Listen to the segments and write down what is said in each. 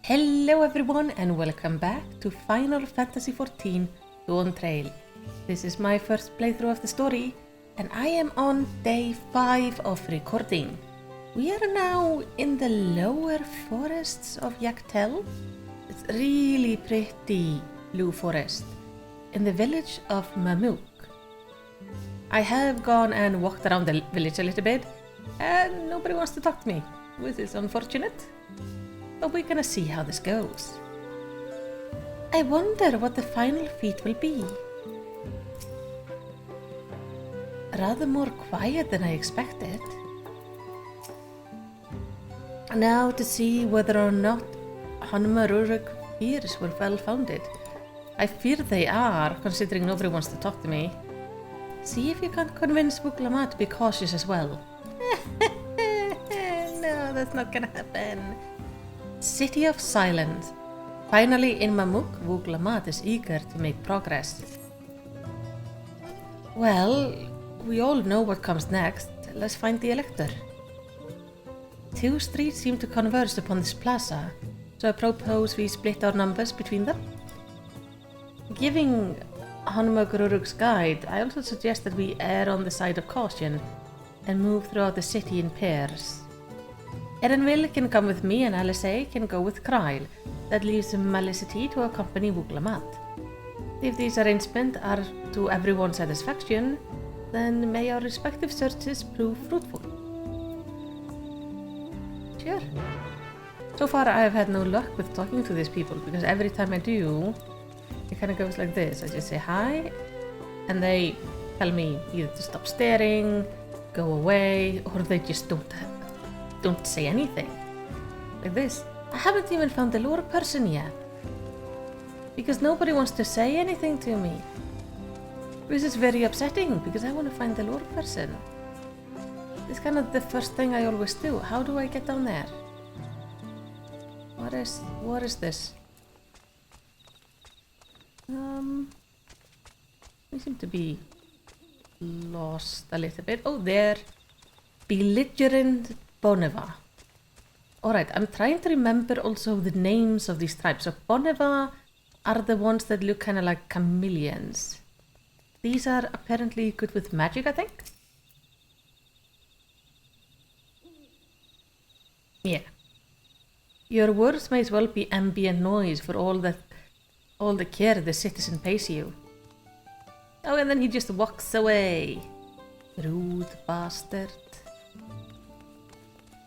Hello everyone and welcome back to Final Fantasy XIV Dawntrail. This is my first playthrough of the story and I am on day 5 of recording. We are now in the lower forests of Yak T'el. It's really pretty blue forest in the village of Mamuk. I have gone and walked around the village a little bit and nobody wants to talk to me, which is unfortunate. But we're gonna see how this goes. I wonder what the final feat will be. Rather more quiet than I expected. Now to see whether or not Hanmaruruk fears were well founded. I fear they are, considering nobody wants to talk to me. See if you can convince Wuglama to be cautious as well. No, that's not gonna happen. City of Silence. Finally in Mamuk, Wuglama is eager to make progress. Well, we all know what comes next. Let's find the Elector. Two streets seem to converge upon this plaza, so I propose we split our numbers between them. Giving Hanmaruruk's guide, I also suggest that we err on the side of caution and move throughout the city in pairs. Erenville can come with me and Alisay can go with Krail. That leaves Malisity to accompany Wuglama. If these arrangements are to everyone's satisfaction, then may our respective searches prove fruitful. Sure. So far I have had no luck with talking to these people because every time I do, it kind of goes like this. I just say hi and they tell me either to stop staring, go away, or they just don't say anything. Like this. I haven't even found the lore person yet. Because nobody wants to say anything to me. This is very upsetting because I want to find the lore person. It's kind of the first thing I always do. How do I get down there? What is this? We seem to be lost a little bit. Oh, there. Belligerent Boneva. Alright, I'm trying to remember also the names of these tribes. So Boneva are the ones that look kind of like chameleons. These are apparently good with magic, I think? Yeah. Your words may as well be ambient noise for all the care the citizen pays you. Oh, and then he just walks away. Rude bastard.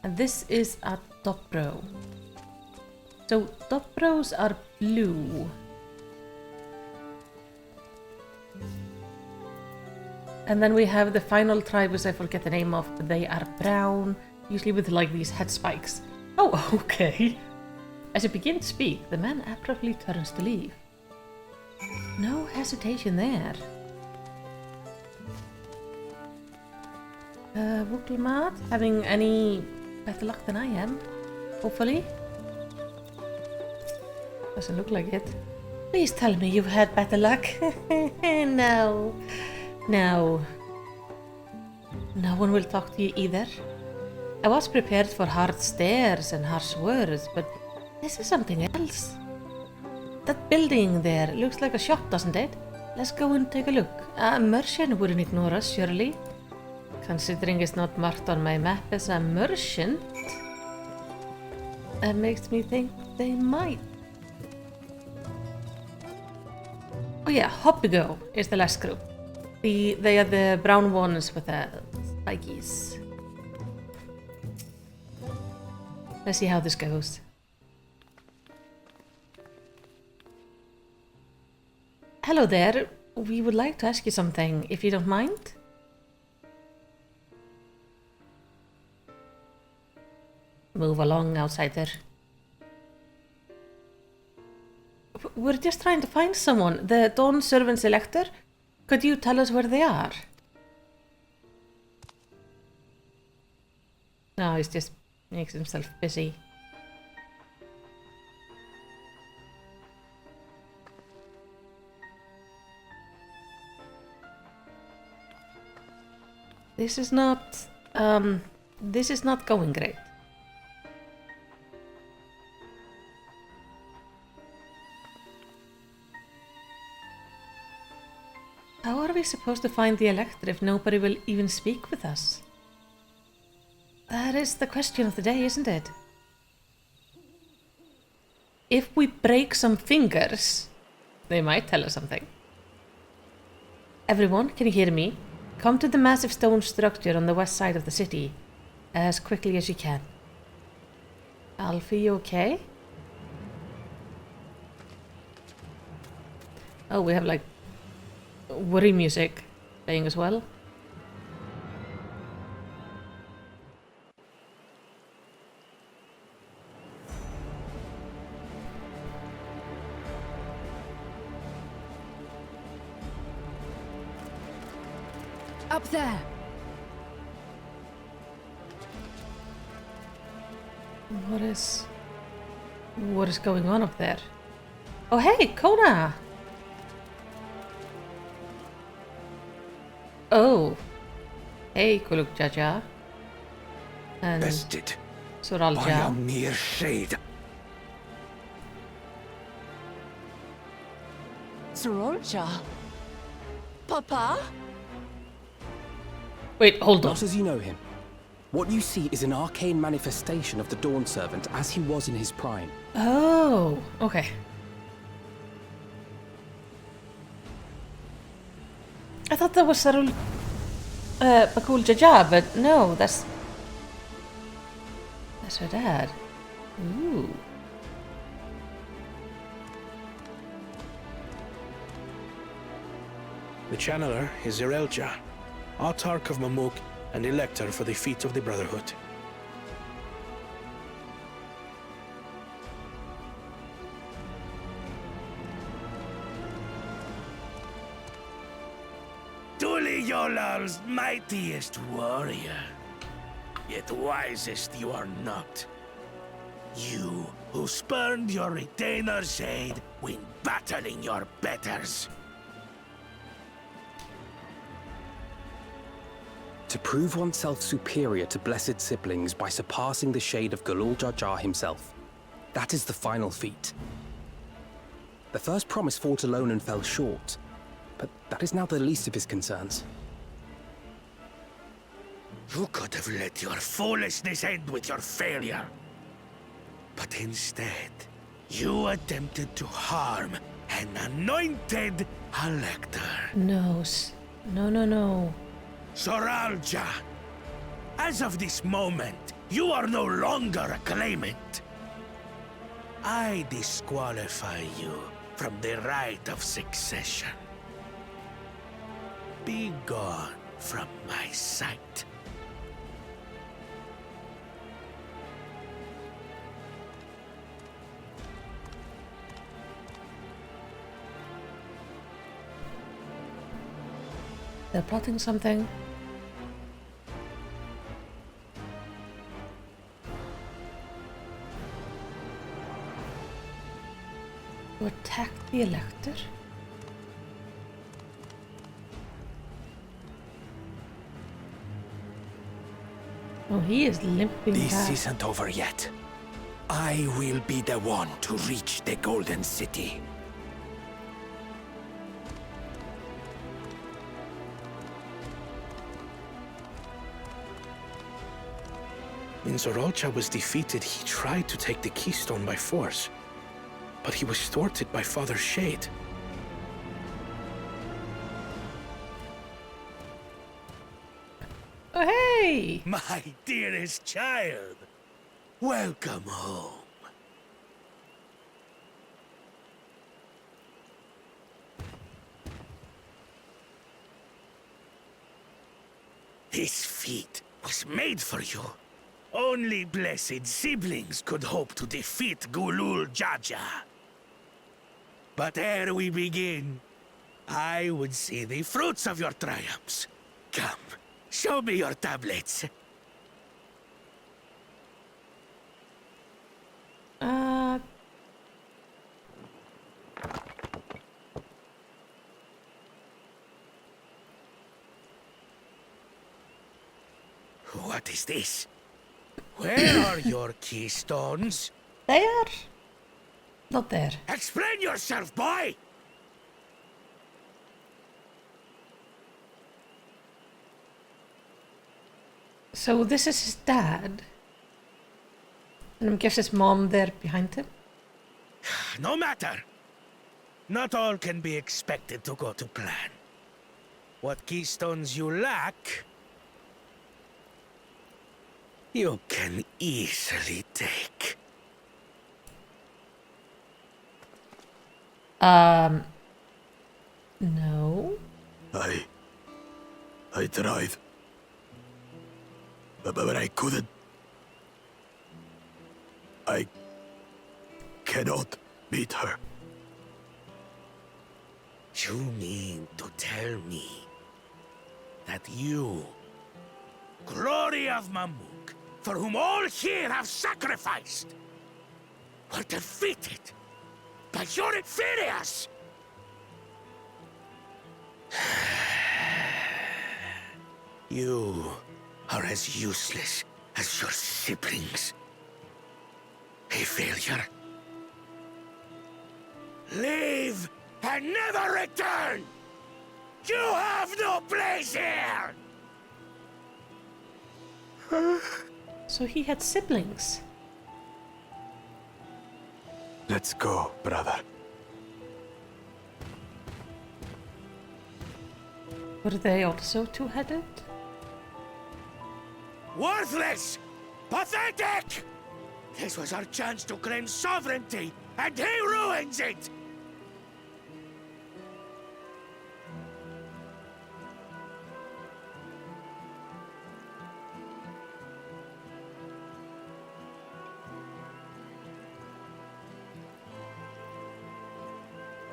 And this is a Dobro. So Dobros are blue. And then we have the final tribe, which I forget the name of, but they are brown, usually with like these head spikes. Oh, okay. As you begin to speak, the man abruptly turns to leave. No hesitation there. Wuglama, having any better luck than I am, hopefully. Doesn't look like it. Please tell me you've had better luck. No. No. No one will talk to you either. I was prepared for hard stares and harsh words, but this is something else. That building there looks like a shop, doesn't it? Let's go and take a look. A merchant wouldn't ignore us, surely. Considering it's not marked on my map as a merchant, that makes me think they might. Oh yeah, Hoppigo is the last group. They are the brown ones with the spikies. Let's see how this goes. Hello there. We would like to ask you something, if you don't mind. Move along, outsider. We're just trying to find someone. The Dawn Servant Elector. Could you tell us where they are? No, he's just makes himself busy. This is not going great. How are we supposed to find the Elector if nobody will even speak with us? That is the question of the day, isn't it? If we break some fingers, they might tell us something. Everyone, can you hear me? Come to the massive stone structure on the west side of the city as quickly as you can. Alfie, you okay? Oh, we have like worry music playing as well. Up there! What is going on up there? Oh hey, Kona! Oh. Hey, Kuluk Jaja. And Bested by a Soralja. mere shade. Sorolja? Papa? Wait, hold on. Not as you know him. What you see is an arcane manifestation of the Dawn Servant as he was in his prime. Oh, okay. I thought that was Sarul Bakul Jaja, but no, that's her dad. Ooh. The Channeler is Zerelja, Autarch of Mamuk and Elector for the feet of the Brotherhood. Truly Yolal's mightiest warrior, yet wisest you are not. You who spurned your retainer's shade when battling your betters. To prove oneself superior to blessed siblings by surpassing the shade of Galul Jar Jar himself. That is the final feat. The first promise fought alone and fell short, but that is now the least of his concerns. You could have let your foolishness end with your failure. But instead, you attempted to harm an anointed Elector. No, no. Soralja, as of this moment, you are no longer a claimant. I disqualify you from the right of succession. Be gone from my sight. They're plotting something. To attack the Elector? Oh, he is limping This back. isn't over yet. I will be the one to reach the Golden City. When Zorolcha was defeated, he tried to take the keystone by force, but he was thwarted by Father Shade. Oh, hey! My dearest child, welcome home. This feat was made for you. Only blessed siblings could hope to defeat Gulul Jaja. But ere we begin, I would see the fruits of your triumphs. Come, show me your tablets. What is this? Where are your keystones? They are not there. Explain yourself, boy! So this is his dad. And I guess his mom there behind him. No matter. Not all can be expected to go to plan. What keystones you lack, you can easily take. No. I tried. But I couldn't. I cannot beat her. You mean to tell me that you, glory of Mamuk, for whom all here have sacrificed, were defeated by your inferiors? You are as useless as your siblings. A failure. Leave and never return! You have no place here! So he had siblings. Let's go, brother. Were they also two-headed? Worthless! Pathetic! This was our chance to claim sovereignty, and he ruins it!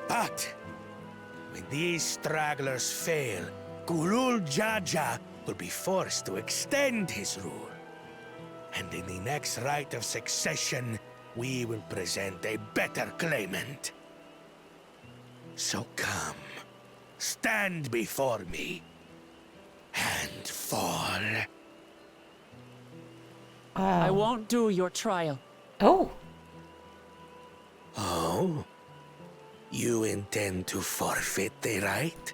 But when these stragglers fail, Gulul Jaja will be forced to extend his rule. And in the next rite of succession, we will present a better claimant. So come, stand before me, and fall. I won't do your trial. Oh, Oh? You intend to forfeit the right?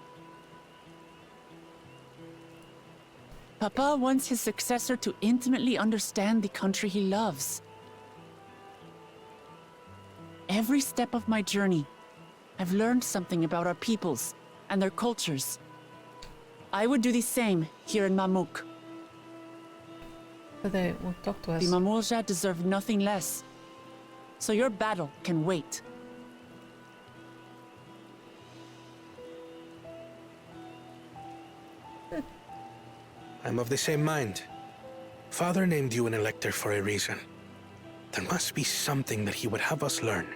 Papa wants his successor to intimately understand the country he loves. Every step of my journey, I've learned something about our peoples and their cultures. I would do the same here in Mamuk. but they won't talk to us. The Mamulja deserve nothing less. So your battle can wait. I'm of the same mind. Father named you an elector for a reason. There must be something that he would have us learn.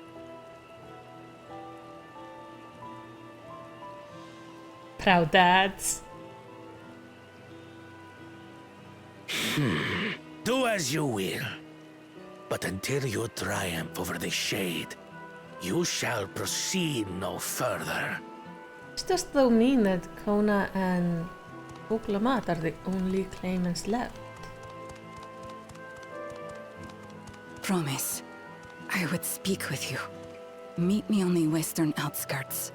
Proud dads. Do as you will. But until you triumph over the Shade, you shall proceed no further. This does though mean that Kona and Oklamat are the only claimants left. Promise, I would speak with you. Meet me on the western outskirts.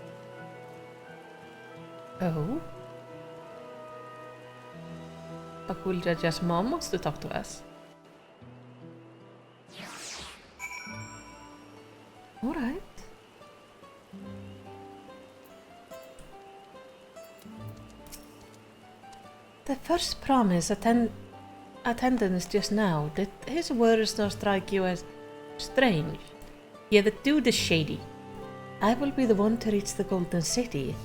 Oh? Bakul Jaja's mom wants to talk to us. Alright. The first promise attendance just now, did his words not strike you as strange? Yeah, the dude is shady. I will be the one to reach the Golden City,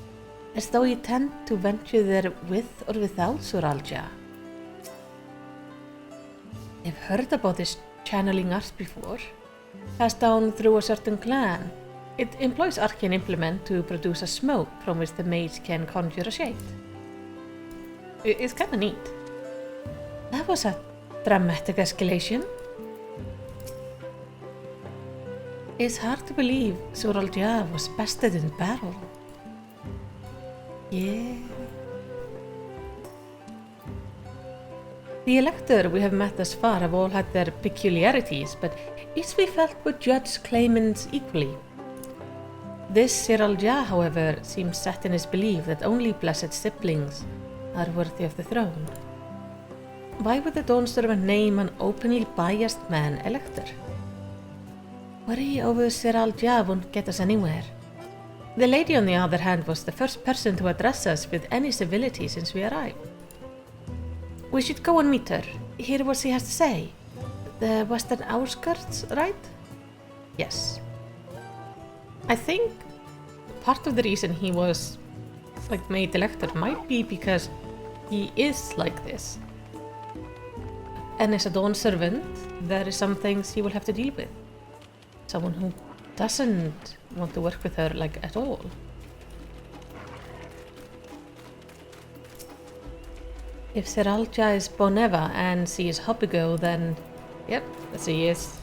as though you tend to venture there with or without Suralja. I've heard about this channeling art before, passed down through a certain clan. It employs arcane implement to produce a smoke from which the mage can conjure a shade. It's kinda neat. That was a dramatic escalation. It's hard to believe Suralja was bested in battle. Yeah. The elector we have met thus far have all had their peculiarities, but each we felt would judge claimants equally. This Suralja, however, seems set in his belief that only blessed siblings are worthy of the throne. why would the Dawn Servant name an openly biased man elector? Worry over Ser Al-Ja won't get us anywhere. The lady, on the other hand, was the first person to address us with any civility since we arrived. We should go and meet her, hear what she has to say. The western outskirts, right? Yes. I think part of the reason he was made elector might be because he is like this. And as a Dawn Servant, there is some things he will have to deal with. Someone who doesn't want to work with her at all. If Ser Al-Ja is Boneva and she is Hobbigo, then yep, she is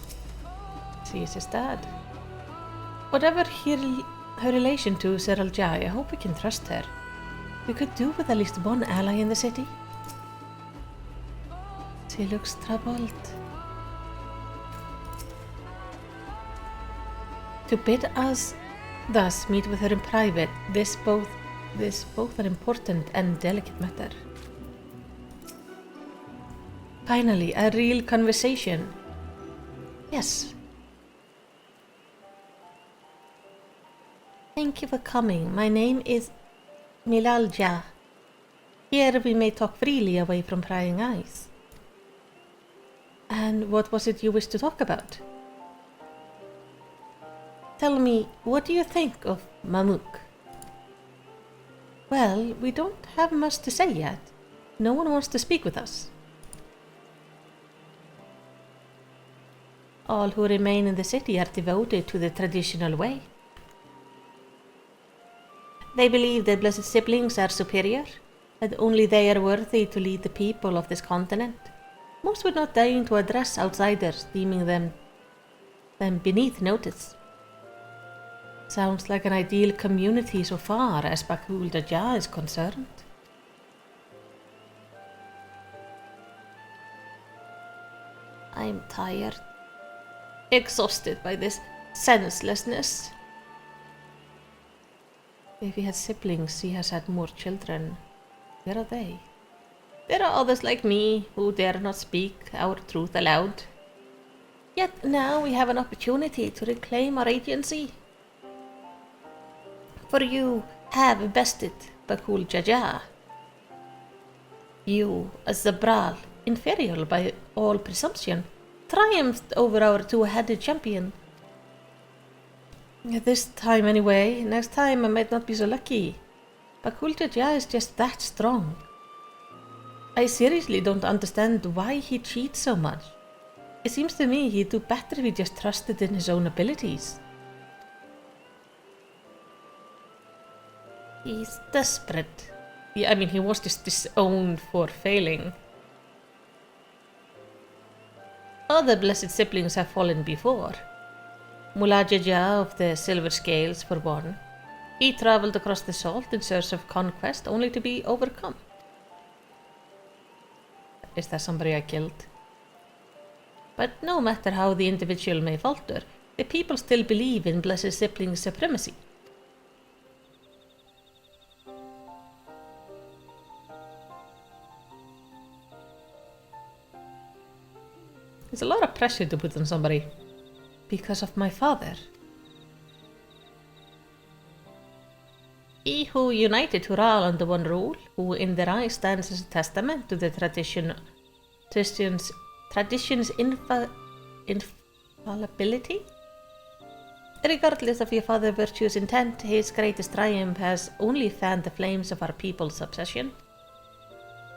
his dad. Whatever her relation to Ser Al-Ja, I hope we can trust her. We could do with at least one ally in the city. She looks troubled. To bid us thus meet with her in private, this both an important and delicate matter. Finally, a real conversation. Yes. Thank you for coming. My name is Milalja. Here we may talk freely away from prying eyes. And what was it you wished to talk about? Tell me, what do you think of Mamuk? Well, we don't have much to say yet. No one wants to speak with us. All who remain in the city are devoted to the traditional way. They believe their blessed siblings are superior, that only they are worthy to lead the people of this continent. Most would not deign to address outsiders, deeming them beneath notice. Sounds like an ideal community so far as Bakul Daja is concerned. I'm tired. Exhausted by this senselessness. If he had siblings, he has had more children. Where are they? There are others like me who dare not speak our truth aloud. Yet now we have an opportunity to reclaim our agency. For you have bested Bakul Jaja. You, as Zabral, inferior by all presumption, triumphed over our two-headed champion. This time anyway. Next time I might not be so lucky. Bakul Jaja is just that strong. I seriously don't understand why he cheats so much. It seems to me he'd do better if he just trusted in his own abilities. He's desperate. Yeah, I mean, he was just disowned for failing. Other blessed siblings have fallen before. Mullah Jaja of the Silver Scales, for one. He travelled across the salt in search of conquest, only to be overcome. Is that somebody I killed? But no matter how the individual may falter, the people still believe in blessed sibling supremacy. It's a lot of pressure to put on somebody. Because of my father. He who united Hural under one rule, who in their eyes stands as a testament to the tradition's infallibility? Regardless of your father's virtuous intent, his greatest triumph has only fanned the flames of our people's obsession.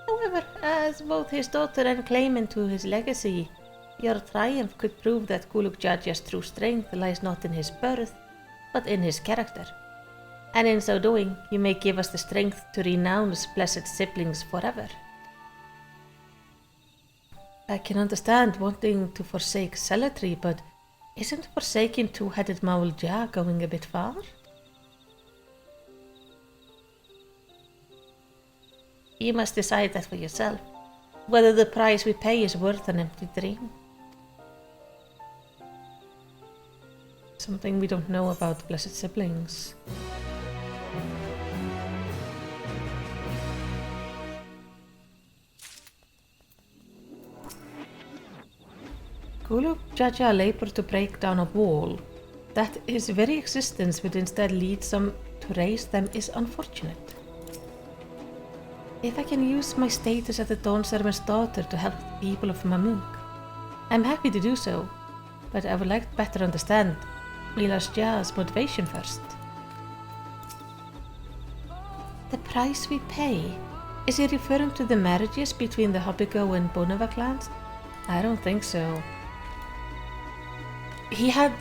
However, as both his daughter and claimant to his legacy, your triumph could prove that Kuluk Jaja's true strength lies not in his birth, but in his character. And in so doing, you may give us the strength to renounce blessed siblings forever. I can understand wanting to forsake zealotry, but isn't forsaking two-headed Maulja going a bit far? You must decide that for yourself, whether the price we pay is worth an empty dream. Something we don't know about blessed siblings. Gulu Jaja labor to break down a wall, that his very existence would instead lead some to raise them is unfortunate. If I can use my status as the Dawn Servant's daughter to help the people of Mamuk, I'm happy to do so, but I would like to better understand Mila's Ja's motivation first. The price we pay? Is he referring to the marriages between the Hobbigo and Bonava clans? I don't think so. He had,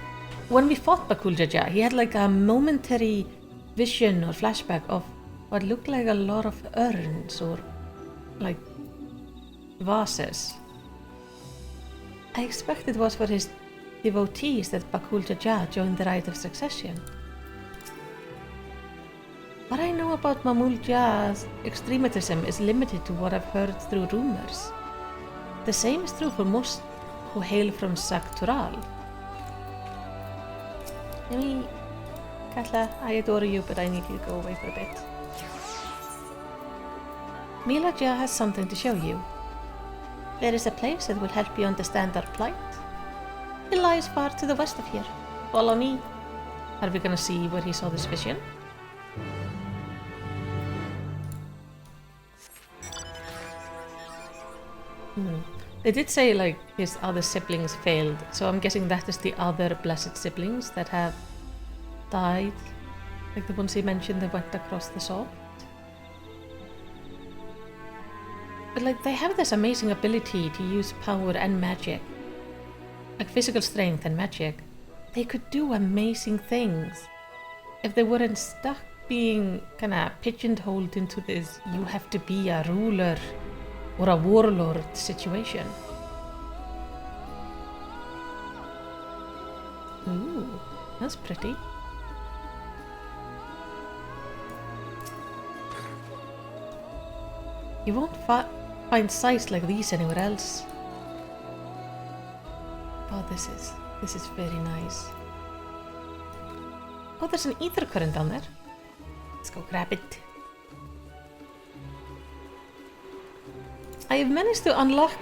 when we fought Bakul Jaja, he had like a momentary vision or flashback of what looked like a lot of urns or like vases. I expect it was for his devotees that Bakul Jaja joined the rite of succession. What I know about Mamul Ja's extremism is limited to what I've heard through rumors. The same is true for most who hail from Saktural. Katla, I adore you, but I need you to go away for a bit. Mila Ja has something to show you. There is a place that will help you understand our plight. It lies far to the west of here. Follow me. Are we gonna see where he saw this vision? They did say like his other siblings failed, so I'm guessing that is the other blessed siblings that have died, like the ones he mentioned that went across the salt. But like they have this amazing ability to use power and magic, like physical strength and magic. They could do amazing things if they weren't stuck being kind of pigeonholed into this you have to be a ruler or a warlord situation. Ooh, that's pretty. You won't find sights like these anywhere else. Oh, this is very nice. Oh, there's an ether current down there. Let's go grab it. I have managed to unlock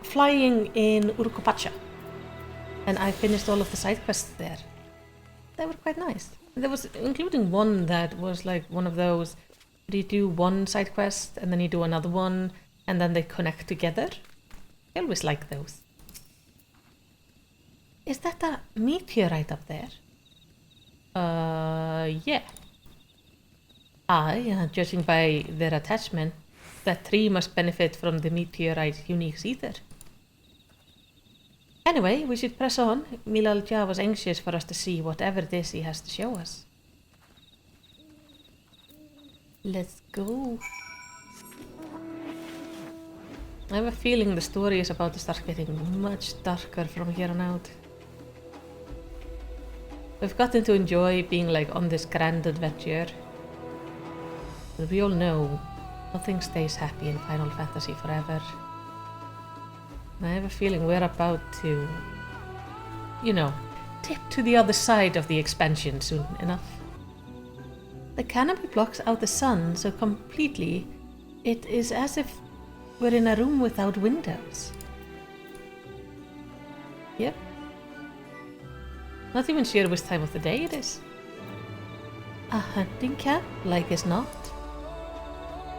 flying in Urkopacha, and I finished all of the side quests there. They were quite nice. There was, including one that was like one of those, you do one side quest and then you do another one and then they connect together. I always like those. Is that a meteorite up there? Yeah. Judging by their attachment, that tree must benefit from the meteorite's unique ether. Anyway, we should press on. Milal Ja was anxious for us to see whatever this he has to show us. Let's go. I have a feeling the story is about to start getting much darker from here on out. We've gotten to enjoy being like on this grand adventure. But we all know nothing stays happy in Final Fantasy forever. And I have a feeling we're about to, you know, tip to the other side of the expansion soon enough. The canopy blocks out the sun so completely it is as if we're in a room without windows. Yep. Not even sure which time of the day it is. A hunting camp, like as not.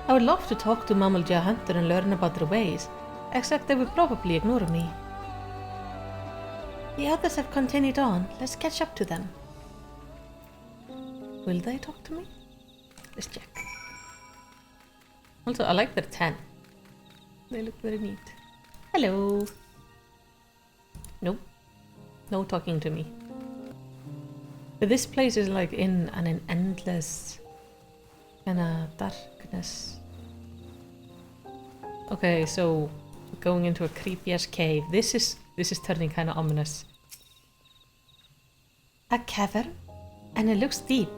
I would love to talk to Mamul Ja Hunter and learn about their ways, except they would probably ignore me. The others have continued on. Let's catch up to them. Will they talk to me? Let's check. Also, I like their tent. They look very neat. Hello. Nope. No talking to me. But this place is like in an endless kind of darkness. Okay, so going into a creepy ass cave. This is turning kind of ominous. A cavern, and it looks deep.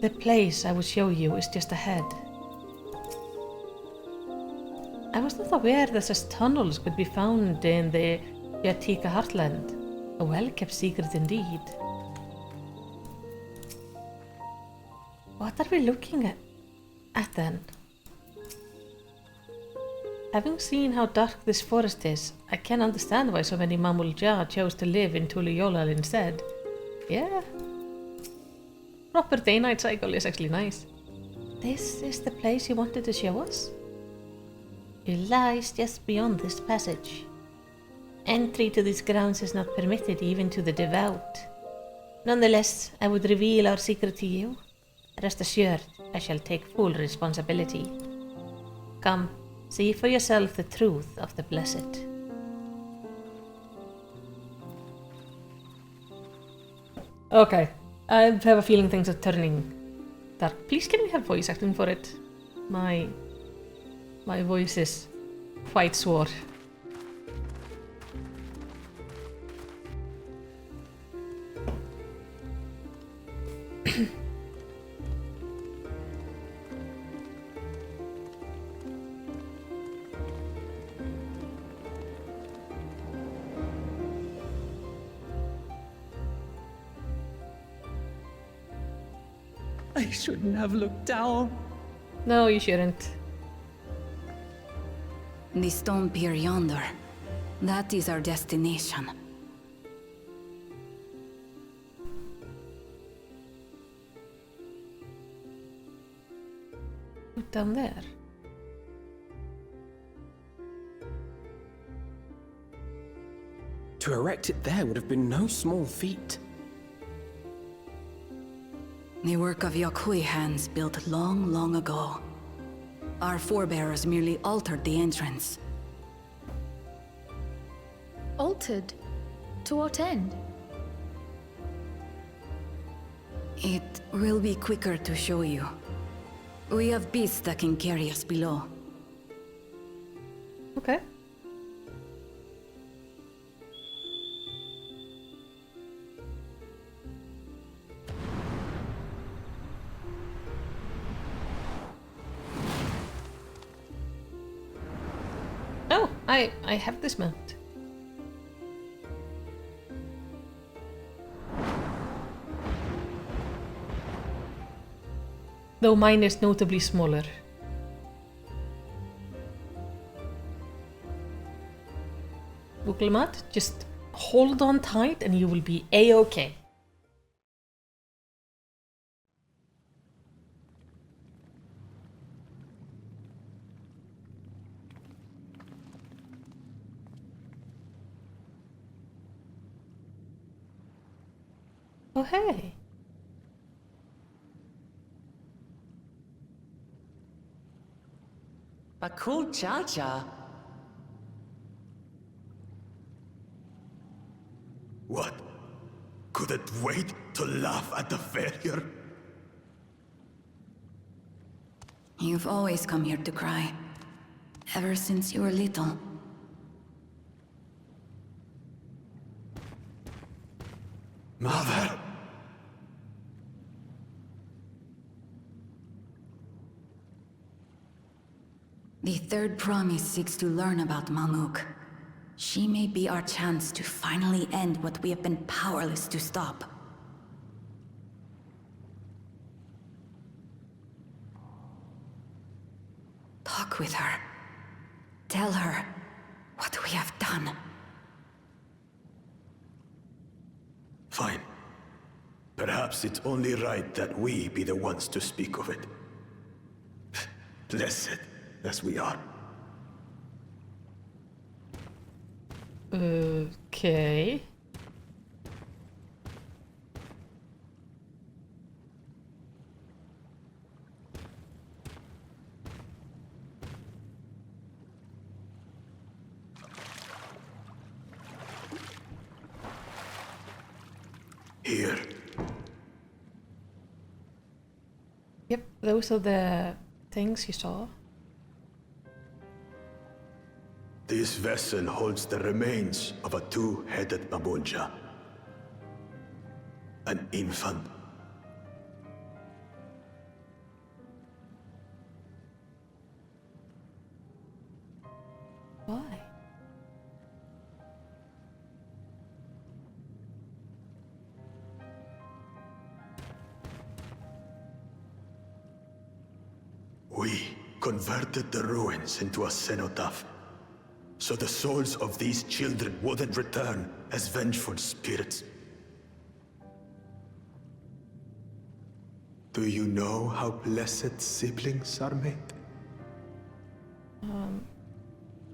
The place I will show you is just ahead. I was not aware that such tunnels could be found in the Yatika heartland. A well-kept secret indeed. What are we looking at then? Having seen how dark this forest is, I can understand why so many Mamulja chose to live in Tuliyolal instead. Yeah. Proper day-night cycle is actually nice. This is the place you wanted to show us? It lies just beyond this passage. Entry to these grounds is not permitted even to the devout. Nonetheless, I would reveal our secret to you. Rest assured, I shall take full responsibility. Come, see for yourself the truth of the blessed. Okay, I have a feeling things are turning dark. Please can we have voice acting for it? My voice is quite sore. I shouldn't have looked down. No, you shouldn't. The stone pier yonder. That is our destination. Look down there. To erect it there would have been no small feat. The work of Yakui hands built long, long ago. Our forebears merely altered the entrance. Altered? To what end? It will be quicker to show you. We have beasts that can carry us below. Okay. Oh, I have this mount. Though mine is notably smaller. Bukelmat, just hold on tight and you will be a-okay. Oh hey. Bakul Jaja. What? Couldn't wait to laugh at the failure? You've always come here to cry. Ever since you were little. Mother! The third promise seeks to learn about Mamuk. She may be our chance to finally end what we have been powerless to stop. Talk with her. Tell her what we have done. Fine. Perhaps it's only right that we be the ones to speak of it. Blessed as we are. Okay. Here. Yep, those are the things you saw. This vessel holds the remains of a two-headed Mabunja. An infant. Why? We converted the ruins into a cenotaph, so the souls of these children wouldn't return as vengeful spirits. Do you know how blessed siblings are made?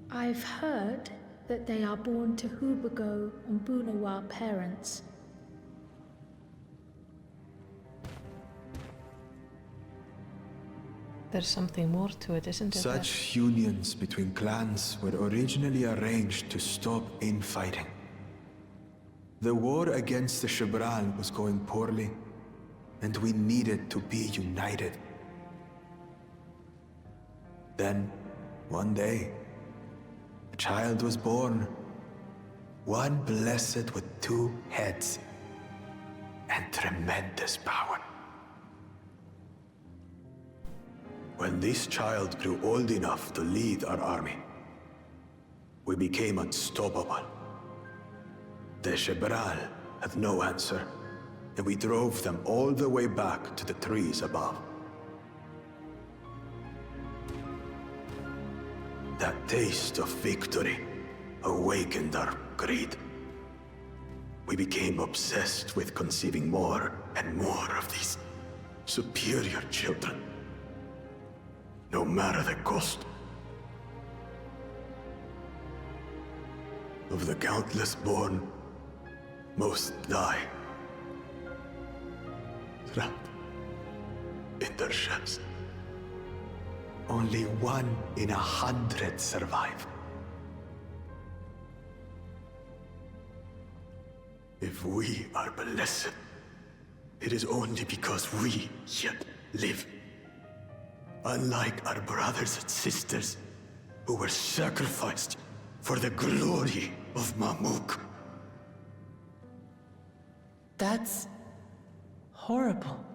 I've heard that they are born to Hubago and Bunawa parents. There's something more to it, isn't there? Such unions between clans were originally arranged to stop infighting. The war against the Shibran was going poorly, and we needed to be united. Then, one day, a child was born. One blessed with 2 heads and tremendous power. When this child grew old enough to lead our army, we became unstoppable. The Shibral had no answer, and we drove them all the way back to the trees above. That taste of victory awakened our greed. We became obsessed with conceiving more and more of these superior children, no matter the cost. Of the countless born, most die, trapped in their shells. Only 1 in 100 survive. If we are blessed, it is only because we yet live. Unlike our brothers and sisters, who were sacrificed for the glory of Mamuk. That's horrible.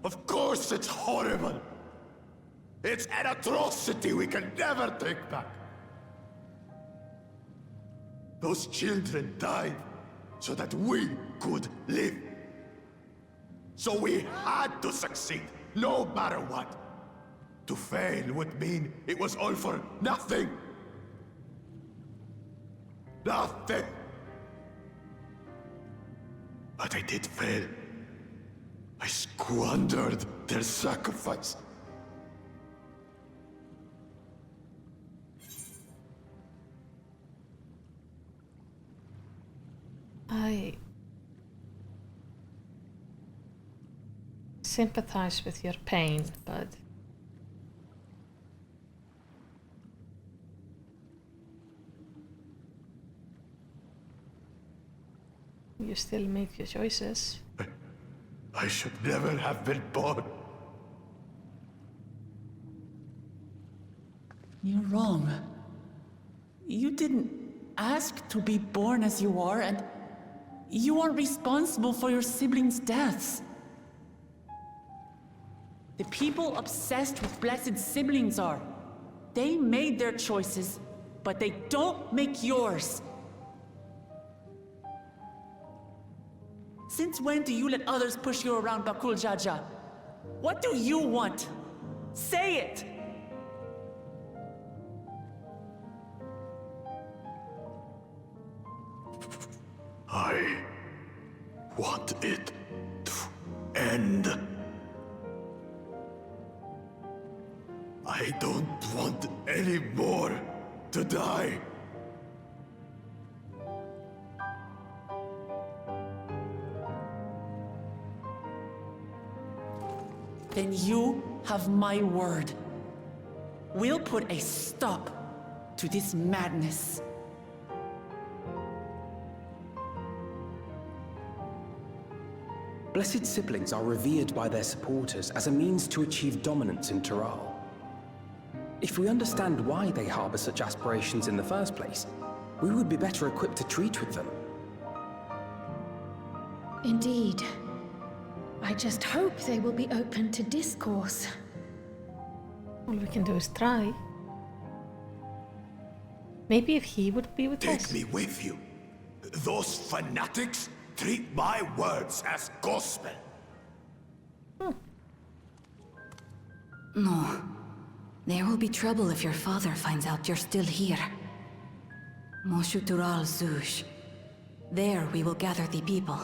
Of course it's horrible! It's an atrocity we can never take back. Those children died so that we could live. So we had to succeed, no matter what. To fail would mean it was all for nothing. Nothing. But I did fail. I squandered their sacrifice. I sympathize with your pain, but you still make your choices. I should never have been born. You're wrong. You didn't ask to be born as you are, and you aren't responsible for your siblings' deaths. The people obsessed with blessed siblings are. They made their choices, but they don't make yours. Since when do you let others push you around, Bakul Jaja? What do you want? Say it! I want it to end. I don't want any more to die. Then you have my word. We'll put a stop to this madness. Blessed siblings are revered by their supporters as a means to achieve dominance in Taral. If we understand why they harbor such aspirations in the first place, we would be better equipped to treat with them. Indeed. I just hope they will be open to discourse. All we can do is try. Maybe if he would be with us. Take me with you. Those fanatics treat my words as gospel. No. There will be trouble if your father finds out you're still here. Moshutural Zush. There we will gather the people,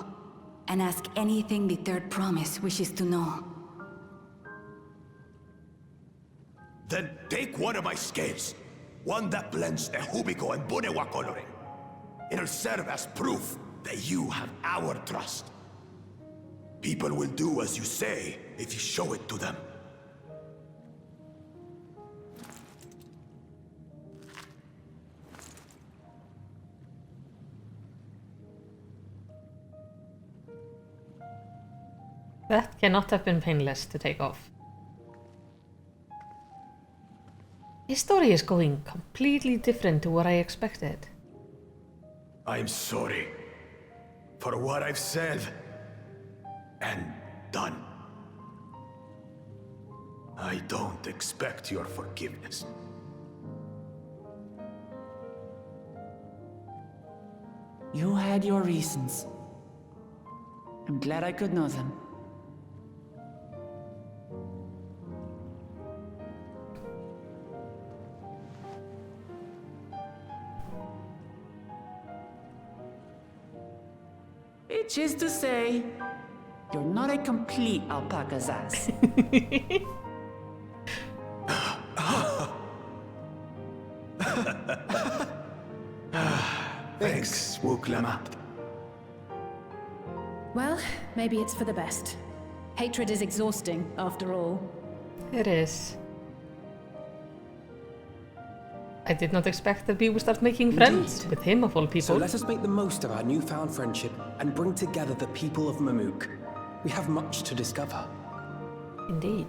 and ask anything the Third Promise wishes to know. Then take one of my scales. One that blends the Hubiko and Bunewa coloring. It'll serve as proof that you have our trust. People will do as you say if you show it to them. That cannot have been painless to take off. His story is going completely different to what I expected. I'm sorry for what I've said and done. I don't expect your forgiveness. You had your reasons. I'm glad I could know them. Which is to say, you're not a complete alpaca's ass. Thanks, Wuklama. Well, maybe it's for the best. Hatred is exhausting, after all. It is. I did not expect that we would start making friends with him of all people. So let us make the most of our newfound friendship and bring together the people of Mamuk. We have much to discover. Indeed.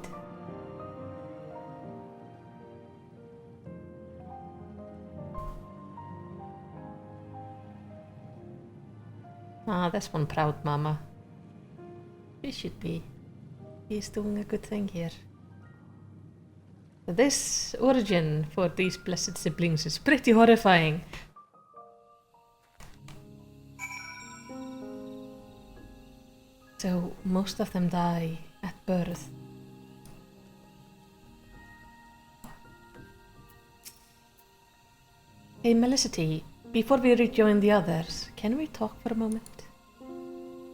Ah, that's one proud mama. She should be. He's doing a good thing here. This origin for these blessed siblings is pretty horrifying. So most of them die at birth. Hey Malisity, before we rejoin the others, can we talk for a moment?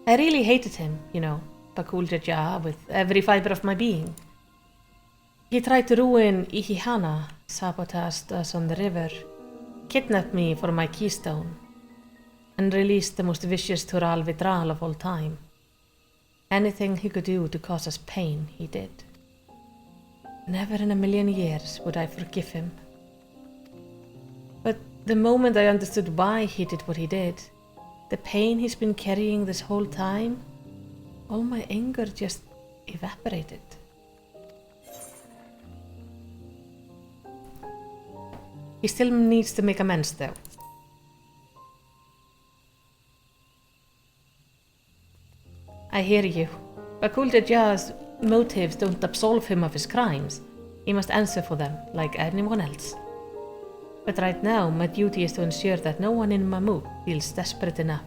I really hated him, you know, Bakul Jaja, with every fiber of my being. He tried to ruin Ihihana, sabotaged us on the river, kidnapped me for my keystone, and released the most vicious Tural Vidral of all time. Anything he could do to cause us pain, he did. Never in a million years would I forgive him. But the moment I understood why he did what he did, the pain he's been carrying this whole time, all my anger just evaporated. He still needs to make amends, though. I hear you. Bakul Jaja's motives don't absolve him of his crimes. He must answer for them, like anyone else. But right now, my duty is to ensure that no one in Mamuk feels desperate enough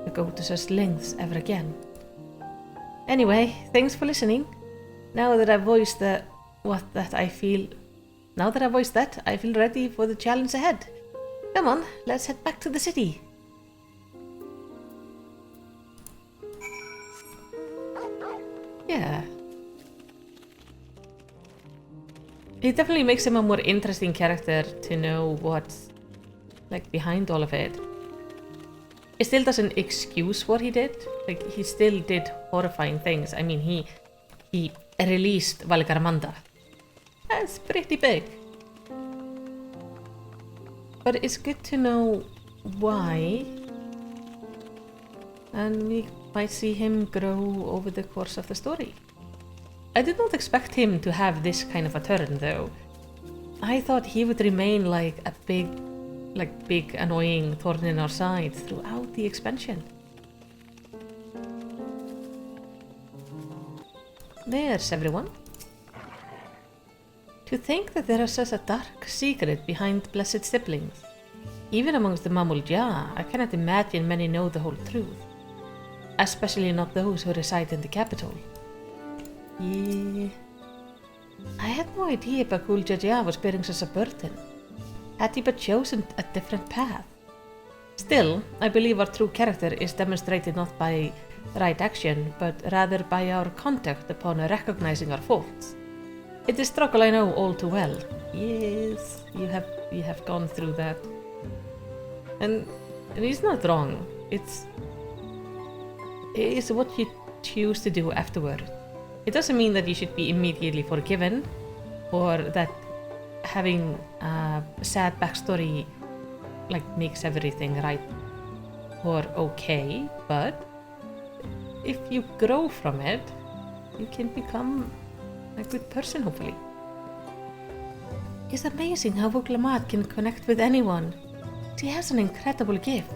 to go to such lengths ever again. Anyway, thanks for listening. Now that I've voiced that, I feel ready for the challenge ahead. Come on, let's head back to the city. Yeah. It definitely makes him a more interesting character to know what's like behind all of it. It still doesn't excuse what he did. Like, he still did horrifying things. I mean, he released Valgarmanda. That's pretty big. But it's good to know why. And we might see him grow over the course of the story. I did not expect him to have this kind of a turn, though. I thought he would remain like a big annoying thorn in our side throughout the expansion. There's everyone. To think that there is such a dark secret behind blessed siblings. Even amongst the Mamulja, I cannot imagine many know the whole truth. Especially not those who reside in the capital. Yeah. I had no idea Bakul Jaja was bearing such a burden. Had he but chosen a different path? Still, I believe our true character is demonstrated not by right action, but rather by our conduct upon recognizing our faults. It is a struggle I know all too well. Yes, you have gone through that. And he's not wrong. It's what you choose to do afterward. It doesn't mean that you should be immediately forgiven, or that having a sad backstory makes everything right or okay, but if you grow from it, you can become a good person, hopefully. It's amazing how Vuklamat can connect with anyone. She has an incredible gift.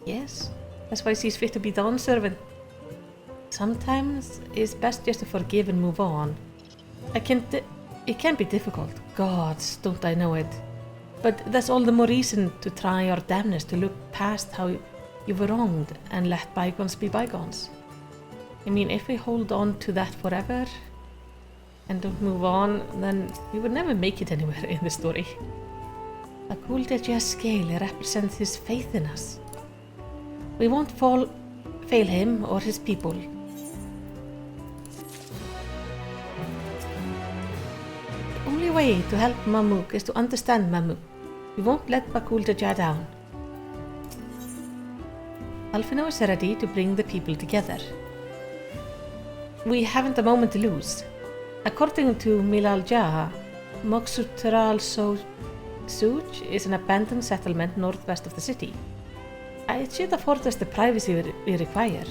Yes, that's why she's fit to be Dawn servant. Sometimes it's best just to forgive and move on. It can be difficult. Gods, don't I know it. But that's all the more reason to try our damnness to look past how you were wronged and let bygones be bygones. I mean, if we hold on to that forever and don't move on, then we would never make it anywhere in the story. Bakul Jaja's scale represents his faith in us. We won't fail him or his people. The only way to help Mamuk is to understand Mamuk. We won't let Bakul Jaja down. Alphino is ready to bring the people together. We haven't a moment to lose. According to Milal Jaha, Moksutural Suj is an abandoned settlement northwest of the city. It should afford us the privacy we require.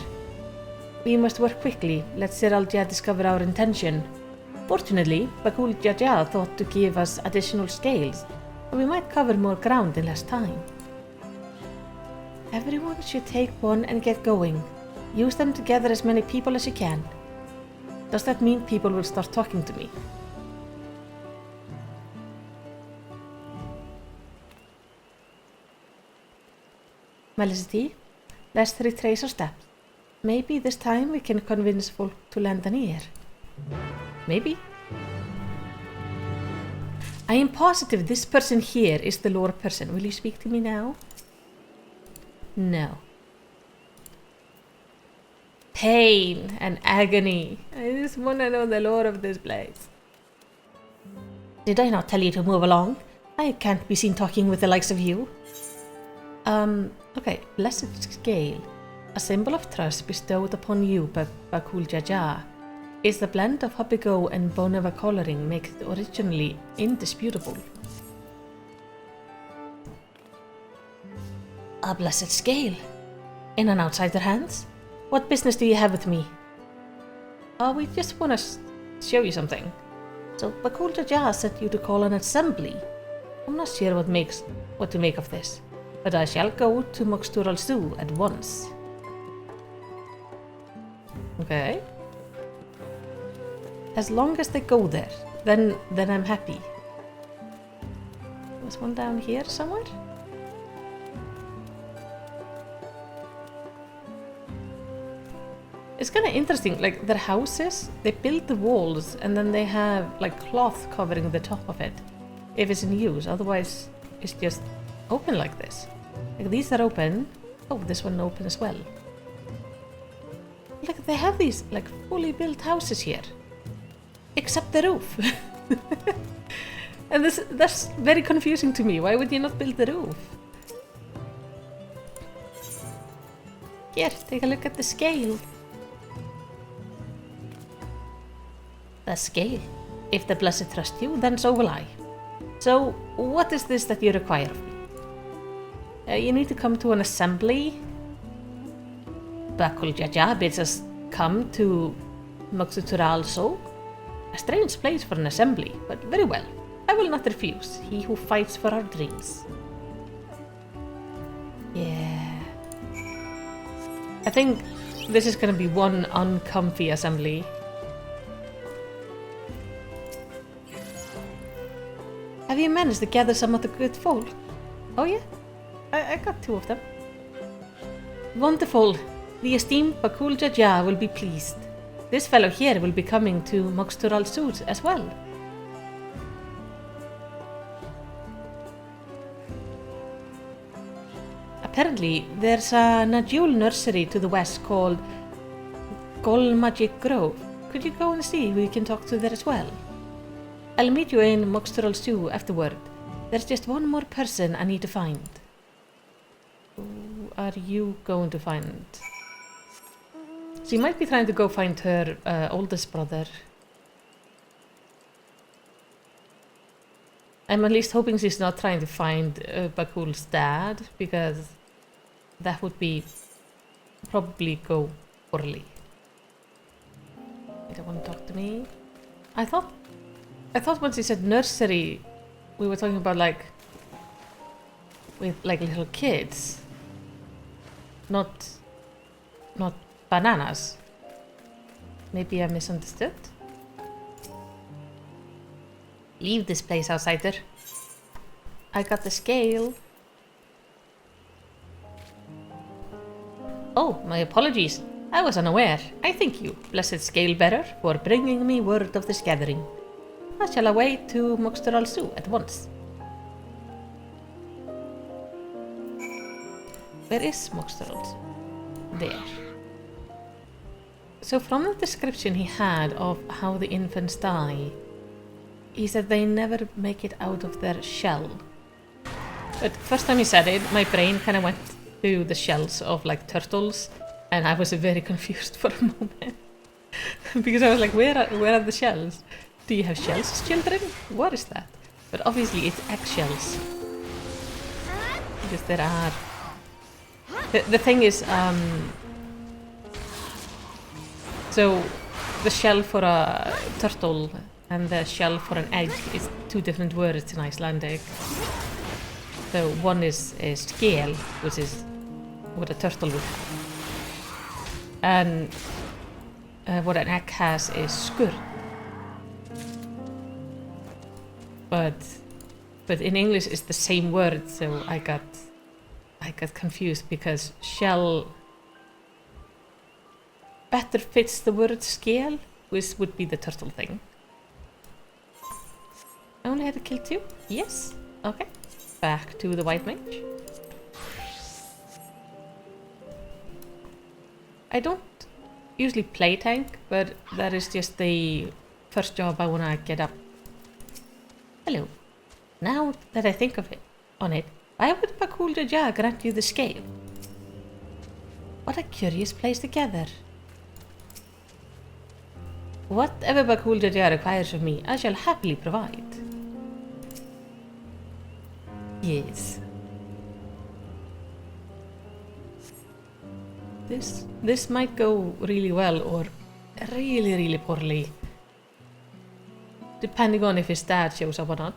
We must work quickly, let Siral Jah discover our intention. Fortunately, Bakul Jaja thought to give us additional scales, and we might cover more ground in less time. Everyone should take one and get going. Use them to gather as many people as you can. Does that mean people will start talking to me? Malisity, let's retrace our steps. Maybe this time we can convince folk to lend an ear. Maybe. I am positive this person here is the lore person. Will you speak to me now? No. Pain and agony. I just want to know the lore of this place. Did I not tell you to move along? I can't be seen talking with the likes of you. Okay, blessed scale. A symbol of trust bestowed upon you by Bakul Jaja is the blend of Hopigo and Boneva coloring makes it originally indisputable. A blessed scale? In an outsider's hands? What business do you have with me? We just want to show you something. So Bakul Jaja sent you to call an assembly. I'm not sure what to make of this, but I shall go to Mokstural Zoo at once. Okay. As long as they go there, then I'm happy. There's one down here somewhere? It's kind of interesting, like their houses, they build the walls and then they have like cloth covering the top of it if it's in use, otherwise it's just open like this. Like these are open. Oh, this one open as well. Like they have these like fully built houses here. Except the roof. And that's very confusing to me. Why would you not build the roof? Here, take a look at the scale. The scale. If the blessed trust you, then so will I. So, what is this that you require of me? You need to come to an assembly. Bakul Jaja bids us come to Moksutural Zoo. A strange place for an assembly, but very well. I will not refuse. He who fights for our dreams. Yeah. I think this is gonna be one uncomfy assembly. Have you managed to gather some of the good folk? Oh yeah? I got 2 of them. Wonderful. The esteemed Bakul Jaja will be pleased. this fellow here will be coming to Moxtural soon as well. Apparently, there's a Najul nursery to the west called Golmagic Grove. Could you go and see who you can talk to there as well? I'll meet you in Moxtural Zoo afterward. There's just one more person I need to find. Who are you going to find? She might be trying to go find her oldest brother. I'm at least hoping she's not trying to find Bakul's dad, because that would be probably go poorly. You don't want to talk to me? I thought when she said nursery, we were talking about like with like little kids, not bananas. Maybe I misunderstood. Leave this place, outsider. I got the scale. Oh, my apologies. I was unaware. I thank you, blessed scale bearer, for bringing me word of this gathering. I shall away to Moxtural Zoo at once. Where is Moxtural Zoo? There. So from the description he had of how the infants die, he said they never make it out of their shell. But first time he said it, my brain kind of went to the shells of like turtles, and I was very confused for a moment. Because I was like, where are the shells? Do you have shells, children? What is that? But obviously it's eggshells. Because there are... The thing is, so the shell for a turtle and the shell for an egg is two different words in Icelandic. So one is skel, which is what a turtle would have. And what an egg has is skurr. But in English it's the same word, so I got confused because shell better fits the word scale, which would be the turtle thing. I only had to kill 2? Yes. Okay. Back to the white mage. I don't usually play tank, but that is just the first job I wanna get up. Hello. Now that I think of it, why would Bakul Jaja grant you the scale? What a curious place to gather. Whatever Bakul Jaja requires of me, I shall happily provide. Yes. This might go really well or really, really poorly. Depending on if his dad shows up or not.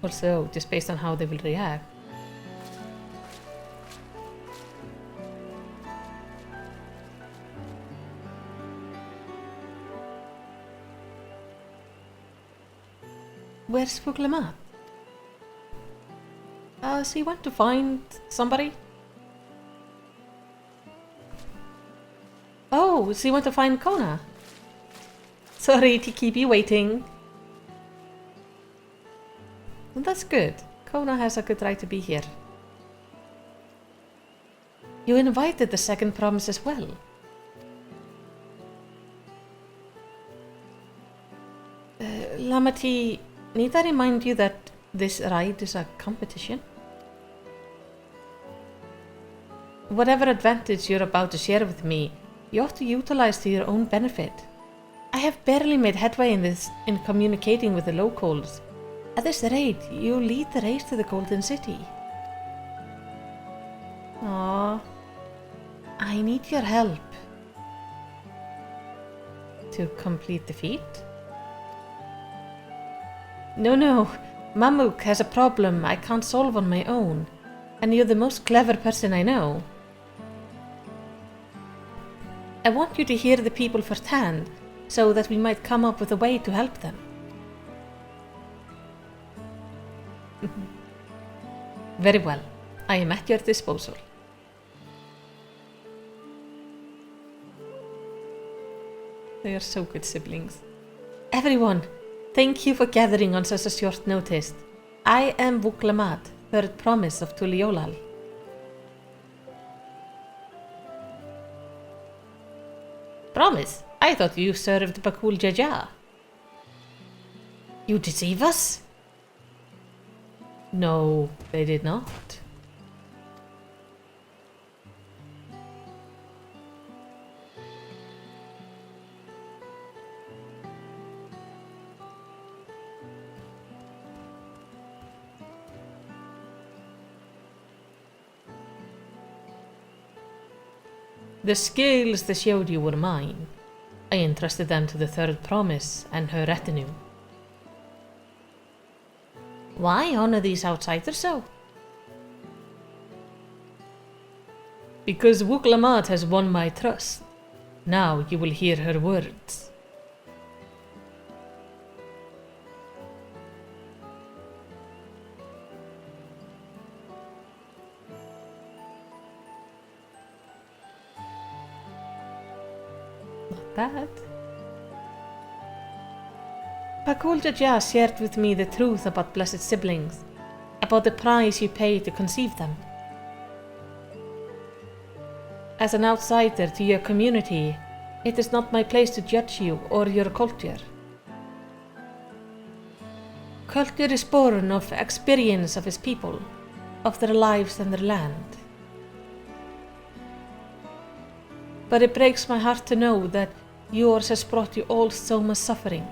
Also, just based on how they will react. Where's Fuglamat? Does he want to find somebody? Oh, does he want to find Kona? Sorry to keep you waiting. Well, that's good. Kona has a good right to be here. You invited the second promise as well. Lamati, need I remind you that this ride is a competition? Whatever advantage you're about to share with me, you ought to utilize to your own benefit. I have barely made headway in communicating with the locals. At this rate, you lead the race to the Golden City. Aww. I need your help. To complete the feat? No. Mamuk has a problem I can't solve on my own, and you're the most clever person I know. I want you to hear the people firsthand, so that we might come up with a way to help them. Very well. I am at your disposal. They are so good siblings. Everyone, thank you for gathering on such a short notice. I am Vuklamat, third promise of Tuliolal. Promise? I thought you served Bakul Jaja. You deceive us? No, they did not. The skills they showed you were mine. I entrusted them to the third promise and her retinue. Why honor these outsiders so? Because Vuklamat has won my trust. Now you will hear her words. Not bad. Bakul Jaja shared with me the truth about blessed siblings, about the price you pay to conceive them. As an outsider to your community, it is not my place to judge you or your culture. Culture is born of experience of his people, of their lives and their land. But it breaks my heart to know that yours has brought you all so much suffering.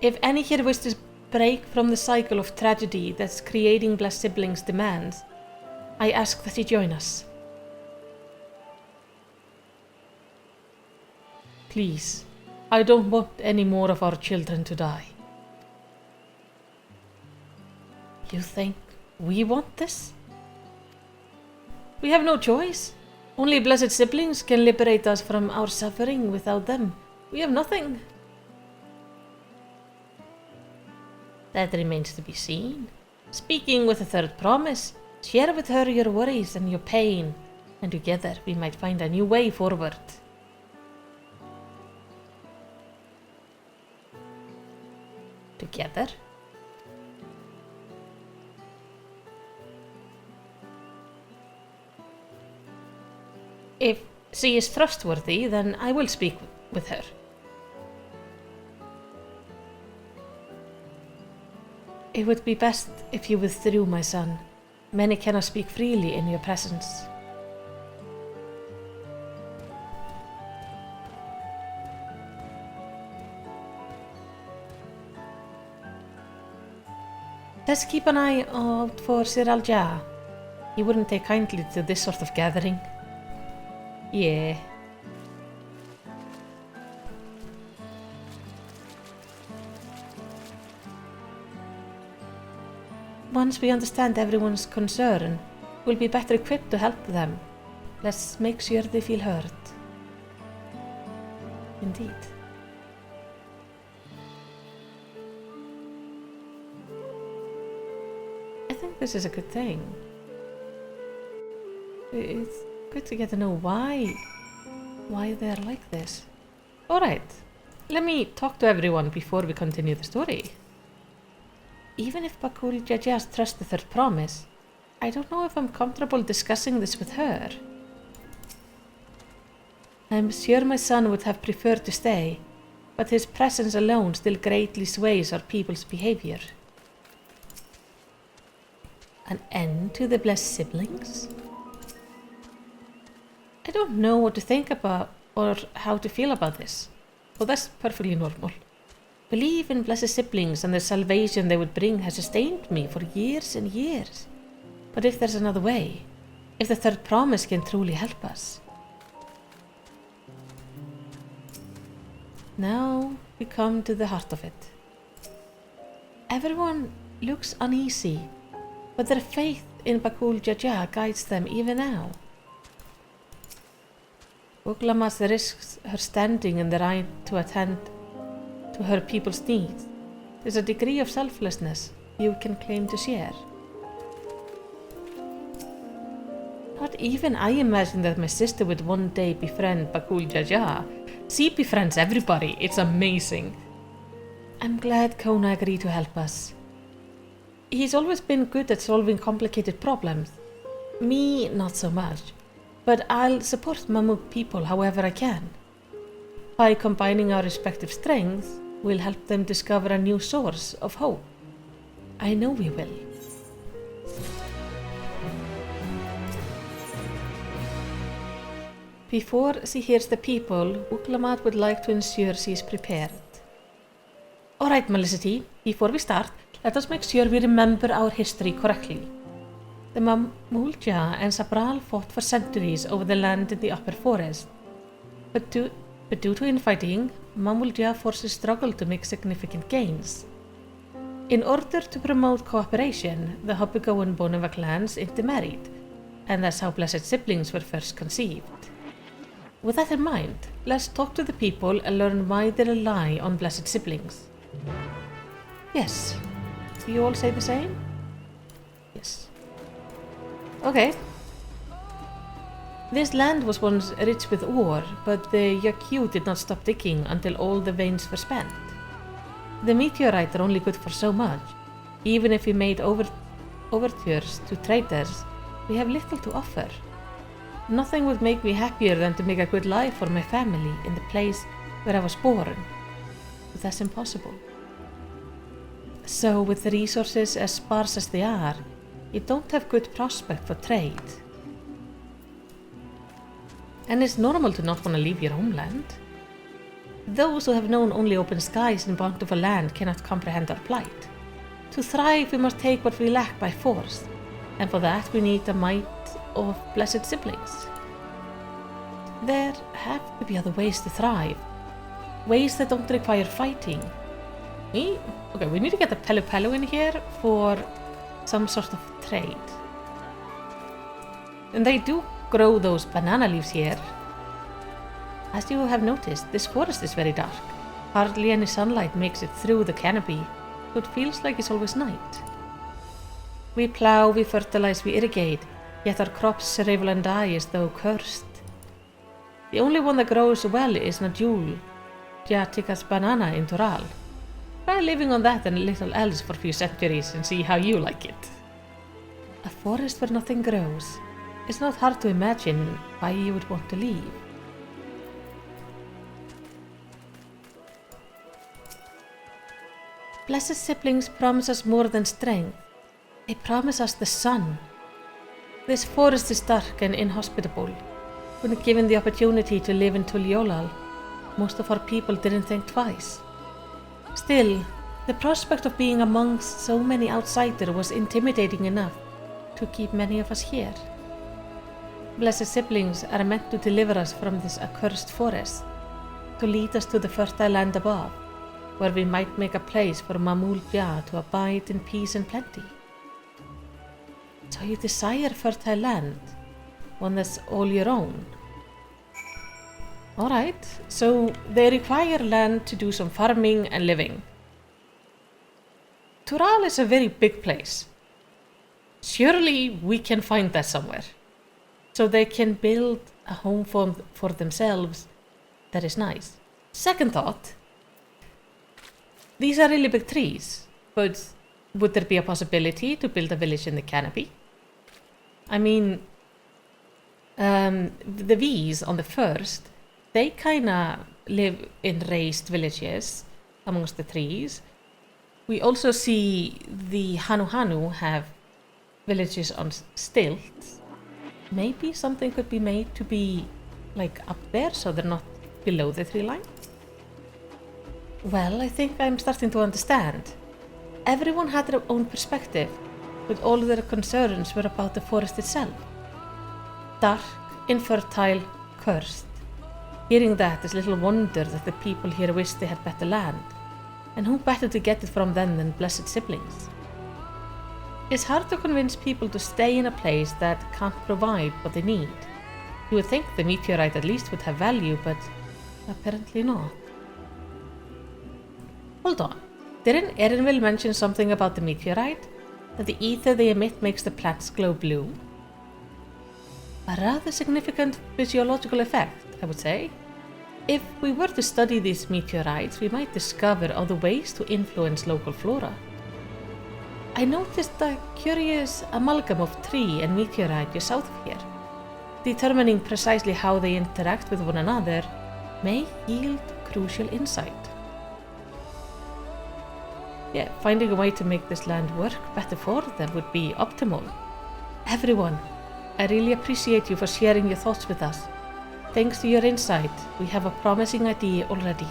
If any here wish to break from the cycle of tragedy that's creating blessed siblings demands, I ask that you join us. Please, I don't want any more of our children to die. You think we want this? We have no choice. Only blessed siblings can liberate us from our suffering. Without them, we have nothing. That remains to be seen. Speaking with the third promise, share with her your worries and your pain, and together we might find a new way forward. Together? If she is trustworthy, then I will speak with her. It would be best if you withdrew, my son. Many cannot speak freely in your presence. Let's keep an eye out for Sir Al-Jah. He wouldn't take kindly to this sort of gathering. Yeah. Once we understand everyone's concern, we'll be better equipped to help them. Let's make sure they feel heard. Indeed. I think this is a good thing. It's good to get to know why they're like this. Alright, let me talk to everyone before we continue the story. Even if Bakul Jajas trusts the third promise, I don't know if I'm comfortable discussing this with her. I'm sure my son would have preferred to stay, but his presence alone still greatly sways our people's behavior. An end to the blessed siblings? I don't know what to think about or how to feel about this. Well, that's perfectly normal. Belief in blessed siblings and the salvation they would bring has sustained me for years and years. But if there's another way, if the third promise can truly help us. Now we come to the heart of it. Everyone looks uneasy, but their faith in Bakul Jaja guides them even now. Vuklamat risks her standing in the right to to her people's needs. There's a degree of selflessness you can claim to share. Not even I imagined that my sister would one day befriend Bakul Jaja. She befriends everybody, it's amazing. I'm glad Kona agreed to help us. He's always been good at solving complicated problems. Me, not so much. But I'll support Mamuk people however I can. By combining our respective strengths, we'll help them discover a new source of hope. I know we will. Before she hears the people, Uklamat would like to ensure she is prepared. Alright, Malisity, before we start, let us make sure we remember our history correctly. The Mamulja and Sabral fought for centuries over the land in the upper forest. But due to infighting, Mamulja forces struggled to make significant gains. In order to promote cooperation, the Hopigo and Bonava clans intermarried, and that's how Blessed Siblings were first conceived. With that in mind, let's talk to the people and learn why they rely on Blessed Siblings. Yes. Do you all say the same? Yes. Okay. This land was once rich with ore, but the Yakyu did not stop digging until all the veins were spent. The meteorites are only good for so much. Even if we made overtures to traders, we have little to offer. Nothing would make me happier than to make a good life for my family in the place where I was born. But that's impossible. So, with the resources as sparse as they are, you don't have good prospect for trade. And it's normal to not want to leave your homeland. Those who have known only open skies and bountiful land cannot comprehend our plight. To thrive, we must take what we lack by force, and for that we need the might of Blessed Siblings. There have to be other ways to thrive, ways that don't require fighting. We need to get a Pelu in here for some sort of trade. And they do grow those banana leaves here. As you have noticed, this forest is very dark. Hardly any sunlight makes it through the canopy, so it feels like it's always night. We plow, we fertilize, we irrigate, yet our crops shrivel and die as though cursed. The only one that grows well is Najul, Jatika's banana in Toral. Try living on that and little else for a few centuries and see how you like it. A forest where nothing grows. It's not hard to imagine why you would want to leave. Blessed Siblings promise us more than strength. They promise us the sun. This forest is dark and inhospitable. When given the opportunity to live in Tuliolal, most of our people didn't think twice. Still, the prospect of being amongst so many outsiders was intimidating enough to keep many of us here. Blessed Siblings are meant to deliver us from this accursed forest, to lead us to the fertile land above, where we might make a place for Mamul Jah to abide in peace and plenty. So you desire fertile land, one that's all your own. Alright, so they require land to do some farming and living. Tural is a very big place. Surely we can find that somewhere. So they can build a home for themselves that is nice. Second thought, these are really big trees, but would there be a possibility to build a village in the canopy? I mean, the V's on the first, they kinda live in raised villages amongst the trees. We also see the Hanu have villages on stilts. Maybe something could be made to be like up there so they're not below the tree line? Well, I think I'm starting to understand. Everyone had their own perspective, but all their concerns were about the forest itself. Dark, infertile, cursed. Hearing that is little wonder that the people here wish they had better land. And who better to get it from them than Blessed Siblings? It's hard to convince people to stay in a place that can't provide what they need. You would think the meteorite at least would have value, but apparently not. Hold on. Didn't Erinville mention something about the meteorite? That the ether they emit makes the plants glow blue? A rather significant physiological effect, I would say. If we were to study these meteorites, we might discover other ways to influence local flora. I noticed a curious amalgam of tree and meteorite just south of here. Determining precisely how they interact with one another may yield crucial insight. Yeah, finding a way to make this land work better for them would be optimal. Everyone, I really appreciate you for sharing your thoughts with us. Thanks to your insight, we have a promising idea already.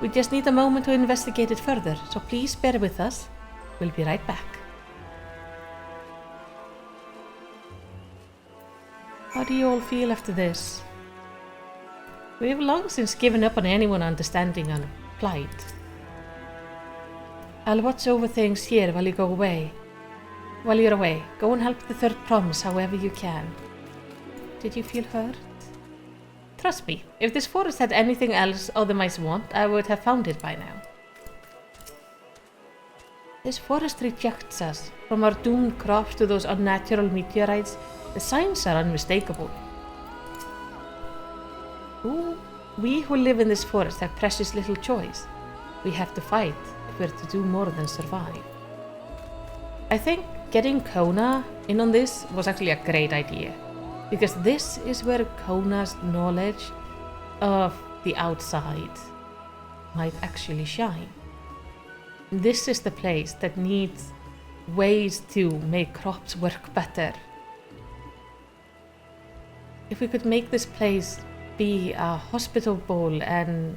We just need a moment to investigate it further, so please bear with us. We'll be right back. How do you all feel after this? We have long since given up on anyone understanding our plight. I'll watch over things here while you go away. While you're away, go and help the third promise however you can. Did you feel hurt? Trust me, if this forest had anything else other mice want, I would have found it by now. This forest rejects us. From our doomed crops to those unnatural meteorites, the signs are unmistakable. We who live in this forest have precious little choice. We have to fight if we're to do more than survive. I think getting Kona in on this was actually a great idea, because this is where Kona's knowledge of the outside might actually shine. This is the place that needs ways to make crops work better. If we could make this place be a hospitable and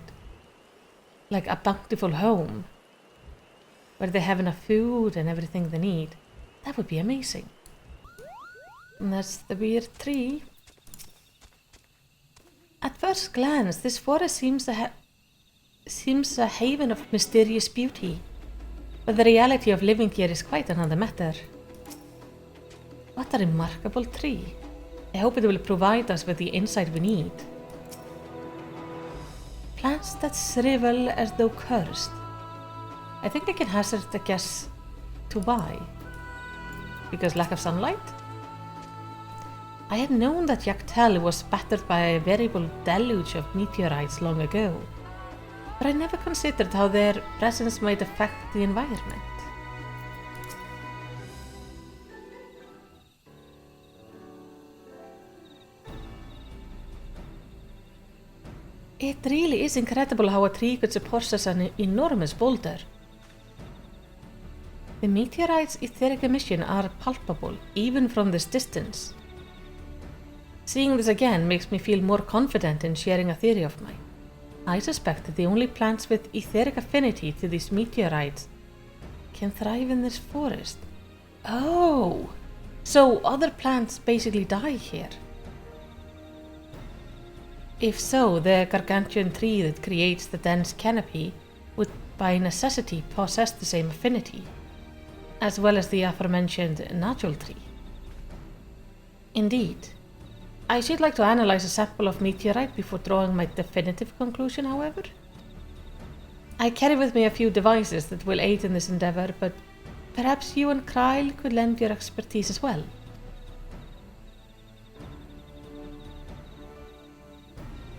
like a bountiful home, where they have enough food and everything they need, that would be amazing. And that's the weird tree. At first glance, this forest seems a haven of mysterious beauty, but the reality of living here is quite another matter. What a remarkable tree. I hope it will provide us with the insight we need. Plants that shrivel as though cursed. I think I can hazard a guess to why. Because lack of sunlight? I had known that Yak T'el was battered by a veritable deluge of meteorites long ago, but I never considered how their presence might affect the environment. It really is incredible how a tree could support such an enormous boulder. The meteorite's etheric emission are palpable, even from this distance. Seeing this again makes me feel more confident in sharing a theory of mine. I suspect that the only plants with etheric affinity to these meteorites can thrive in this forest. Oh! So other plants basically die here. If so, the gargantuan tree that creates the dense canopy would by necessity possess the same affinity, as well as the aforementioned natural tree. Indeed. I should like to analyze a sample of meteorite before drawing my definitive conclusion, however. I carry with me a few devices that will aid in this endeavor, but perhaps you and Kyle could lend your expertise as well.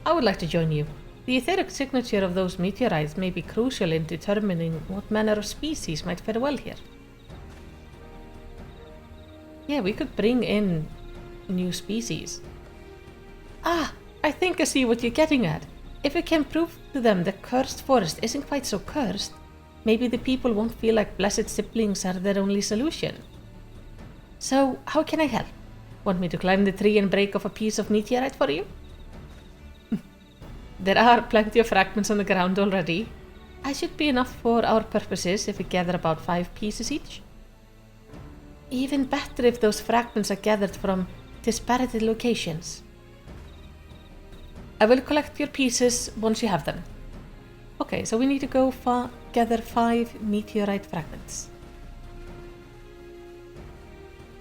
I would like to join you. The etheric signature of those meteorites may be crucial in determining what manner of species might fare well here. Yeah, we could bring in new species. Ah, I think I see what you're getting at. If we can prove to them the cursed forest isn't quite so cursed, maybe the people won't feel like blessed siblings are their only solution. So, how can I help? Want me to climb the tree and break off a piece of meteorite for you? There are plenty of fragments on the ground already. I should be enough for our purposes if we gather about 5 pieces each. Even better if those fragments are gathered from disparate locations. I will collect your pieces once you have them. Okay, so we need to go gather 5 meteorite fragments.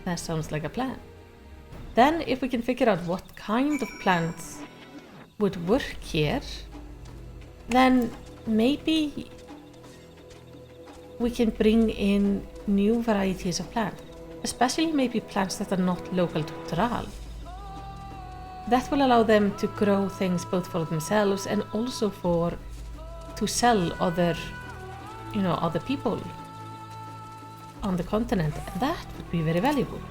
That sounds like a plan. Then, if we can figure out what kind of plants would work here, then maybe we can bring in new varieties of plants, especially maybe plants that are not local to T'el. That will allow them to grow things both for themselves and also to sell other people on the continent. And that would be very valuable.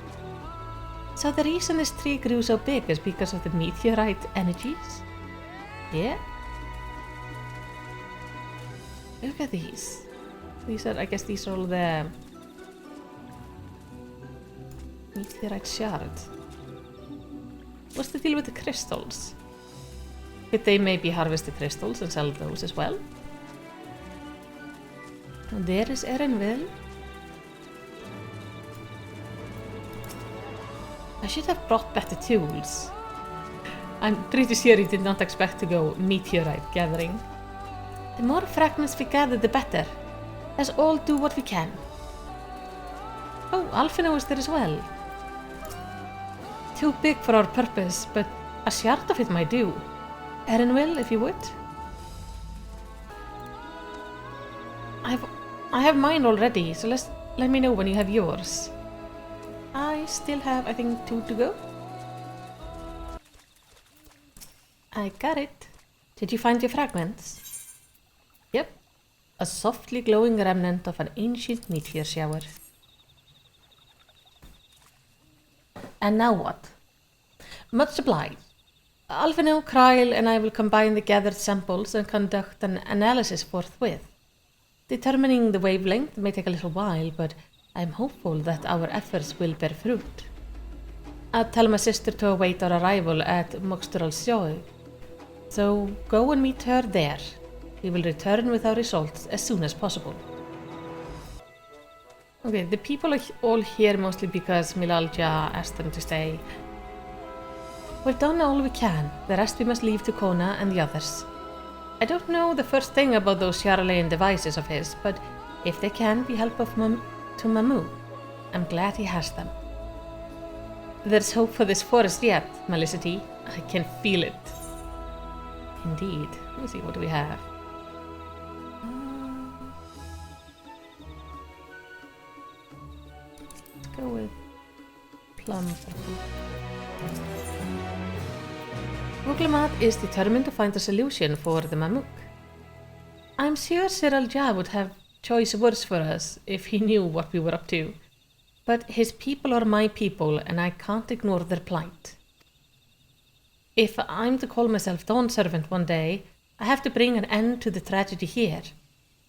So the reason this tree grew so big is because of the meteorite energies. Yeah. Look at these. I guess these are all the meteorite shards. What's the deal with the crystals? Could they maybe harvest the crystals and sell those as well? And there is Erinville. I should have brought better tools. I'm pretty sure he did not expect to go meteorite gathering. The more fragments we gather, the better. Let's all do what we can. Oh, Alphino is there as well. Too big for our purpose, but a shard of it might do. Erinville, if you would. I have mine already, so let me know when you have yours. I still have, I think, 2 to go. I got it. Did you find your fragments? Yep. A softly glowing remnant of an ancient meteor shower. And now what? Much obliged. Alphino, Kryl, and I will combine the gathered samples and conduct an analysis forthwith. Determining the wavelength may take a little while, but I'm hopeful that our efforts will bear fruit. I'll tell my sister to await our arrival at Moxturalsjö, so go and meet her there. We will return with our results as soon as possible. Okay, the people are all here mostly because Milalja asked them to stay. We've done all we can. The rest we must leave to Kona and the others. I don't know the first thing about those Charlayan devices of his, but if they can be helpful to Mamu, I'm glad he has them. There's hope for this forest yet, Malisity. I can feel it. Indeed. Let me see, what do we have? Let's go with plum. Muglamat is determined to find a solution for the Mamuk. I'm sure Cyril Jah would have choice words for us if he knew what we were up to. But his people are my people, and I can't ignore their plight. If I'm to call myself Dawn Servant one day, I have to bring an end to the tragedy here.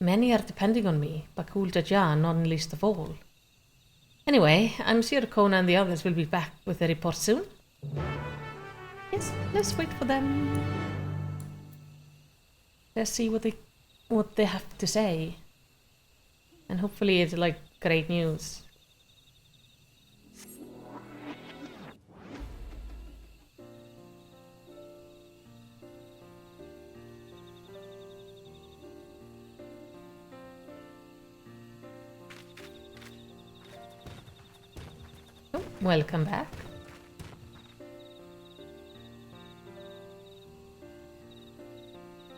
Many are depending on me, Bakul Jaja not least of all. Anyway, I'm sure Kona and the others will be back with a report soon. Yes, let's wait for them. Let's see what they have to say. And hopefully it's like great news. Oh, welcome back.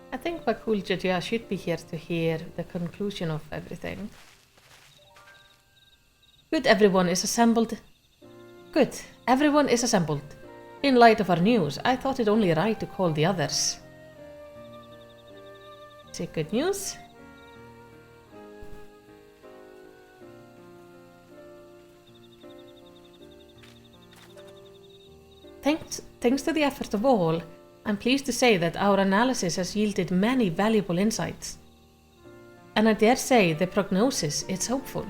I think Bakul Jaja should be here to hear the conclusion of everything. Good, everyone is assembled. In light of our news, I thought it only right to call the others. Is it good news? Thanks to the effort of all, I'm pleased to say that our analysis has yielded many valuable insights. And I dare say the prognosis is hopeful.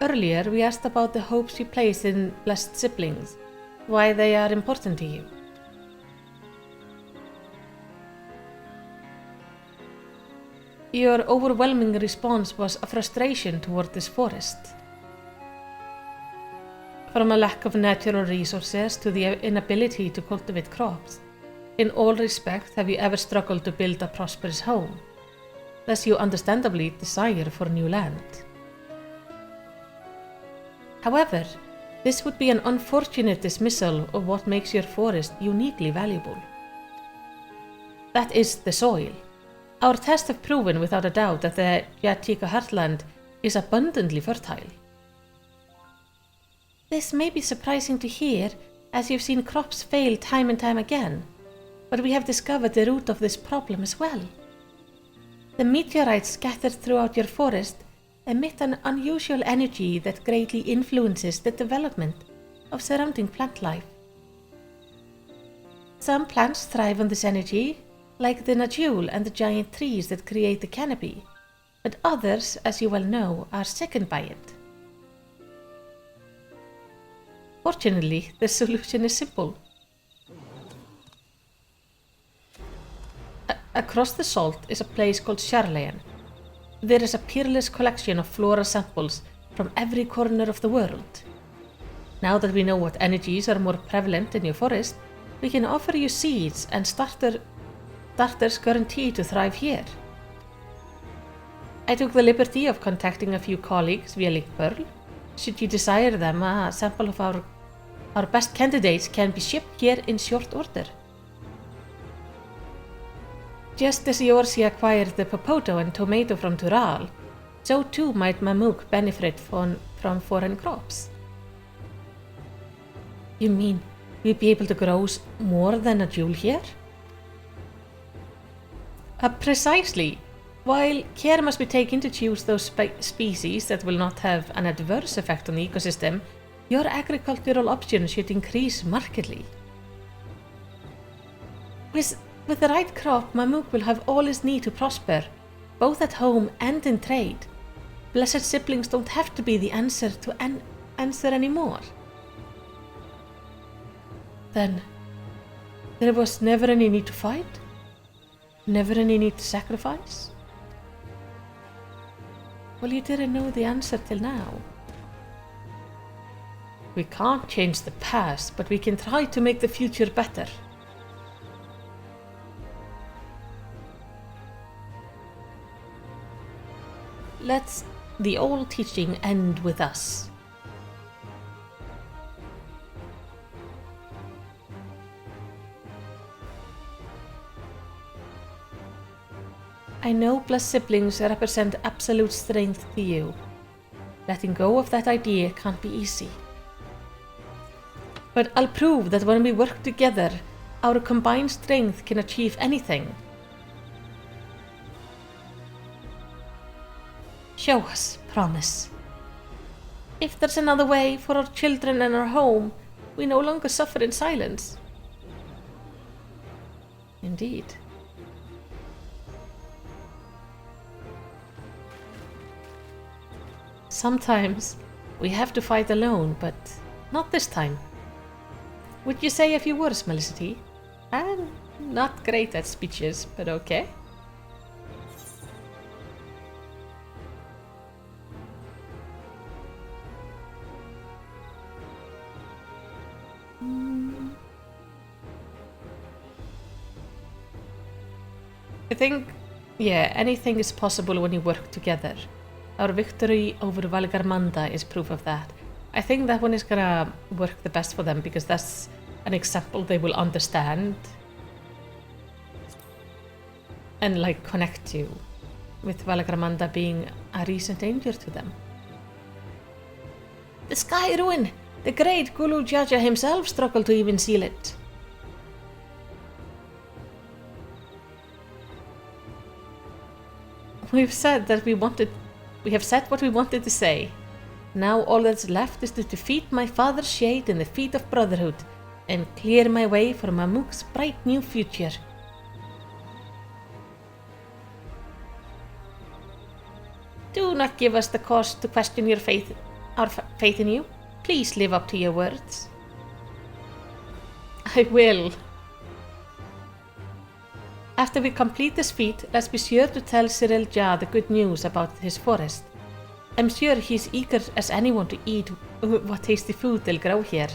Earlier, we asked about the hopes you place in blessed siblings, why they are important to you. Your overwhelming response was a frustration toward this forest. From a lack of natural resources to the inability to cultivate crops, in all respects have you ever struggled to build a prosperous home, thus you understandably desire for new land. However, This would be an unfortunate dismissal of what makes your forest uniquely valuable. That is the soil. Our tests have proven without a doubt that the Yatika heartland is abundantly fertile. This may be surprising to hear, as you've seen crops fail time and time again, but we have discovered the root of this problem as well. The meteorites scattered throughout your forest emit an unusual energy that greatly influences the development of surrounding plant life. Some plants thrive on this energy, like the nodule and the giant trees that create the canopy, but others, as you well know, are sickened by it. Fortunately, the solution is simple. Across the salt is a place called Charlayan. There is a peerless collection of flora samples from every corner of the world. Now that we know what energies are more prevalent in your forest, we can offer you seeds and starters guaranteed to thrive here. I took the liberty of contacting a few colleagues via Link Pearl. Should you desire them, a sample of our best candidates can be shipped here in short order. Just as Eorzea acquired the popoto and tomato from Tural, so too might Mamuk benefit from foreign crops. You mean we'd be able to grow more than a jewel here? Precisely. While care must be taken to choose those species that will not have an adverse effect on the ecosystem, your agricultural options should increase markedly. With the right crop, Mamuk will have all his need to prosper, both at home and in trade. Blessed siblings don't have to be the answer to answer anymore. Then, there was never any need to fight? Never any need to sacrifice? Well, you didn't know the answer till now. We can't change the past, but we can try to make the future better. Let's the old teaching end with us. I know blessed siblings represent absolute strength to you. Letting go of that idea can't be easy. But I'll prove that when we work together, our combined strength can achieve anything. Show us, promise. If there's another way for our children and our home, we no longer suffer in silence. Indeed. Sometimes we have to fight alone, but not this time. Would you say a few words, Malisity? I'm not great at speeches, but okay. I think, yeah, anything is possible when you work together. Our victory over Valgarmanda is proof of that. I think that one is gonna work the best for them because that's an example they will understand and like connect to, with Valgarmanda being a recent danger to them. The Sky Ruin! The great Gulu Jaja himself struggled to even seal it. We have said what we wanted to say. Now all that's left is to defeat my father's shade in the feet of brotherhood and clear my way for Mamuk's bright new future. Do not give us the cause to question our faith in you. Please live up to your words. I will. After we complete this feat, let's be sure to tell Cyril Ja the good news about his forest. I'm sure he's eager as anyone to eat what tasty food they'll grow here.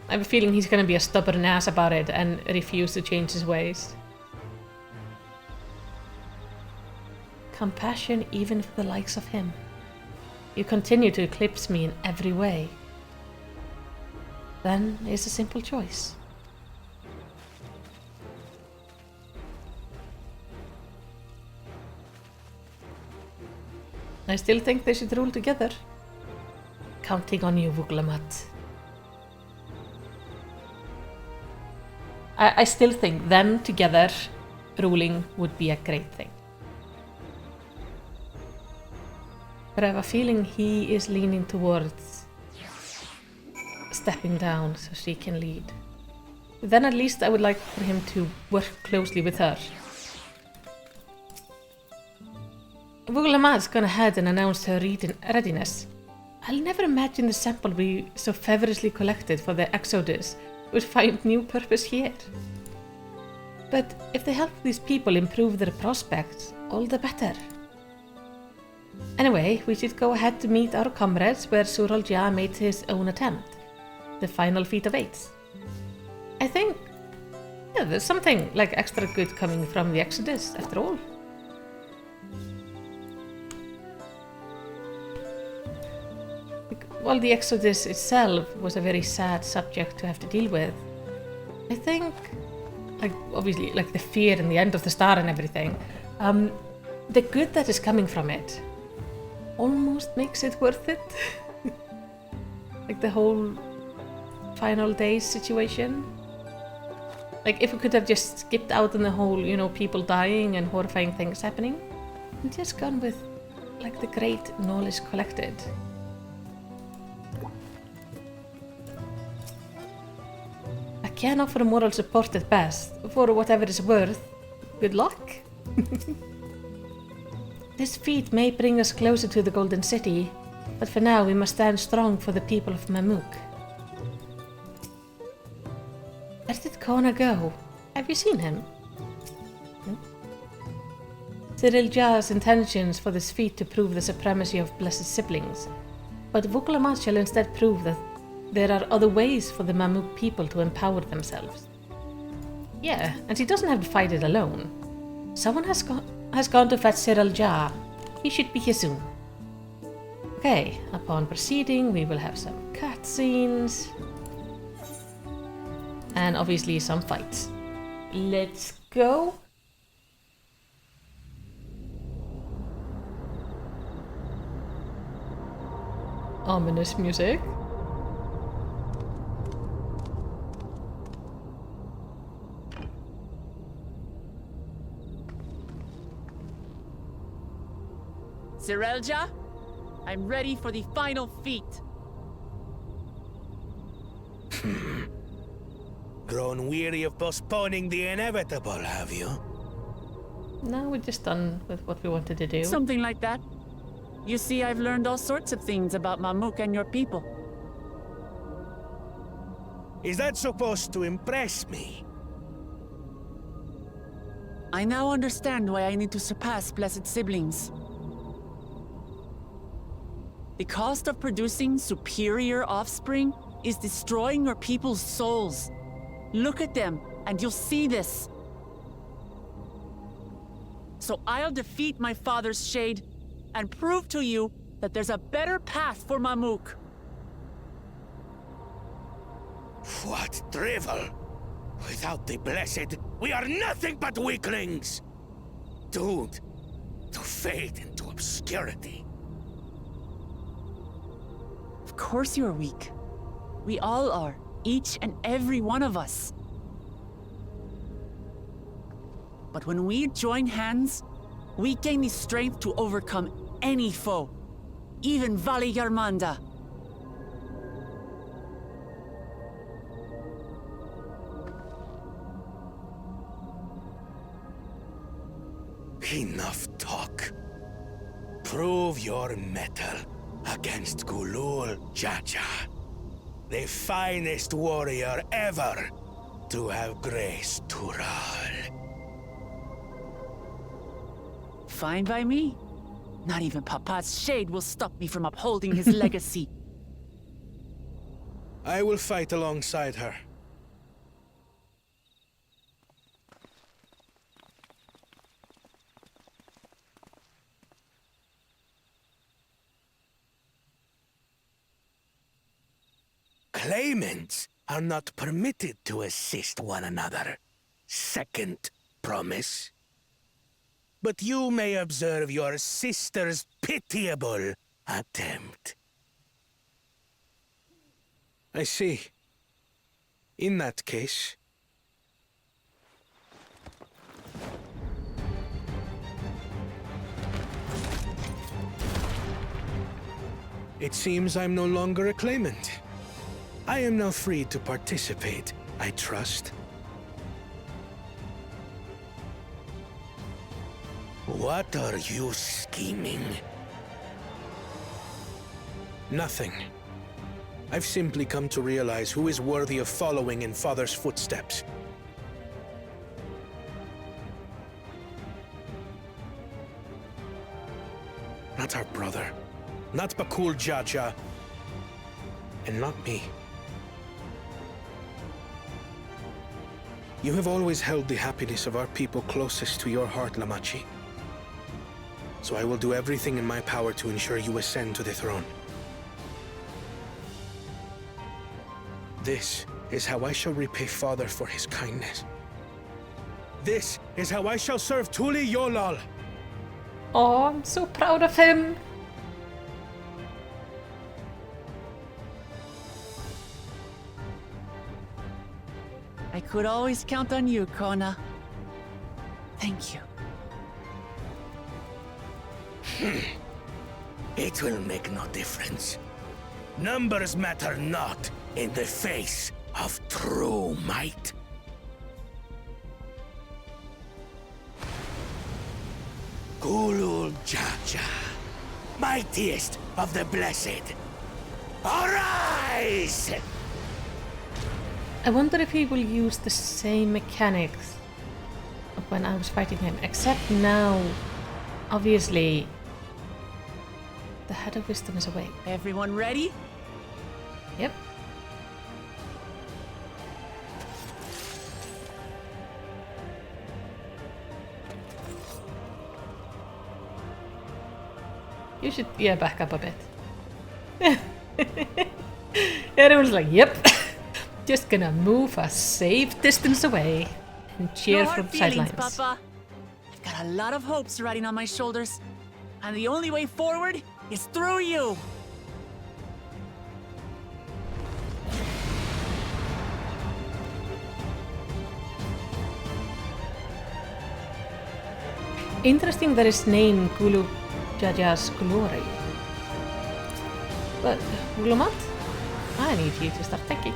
I have a feeling he's gonna be a stubborn ass about it and refuse to change his ways. Compassion even for the likes of him. You continue to eclipse me in every way. Then is a simple choice. I still think they should rule together. Counting on you, Vuglamat. I still think them together ruling would be a great thing. But I have a feeling he is leaning towards stepping down so she can lead. But then at least I would like for him to work closely with her. Vuglamat's gone ahead and announced her readiness. I'll never imagine the sample we so feverishly collected for the Exodus would find new purpose here. But if they help these people improve their prospects, all the better. Anyway, we should go ahead to meet our comrades where Suralja made his own attempt. The final feat of 8. I think there's something like extra good coming from the Exodus after all. While the Exodus itself was a very sad subject to have to deal with, I think, like obviously, like the fear and the end of the star and everything, the good that is coming from it almost makes it worth it. Like the whole final days situation. Like if we could have just skipped out on the whole, you know, people dying and horrifying things happening, and just gone with like the great knowledge collected. I can offer moral support at best, for whatever it's worth. Good luck! This feat may bring us closer to the Golden City, but for now we must stand strong for the people of Mamuk. Where did Kona go? Have you seen him? No? Cyril Jar's intentions for this feat to prove the supremacy of blessed siblings, but Vuglamat shall instead prove that there are other ways for the Mamuk people to empower themselves. Yeah, and he doesn't have to fight it alone. Someone has gone to fetch Cyril Jar. He should be here soon. Okay, upon proceeding, we will have some cutscenes. And obviously some fights. Let's go. Ominous music. Zerelja, I'm ready for the final feat. Grown weary of postponing the inevitable, have you? No, we're just done with what we wanted to do. Something like that. You see, I've learned all sorts of things about Mamuk and your people. Is that supposed to impress me? I now understand why I need to surpass blessed siblings. The cost of producing superior offspring is destroying your people's souls. Look at them, and you'll see this. So I'll defeat my father's shade, and prove to you that there's a better path for Mamuk. What drivel! Without the blessed, we are nothing but weaklings! Doomed to fade into obscurity. Of course you're weak. We all are, each and every one of us. But when we join hands, we gain the strength to overcome any foe, even Vali Yarmanda. Enough talk. Prove your mettle against Gulul Jaja, the finest warrior ever to have graced Tural. Fine by me. Not even Papa's shade will stop me from upholding his legacy. I will fight alongside her. claimants are not permitted to assist one another. Second promise. But you may observe your sister's pitiable attempt. I see. In that case... It seems I'm no longer a claimant. I am now free to participate, I trust. What are you scheming? Nothing. I've simply come to realize who is worthy of following in Father's footsteps. Not our brother. Not Bakul Jaja. And not me. You have always held the happiness of our people closest to your heart, Lamachi. So I will do everything in my power to ensure you ascend to the throne. This is how I shall repay Father for his kindness. This is how I shall serve Tuli Yolal. Oh, I'm so proud of him. I could always count on you, Kona. Thank you. It will make no difference. Numbers matter not in the face of true might. Gulul Jaja, mightiest of the blessed, arise! I wonder if he will use the same mechanics of when I was fighting him, except now, obviously, the Head of Wisdom is away. Everyone ready? Yep. You should, yeah, back up a bit. Everyone's like, yep. Just gonna move a safe distance away and cheer No from hard feelings, sidelines. Papa. I've got a lot of hopes riding on my shoulders, and the only way forward is through you. Interesting that it's named Gulu Jaja's Glory. But, Gulumat, I need you to start thinking.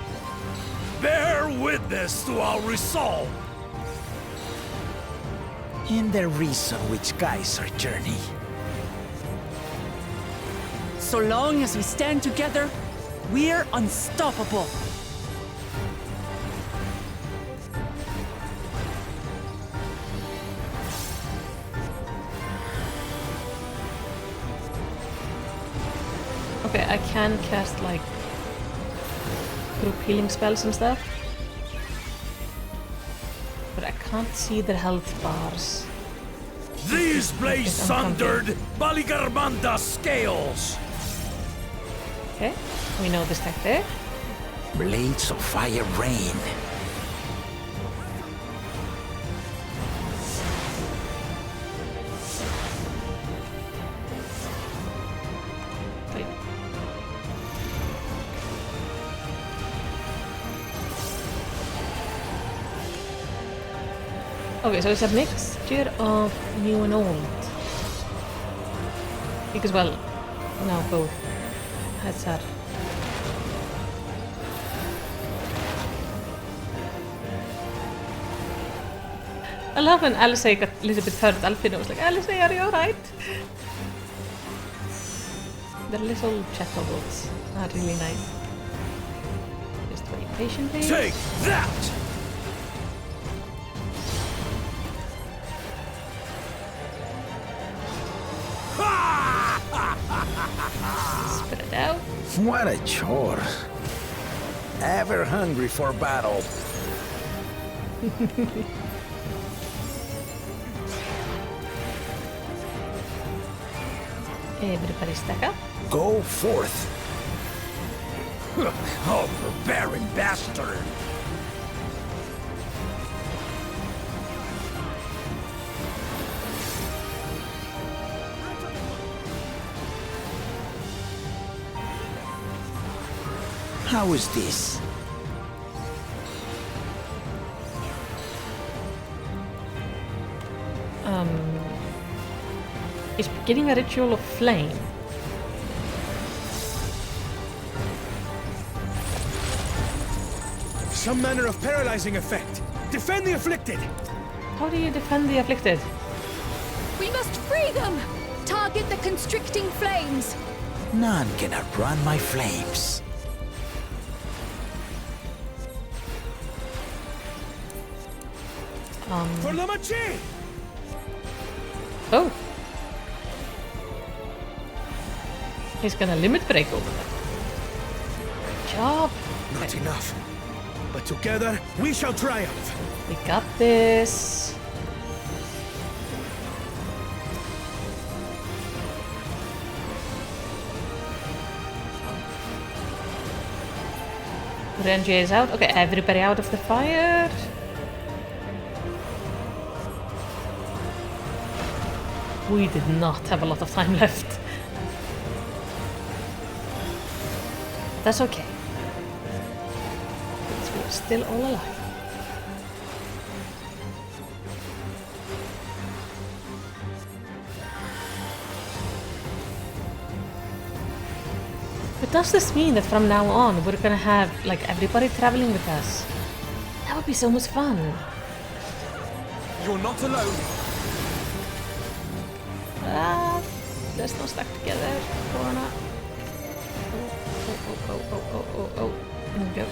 Bear witness to our resolve. And the reason which guides our journey. So long as we stand together, we're unstoppable. Okay, I can cast like group healing spells and stuff, but I can't see the health bars. These blaze sundered Baligarmanda scales. Okay, we know this tactic. Blades of fire rain. Wait. Okay, so it's a mixture of new and old. Because, well, now both heads are. I love when Alice got a little bit hurt. Alfina was like, Alice, are you alright? The little chatterbots are really nice. Just wait patiently. Take that! Spit it out. What a chore. Ever hungry for battle. Everybody stack up. Go forth. Overbearing bastard! How is this? He's beginning a ritual of flame. Some manner of paralyzing effect. Defend the afflicted! How do you defend the afflicted? We must free them! Target the constricting flames! None can outrun my flames. For Lamachi! Oh. He's gonna limit break over there. Good job. Not enough. But together, we shall triumph. We got this. Renji is out. Okay, everybody out of the fire. We did not have a lot of time left. That's okay. Because we're still all alive. But does this mean that from now on we're gonna have like everybody traveling with us? That would be so much fun. You're not alone. Let's not stuck together. Or not. Oh. There we go.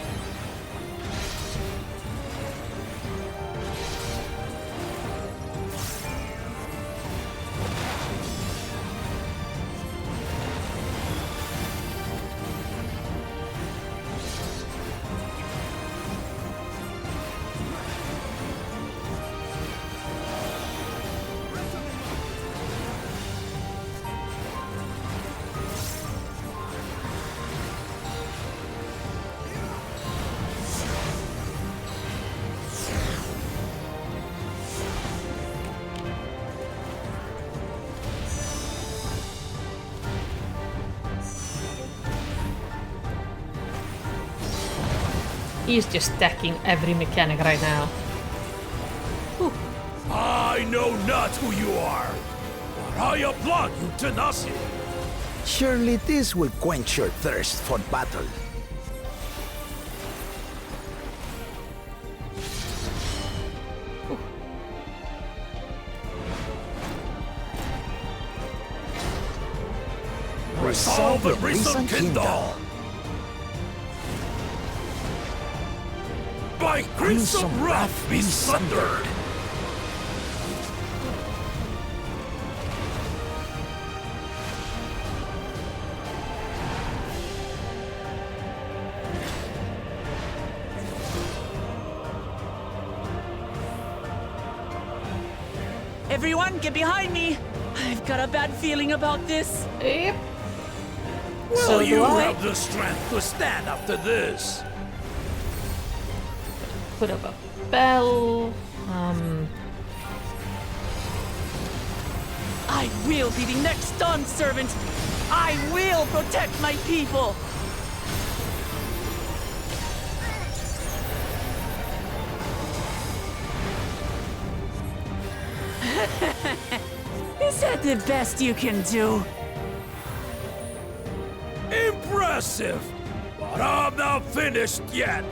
He's just stacking every mechanic right now. Whew. I know not who you are, but I applaud your tenacity. Surely this will quench your thirst for battle. Resolve the Risen Kindle. By crimson wrath be sundered. Everyone, get behind me! I've got a bad feeling about this. Yep. Will you have the strength to stand after this? Put up a bell. I will be the next Dawn servant. I will protect my people. Is that the best you can do? Impressive! But I'm not finished yet.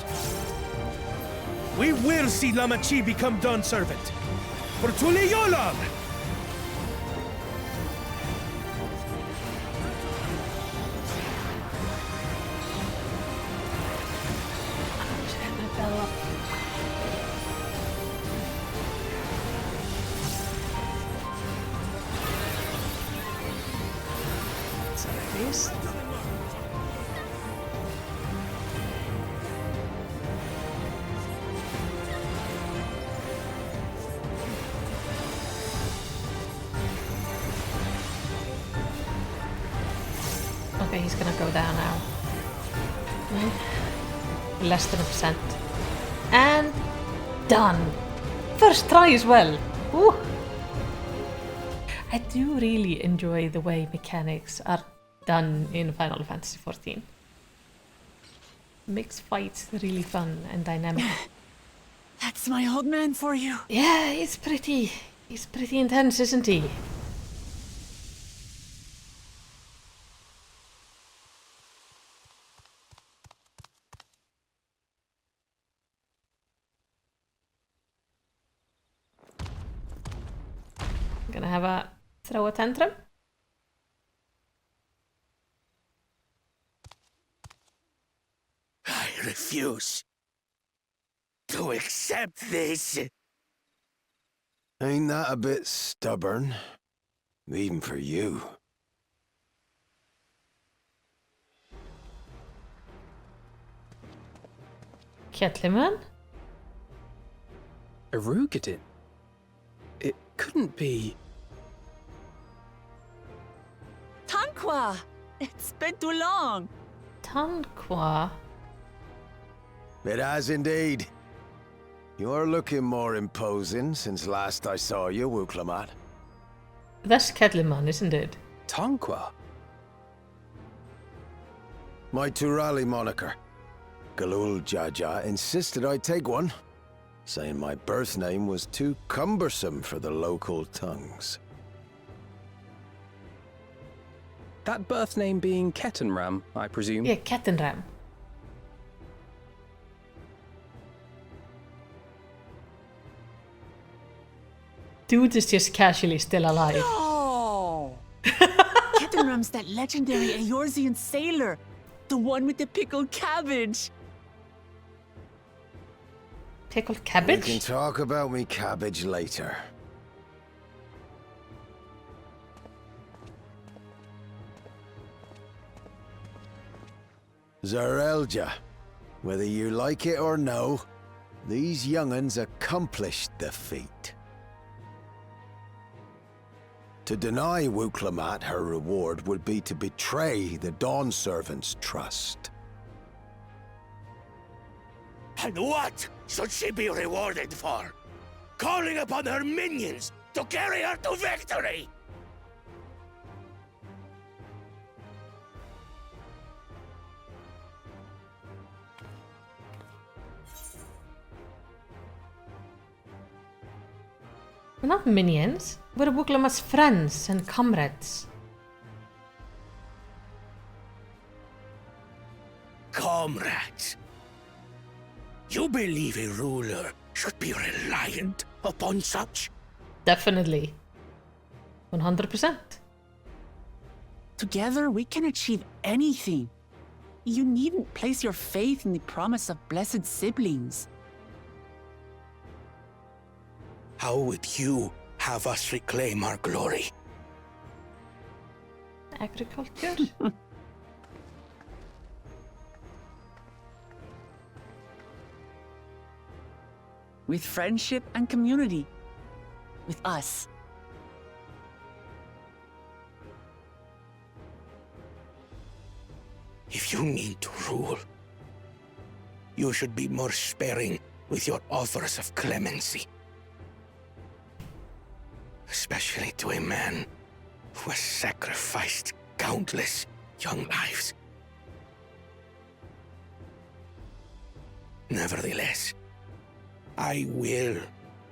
We will see Lamachi become Dawn servant. For Tuliyolam! Okay, he's gonna go down now. Less than a percent. And done. First try as well. Ooh. I do really enjoy the way mechanics are done in Final Fantasy XIV. Makes fights really fun and dynamic. That's my old man for you. Yeah, he's pretty intense, isn't he? Gonna have a throw a tantrum. I refuse to accept this. Ain't that a bit stubborn? Even for you. Ketleman? Erugadin? It couldn't be... Tanqua! It's been too long. Tanqua? It has indeed. You're looking more imposing since last I saw you, Wuklamat. That's Ketleman, isn't it? Tanqua? My Turali moniker. Galul Jaja insisted I take one, saying my birth name was too cumbersome for the local tongues. That birth name being Kettenram, I presume? Yeah, Kettenram. Dude is just casually still alive. No! Kettenram's that legendary Eorzean sailor. The one with the pickled cabbage. Pickled cabbage? We can talk about me cabbage later. Zarelja, whether you like it or no, these young'uns accomplished the feat. To deny Wuklamat her reward would be to betray the Dawn Servant's trust. And what should she be rewarded for? Calling upon her minions to carry her to victory! We're not minions. We're Wuklamat's friends and comrades. Comrades, you believe a ruler should be reliant upon such? Definitely. 100%. Together, we can achieve anything. You needn't place your faith in the promise of blessed siblings. How would you have us reclaim our glory? Agriculture? With friendship and community. With us. If you need to rule, you should be more sparing with your offers of clemency. Especially to a man who has sacrificed countless young lives. Nevertheless, I will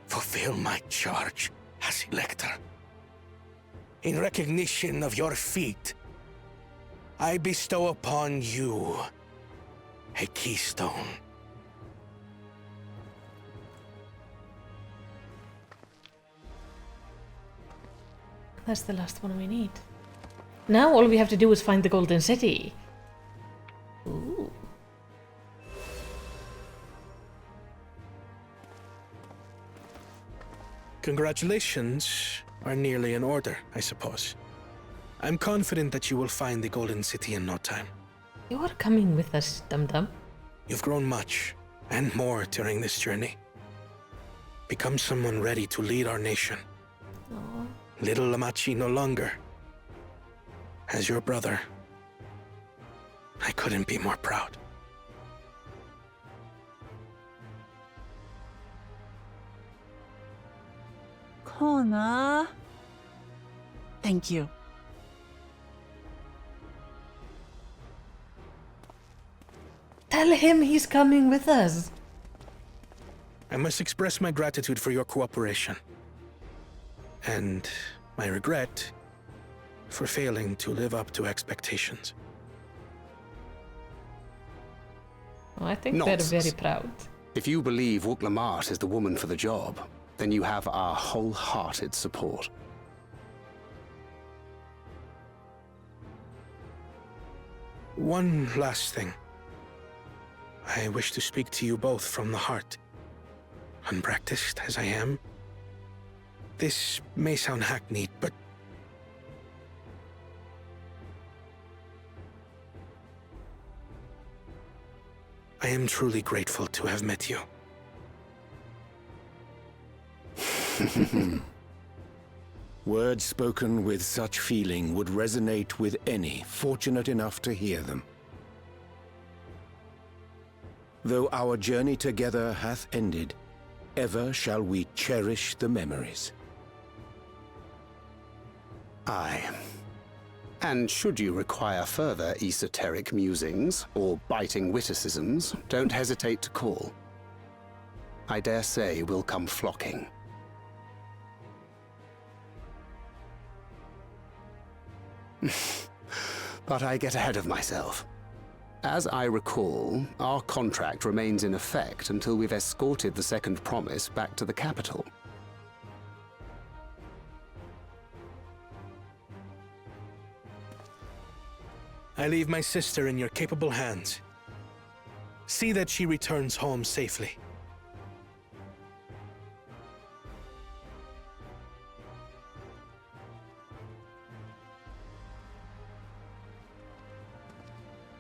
fulfill my charge as Elector. In recognition of your feat, I bestow upon you a keystone. That's the last one we need. Now all we have to do is find the Golden City. Ooh. Congratulations are nearly in order, I suppose. I'm confident that you will find the Golden City in no time. You are coming with us, Dum-Dum. You've grown much, and more during this journey. Become someone ready to lead our nation. Aww. Little Lamachi no longer. As your brother, I couldn't be more proud. Hona. Thank you. Tell him he's coming with us. I must express my gratitude for your cooperation. And my regret for failing to live up to expectations. I think Nonsense. they're very proud. If you believe Wuk-Lamat is the woman for the job, then you have our wholehearted support. One last thing. I wish to speak to you both from the heart. Unpracticed as I am, this may sound hackneyed, but I am truly grateful to have met you. Words spoken with such feeling would resonate with any fortunate enough to hear them. Though our journey together hath ended, ever shall we cherish the memories. Aye. And should you require further esoteric musings or biting witticisms, don't hesitate to call. I dare say we'll come flocking. But I get ahead of myself. As I recall, our contract remains in effect until we've escorted the second promise back to the capital. I leave my sister in your capable hands. See that she returns home safely.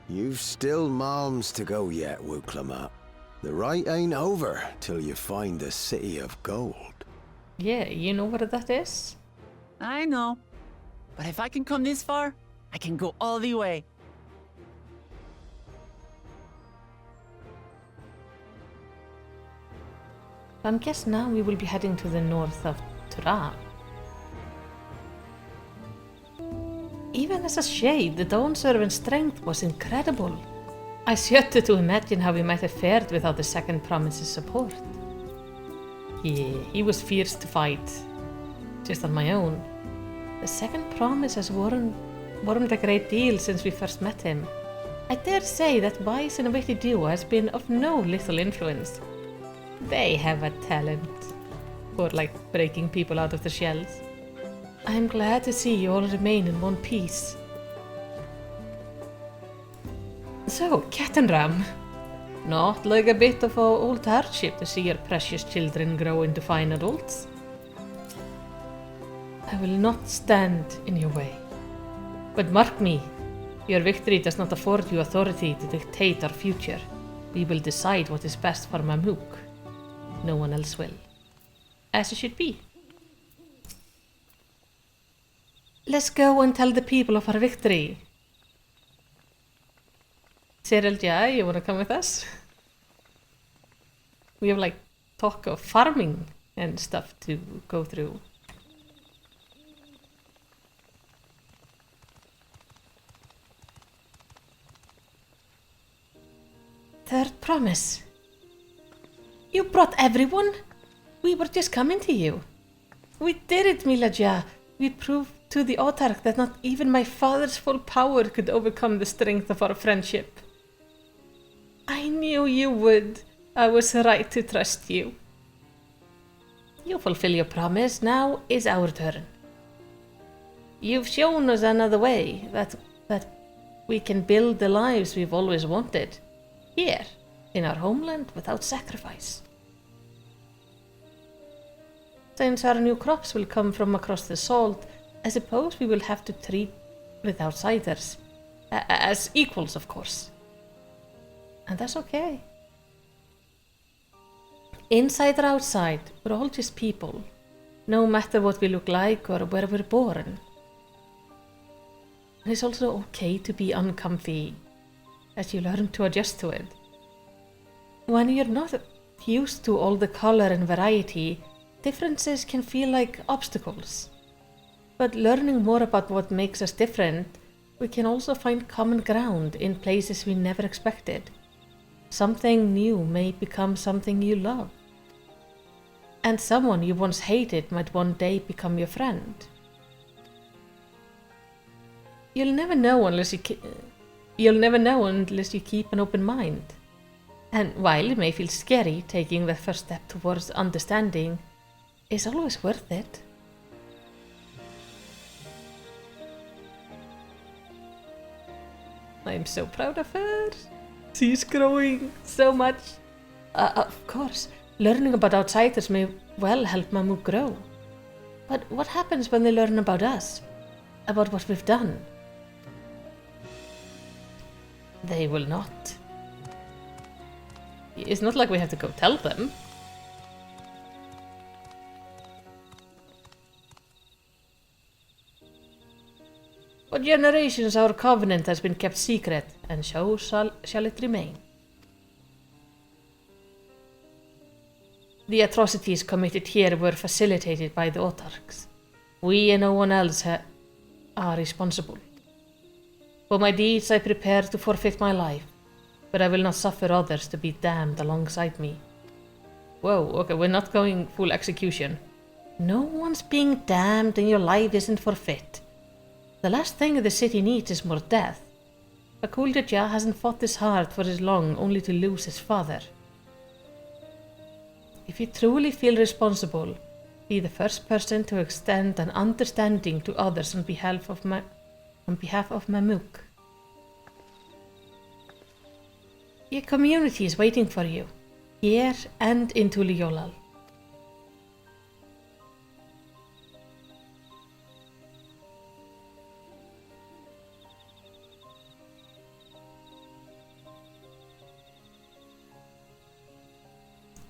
You've still malms to go yet, Wuk-Lamat. The rite ain't over till you find the City of Gold. Yeah, you know where that is? I know. But if I can come this far, I can go all the way. I guess now we will be heading to the north of Tura. Even as a shade, the Dawn Servant's strength was incredible. I shudder to imagine how we might have fared without the second promise's support. Yeah, he was fierce to fight, just on my own. The second promise has warmed a great deal since we first met him. I dare say that wise and witty duo has been of no little influence. They have a talent for, breaking people out of their shells. I am glad to see you all remain in one piece. So, Cat and Ram. Not like a bit of old hardship to see your precious children grow into fine adults. I will not stand in your way. But mark me, your victory does not afford you authority to dictate our future. We will decide what is best for Mamuk. No one else will. As it should be. Let's go and tell the people of our victory. Cyril, you wanna come with us? We have talk of farming and stuff to go through. Third promise. You brought everyone? We were just coming to you. We did it, Milaja. We proved to the autarch that not even my father's full power could overcome the strength of our friendship. I knew you would. I was right to trust you. You fulfill your promise. Now is our turn. You've shown us another way that we can build the lives we've always wanted. Here, in our homeland, without sacrifice. Since our new crops will come from across the salt, I suppose we will have to treat with outsiders. As equals, of course. And that's okay. Inside or outside, we're all just people. No matter what we look like or where we're born. And it's also okay to be uncomfy, as you learn to adjust to it. When you're not used to all the color and variety, differences can feel like obstacles. But learning more about what makes us different, we can also find common ground in places we never expected. Something new may become something you love. And someone you once hated might one day become your friend. You'll never know unless you keep an open mind. And while it may feel scary, taking the first step towards understanding is always worth it. I'm so proud of her. She's growing so much. Of course, learning about outsiders may well help Mamuk grow. But what happens when they learn about us? About what we've done? They will not. It's not like we have to go tell them. For generations our covenant has been kept secret, and so shall it remain. The atrocities committed here were facilitated by the autarchs. We and no one else are responsible. For my deeds I prepare to forfeit my life, but I will not suffer others to be damned alongside me. Whoa, okay, we're not going full execution. No one's being damned and your life isn't forfeit. The last thing the city needs is more death. Gulul Jaja hasn't fought this hard for as long only to lose his father. If you truly feel responsible, be the first person to extend an understanding to others on behalf of Mamuk. Your community is waiting for you, here and in Tuliyollal.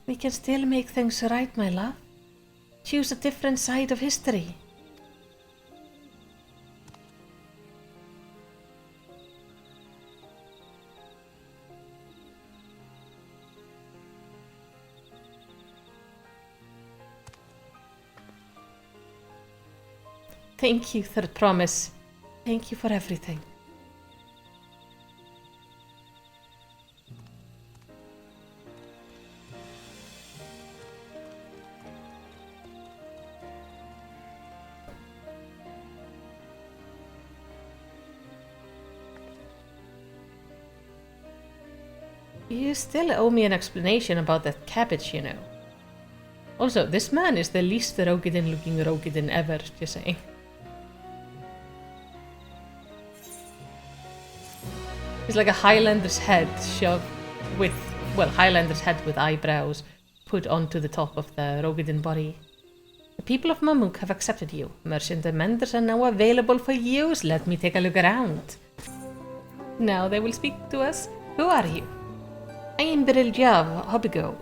We can still make things right, my love. Choose a different side of history. Thank you, Third Promise. Thank you for everything. You still owe me an explanation about that cabbage, you know. Also, this man is the least Rohirrim looking Rohirrim ever, just saying. It's like a Highlander's head shoved with, well, Highlander's head with eyebrows put onto the top of the Rohirrim body. The people of Mamuk have accepted you. Merchant and menders are now available for use. Let me take a look around. Now they will speak to us. Who are you? I am Beriljav Hobigo,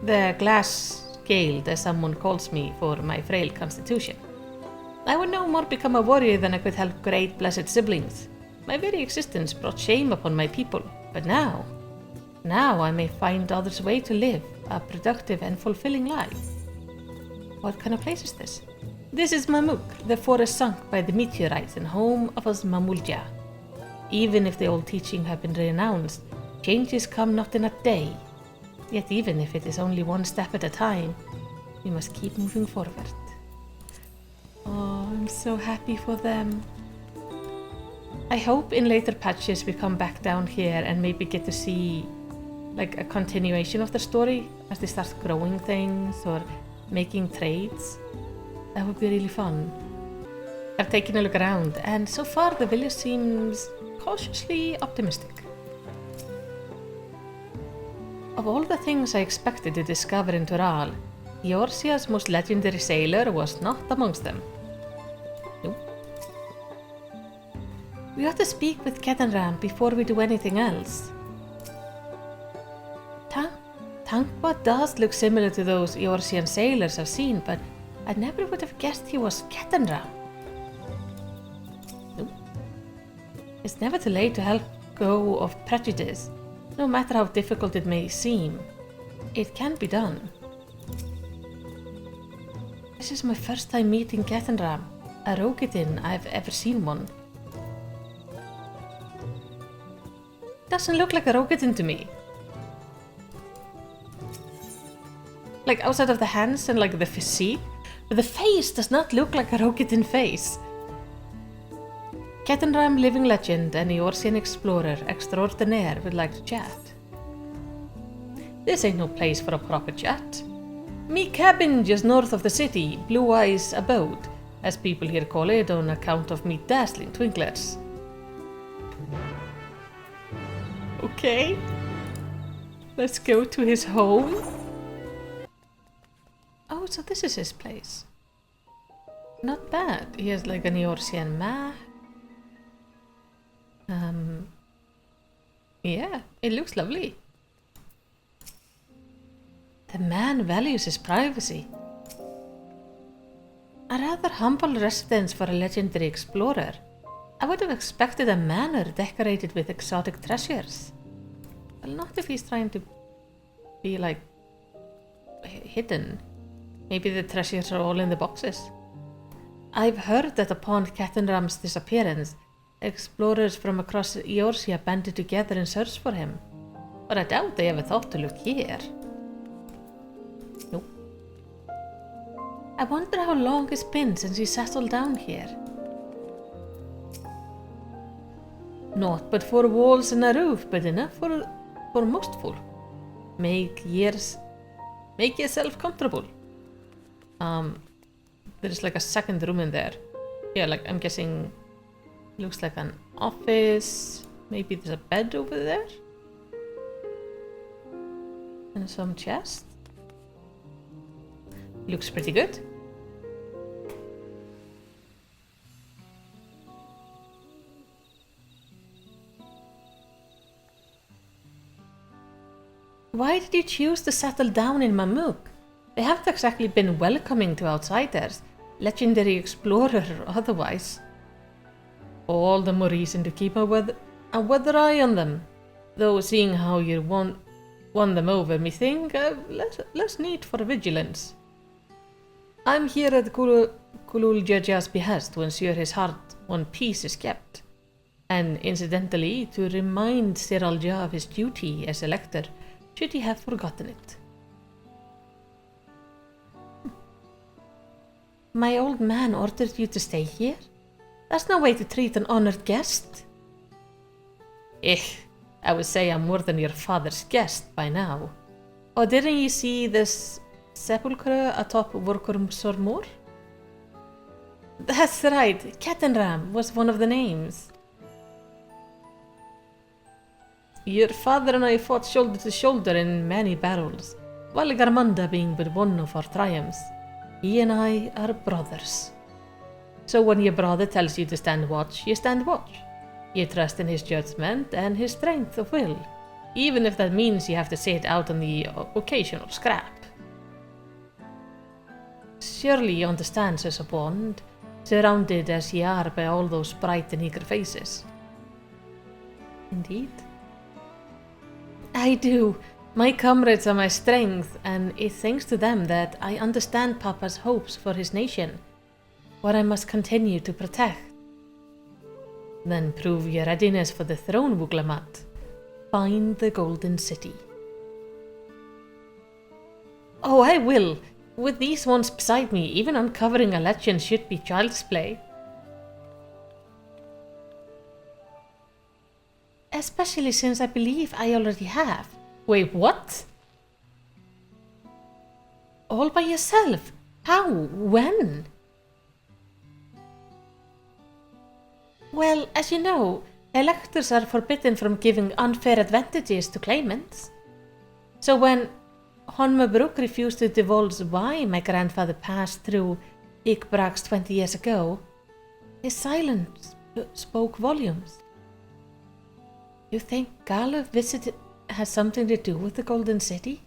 the glass-scaled, as someone calls me for my frail constitution. I would no more become a warrior than I could help great blessed siblings. My very existence brought shame upon my people, but now I may find others' way to live a productive and fulfilling life. What kind of place is this? This is Mamuk, the forest sunk by the meteorites and home of us Mamulja. Even if the old teaching have been renounced, changes come not in a day. Yet even if it is only one step at a time, we must keep moving forward. Oh, I'm so happy for them. I hope in later patches we come back down here and maybe get to see like a continuation of the story as they start growing things or making trades. That would be really fun. I've taken a look around and so far the village seems cautiously optimistic. Of all the things I expected to discover in Tural, Eorzea's most legendary sailor was not amongst them. Nope. We ought to speak with Ketanram before we do anything else. Tankwa does look similar to those Eorzean sailors I've seen, but I never would have guessed he was Ketanram. Nope. It's never too late to help go of prejudice. No matter how difficult it may seem, it can be done. This is my first time meeting Kettenram, a Rokitin I've ever seen one. Doesn't look like a Rokitin to me. Like outside of the hands and like the physique, but the face does not look like a Rokitin face. Kettenram, living legend and Eorzean explorer extraordinaire would like to chat. This ain't no place for a proper chat. Me cabin just north of the city, Blue Eyes Abode, as people here call it on account of me dazzling twinklers. Okay, let's go to his home. Oh, so this is his place. Not bad. He has like an Eorzean map. Yeah, it looks lovely. The man values his privacy. A rather humble residence for a legendary explorer. I would have expected a manor decorated with exotic treasures. Well, not if he's trying to be like hidden. Maybe the treasures are all in the boxes. I've heard that upon Kettenram's disappearance, explorers from across Eorzea banded together in search for him. But I doubt they ever thought to look here. Nope. I wonder how long it's been since he settled down here. Not but 4 walls and a roof, but enough for most folk. Make yourself comfortable. There's like a second room in there. Yeah, like I'm guessing looks like an office. Maybe there's a bed over there. And some chests. Looks pretty good. Why did you choose to settle down in Mamuk? They haven't exactly been welcoming to outsiders, legendary explorer or otherwise. All the more reason to keep a weather eye on them. Though seeing how you won them over, me think less need for vigilance. I'm here at Kulul Jaja's behest to ensure his heart-won peace is kept. And incidentally, to remind Sir Alja of his duty as elector, should he have forgotten it. My old man ordered you to stay here? That's no way to treat an honored guest. I would say I'm more than your father's guest by now. Oh, didn't you see this sepulchre atop Vorkurmsormor? That's right, Kettenram was one of the names. Your father and I fought shoulder to shoulder in many battles, while Garmanda being but one of our triumphs. He and I are brothers. So when your brother tells you to stand watch, you stand watch. You trust in his judgment and his strength of will, even if that means you have to sit out on the occasional scrap. Surely you understand such a bond, surrounded as ye are by all those bright and eager faces. Indeed. I do. My comrades are my strength, and it's thanks to them that I understand Papa's hopes for his nation, what I must continue to protect. Then prove your readiness for the throne, Wuglamat. Find the Golden City. Oh, I will. With these ones beside me, even uncovering a legend should be child's play. Especially since I believe I already have. Wait, what? All by yourself? How? When? Well, as you know, electors are forbidden from giving unfair advantages to claimants. So when Honmabruk refused to divulge why my grandfather passed through Ikbrax 20 years ago, his silence spoke volumes. You think Gala's visit has something to do with the Golden City?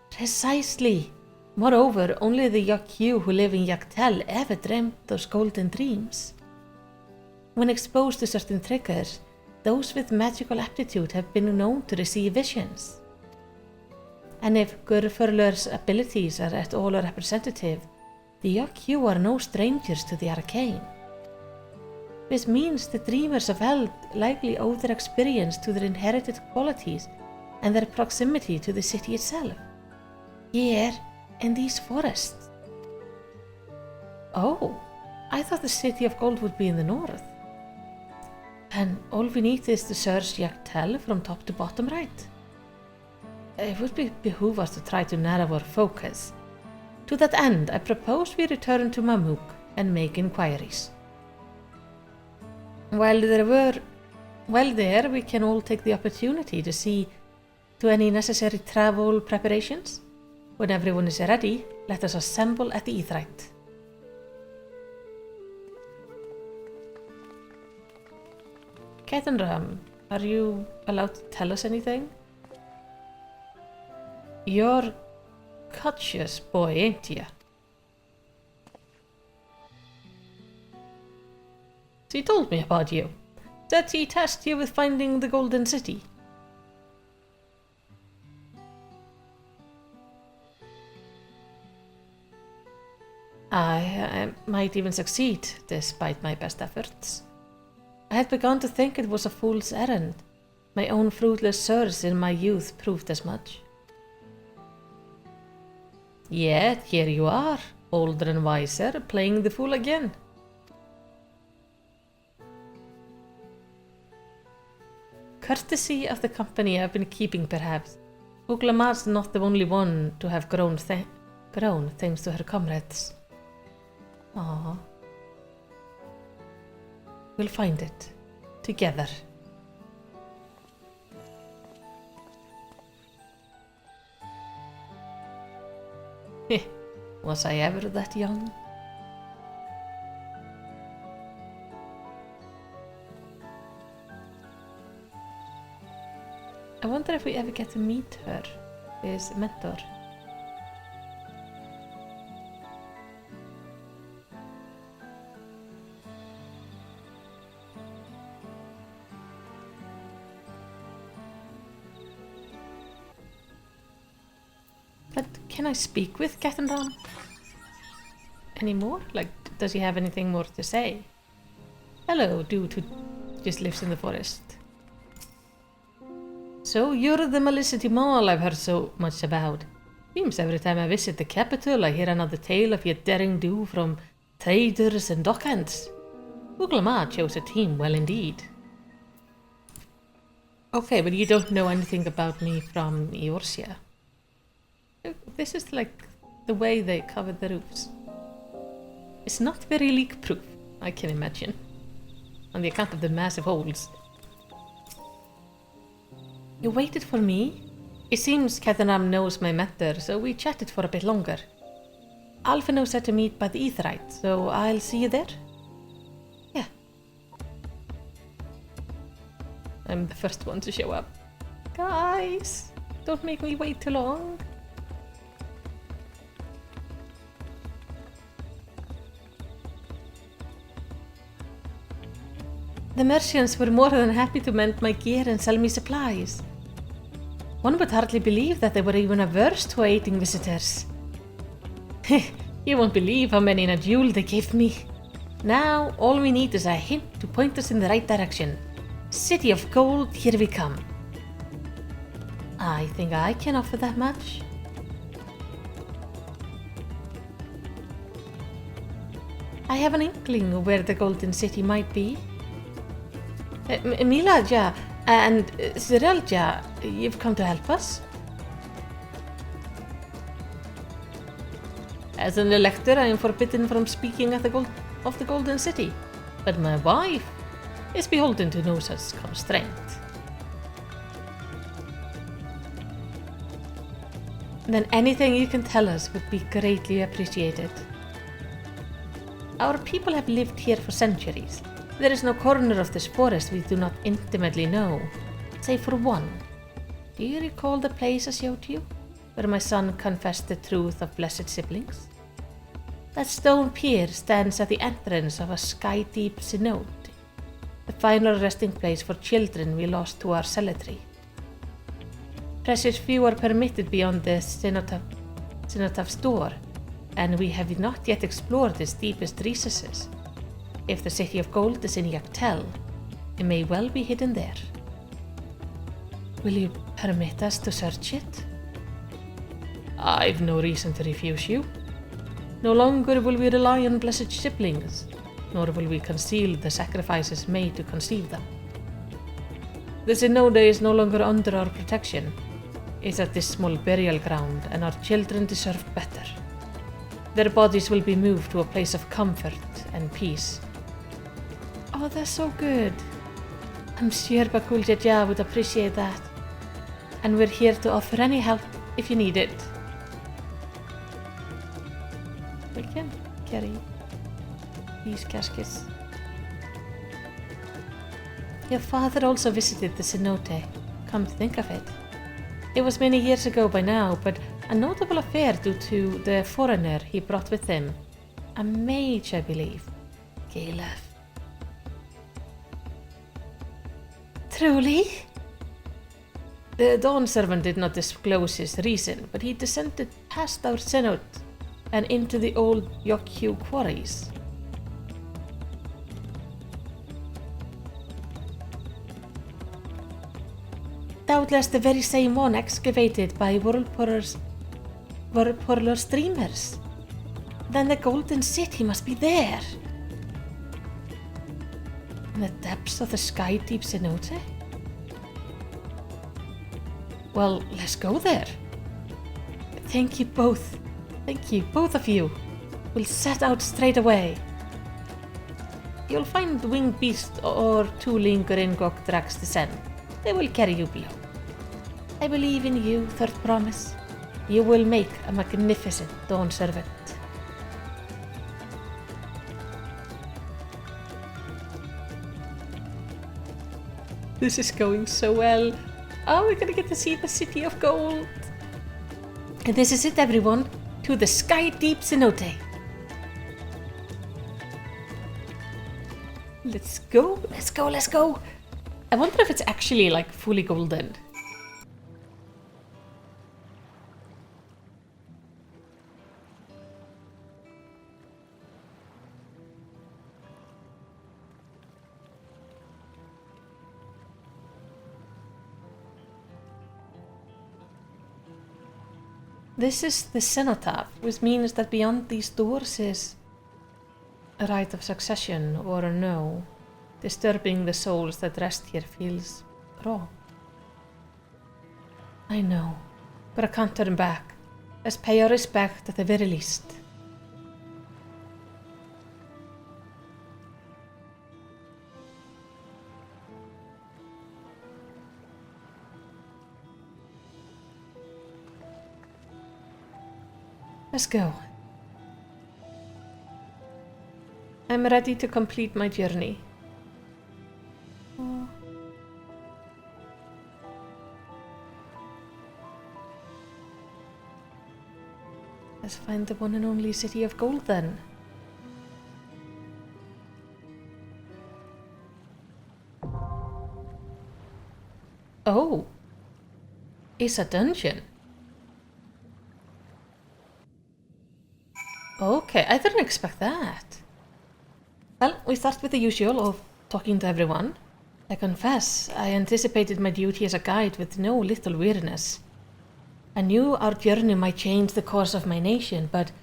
Precisely. Moreover, only the Yakyu who live in Yak T'el ever dreamt those golden dreams. When exposed to certain triggers, those with magical aptitude have been known to receive visions. And if Gurfurlur's abilities are at all representative, the Yakyu are no strangers to the arcane. This means the Dreamers of Hell likely owe their experience to their inherited qualities and their proximity to the city itself. Here, in these forests. Oh, I thought the City of Gold would be in the north. And all we need is to search Yak T'el from top to bottom, right? It would behoove us to try to narrow our focus. To that end, I propose we return to Mamuk and make inquiries. While there, we can all take the opportunity to see to any necessary travel preparations. When everyone is ready, let us assemble at the Aetheryte. Ketenram, are you allowed to tell us anything? You're Kutch's boy, ain't ya? He told me about you. That he tasked you with finding the Golden City. I might even succeed, despite my best efforts. I had begun to think it was a fool's errand. My own fruitless search in my youth proved as much. Yet here you are, older and wiser, playing the fool again. Courtesy of the company I've been keeping, perhaps. Uglamar's not the only one to have grown thanks to her comrades. Aww. We'll find it. Together. Was I ever that young? I wonder if we ever get to meet her, his mentor. But can I speak with Ketenram anymore? Like, does he have anything more to say? Hello, dude who just lives in the forest. So you're the Malisity Mall I've heard so much about. Seems every time I visit the capital I hear another tale of your daring do from traders and dockhands. Uglamar chose a team well indeed. Okay, but you don't know anything about me from Eorsia. This is like the way they covered the roofs. It's not very leak-proof, I can imagine, on the account of the massive holes. You waited for me? It seems Ketenram knows my mentor, so we chatted for a bit longer. Alphino said to meet by the Aetheryte, so I'll see you there? Yeah. I'm the first one to show up. Guys, don't make me wait too long. The merchants were more than happy to mend my gear and sell me supplies. One would hardly believe that they were even averse to aiding visitors. You won't believe how many in a duel they gave me. Now, all we need is a hint to point us in the right direction. City of Gold, here we come. I think I can offer that much. I have an inkling of where the Golden City might be. Milaja and Zirelja, you've come to help us? As an elector, I am forbidden from speaking at of the Golden City, but my wife is beholden to no such constraint. Then anything you can tell us would be greatly appreciated. Our people have lived here for centuries. There is no corner of this forest we do not intimately know, save for one. Do you recall the place I showed you, where my son confessed the truth of blessed siblings? That stone pier stands at the entrance of a sky-deep cenote, the final resting place for children we lost to our zealotry. Precious few are permitted beyond the Cenotaph's door, and we have not yet explored its deepest recesses. If the City of Gold is in Yak T'el, it may well be hidden there. Will you permit us to search it? I've no reason to refuse you. No longer will we rely on blessed siblings, nor will we conceal the sacrifices made to conceive them. The Cenote is no longer under our protection. It's a dismal burial ground, and our children deserve better. Their bodies will be moved to a place of comfort and peace. Oh, that's so good. I'm sure Bakul Jaja would appreciate that. And we're here to offer any help if you need it. We can carry these caskets. Your father also visited the Cenote, come to think of it. It was many years ago by now, but a notable affair due to the foreigner he brought with him. A mage, I believe. Caleb. Truly? The Dawn servant did not disclose his reason, but he descended past our Cenote and into the old Yokyu quarries. Doubtless the very same one excavated by Whirlpooler's dreamers. Then the Golden City must be there. In the depths of the sky-deep Cenote? Well, let's go there. Thank you both. Thank you, both of you. We'll set out straight away. You'll find winged beasts or two linger in Gokdrak's descent. They will carry you below. I believe in you, Third Promise. You will make a magnificent Dawn servant. This is going so well. Oh, we're gonna get to see the City of Gold. And this is it, everyone. To the sky-deep Cenote. Let's go, let's go, let's go. I wonder if it's actually like fully golden. This is the cenotaph, which means that beyond these doors is a right of succession or a no. Disturbing the souls that rest here feels wrong. I know, but I can't turn back. Let's pay our respect at the very least. Let's go. I'm ready to complete my journey. Oh. Let's find the one and only City of Gold then. Oh. It's a dungeon. Okay, I didn't expect that. Well, we start with the usual of talking to everyone. I confess, I anticipated my duty as a guide with no little weariness. I knew our journey might change the course of my nation, but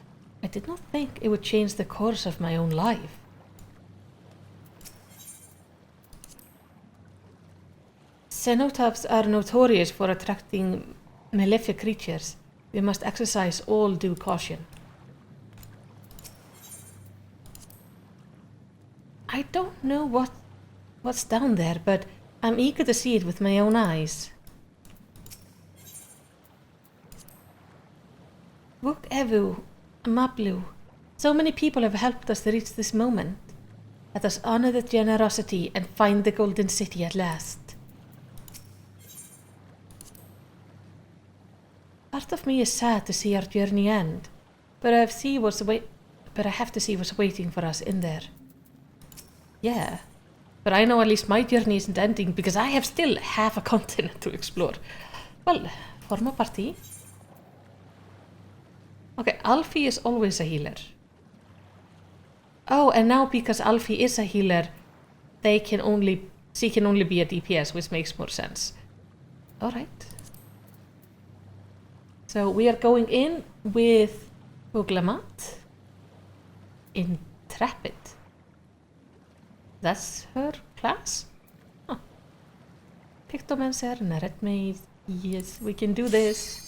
I did not think it would change the course of my own life. Cenotaphs are notorious for attracting malefic creatures. We must exercise all due caution. I don't know what's down there, but I'm eager to see it with my own eyes. Wuk Evu, Mablu, so many people have helped us to reach this moment. Let us honor the generosity and find the Golden City at last. Part of me is sad to see our journey end, but I have to see what's waiting for us in there. Yeah, but I know at least my journey isn't ending because I have still half a continent to explore. Well, form a party. Okay, Alfie is always a healer. Oh, and now because Alfie is a healer, she can only be a DPS, which makes more sense. Alright. So we are going in with Uglamat. Intrepid. That's her class? Huh. Pictomancer and a red maid. Yes, we can do this.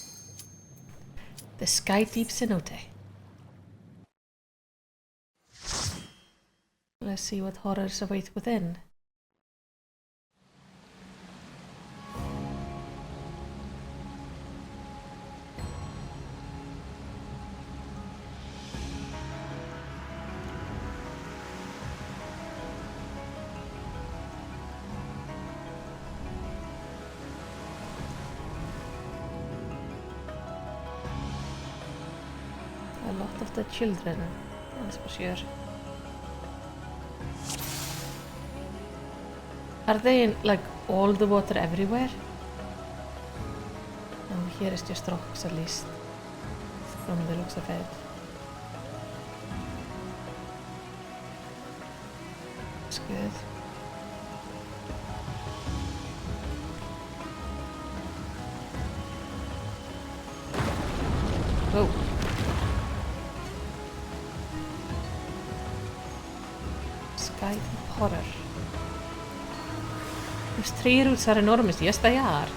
The Sky Deep Cenote. Let's see what horrors await within. A lot of the children, that's for sure. Are they in, like, all the water everywhere? Oh, here is just rocks at least, from the looks of it. That's good. Oh. Sky Deep Horror. Those tree roots are enormous. Yes, they are.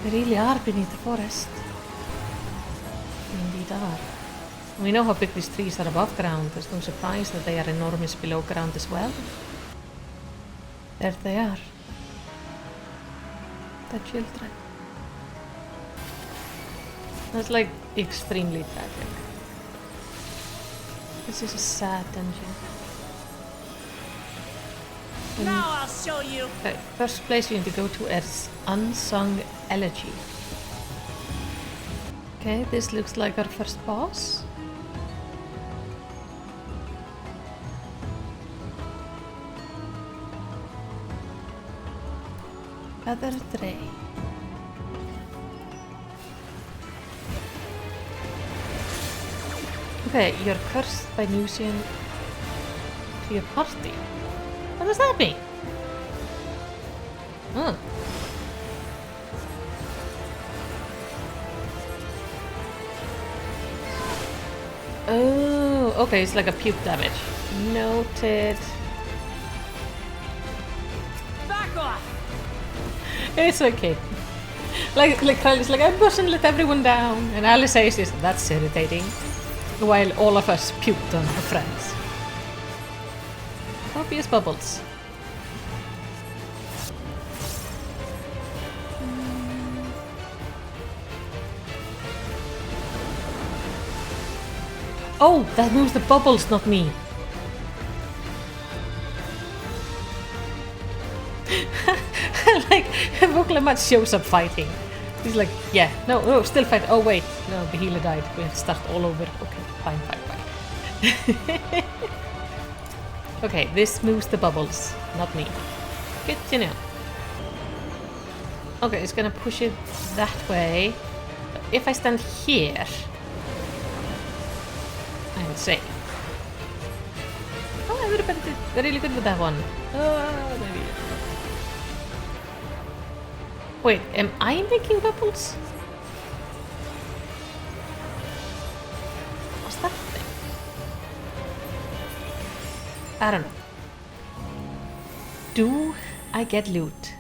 They really are beneath the forest. They indeed are. We know how big these trees are above ground. There's no surprise that they are enormous below ground as well. There they are. The children. That's like extremely tragic. This is a sad dungeon. Now I'll show you. Okay, first place you need to go to is Unsung Elegy. Okay, this looks like our first boss. Feather Tray. Okay, you're cursed by Nusian to your party. What does that mean? Huh. Oh, okay, it's like a puke damage. Noted. Back off! It's okay. Like Alice, like, I mustn't let everyone down. And Alice says this, that's irritating. While all of us puked on her friends. Obvious bubbles. Oh, that moves the bubbles, not me. Like, Voklemat shows up fighting. He's like, yeah, no, still fight. Oh wait, no, the healer died. We have to start all over. Okay, fine. Okay, this moves the bubbles, not me. Good to know. Okay, it's gonna push it that way. If I stand here, I'm safe. Oh, I would have been really good with that one. Maybe. Wait, am I making bubbles? What's that thing? I don't know. Do I get loot?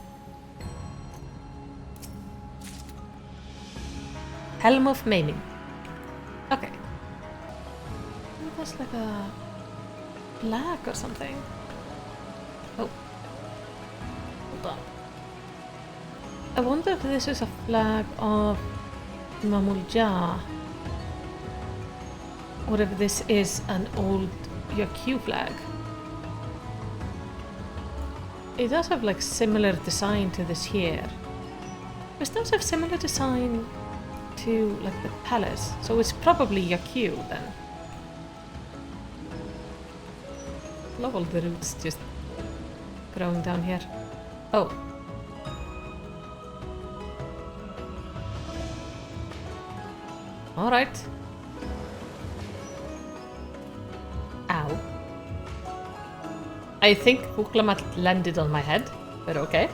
Helm of Maiming. Okay. Oh, that's like a flag or something. Oh. Hold on. I wonder if this is a flag of Mamulja, or if this is an old Yaku flag. It does have like similar design to this here. It does have similar design to like the palace, so it's probably Yaku then. Love all the roots just growing down here. Oh. Alright. Ow. I think Buklamat landed on my head, but okay.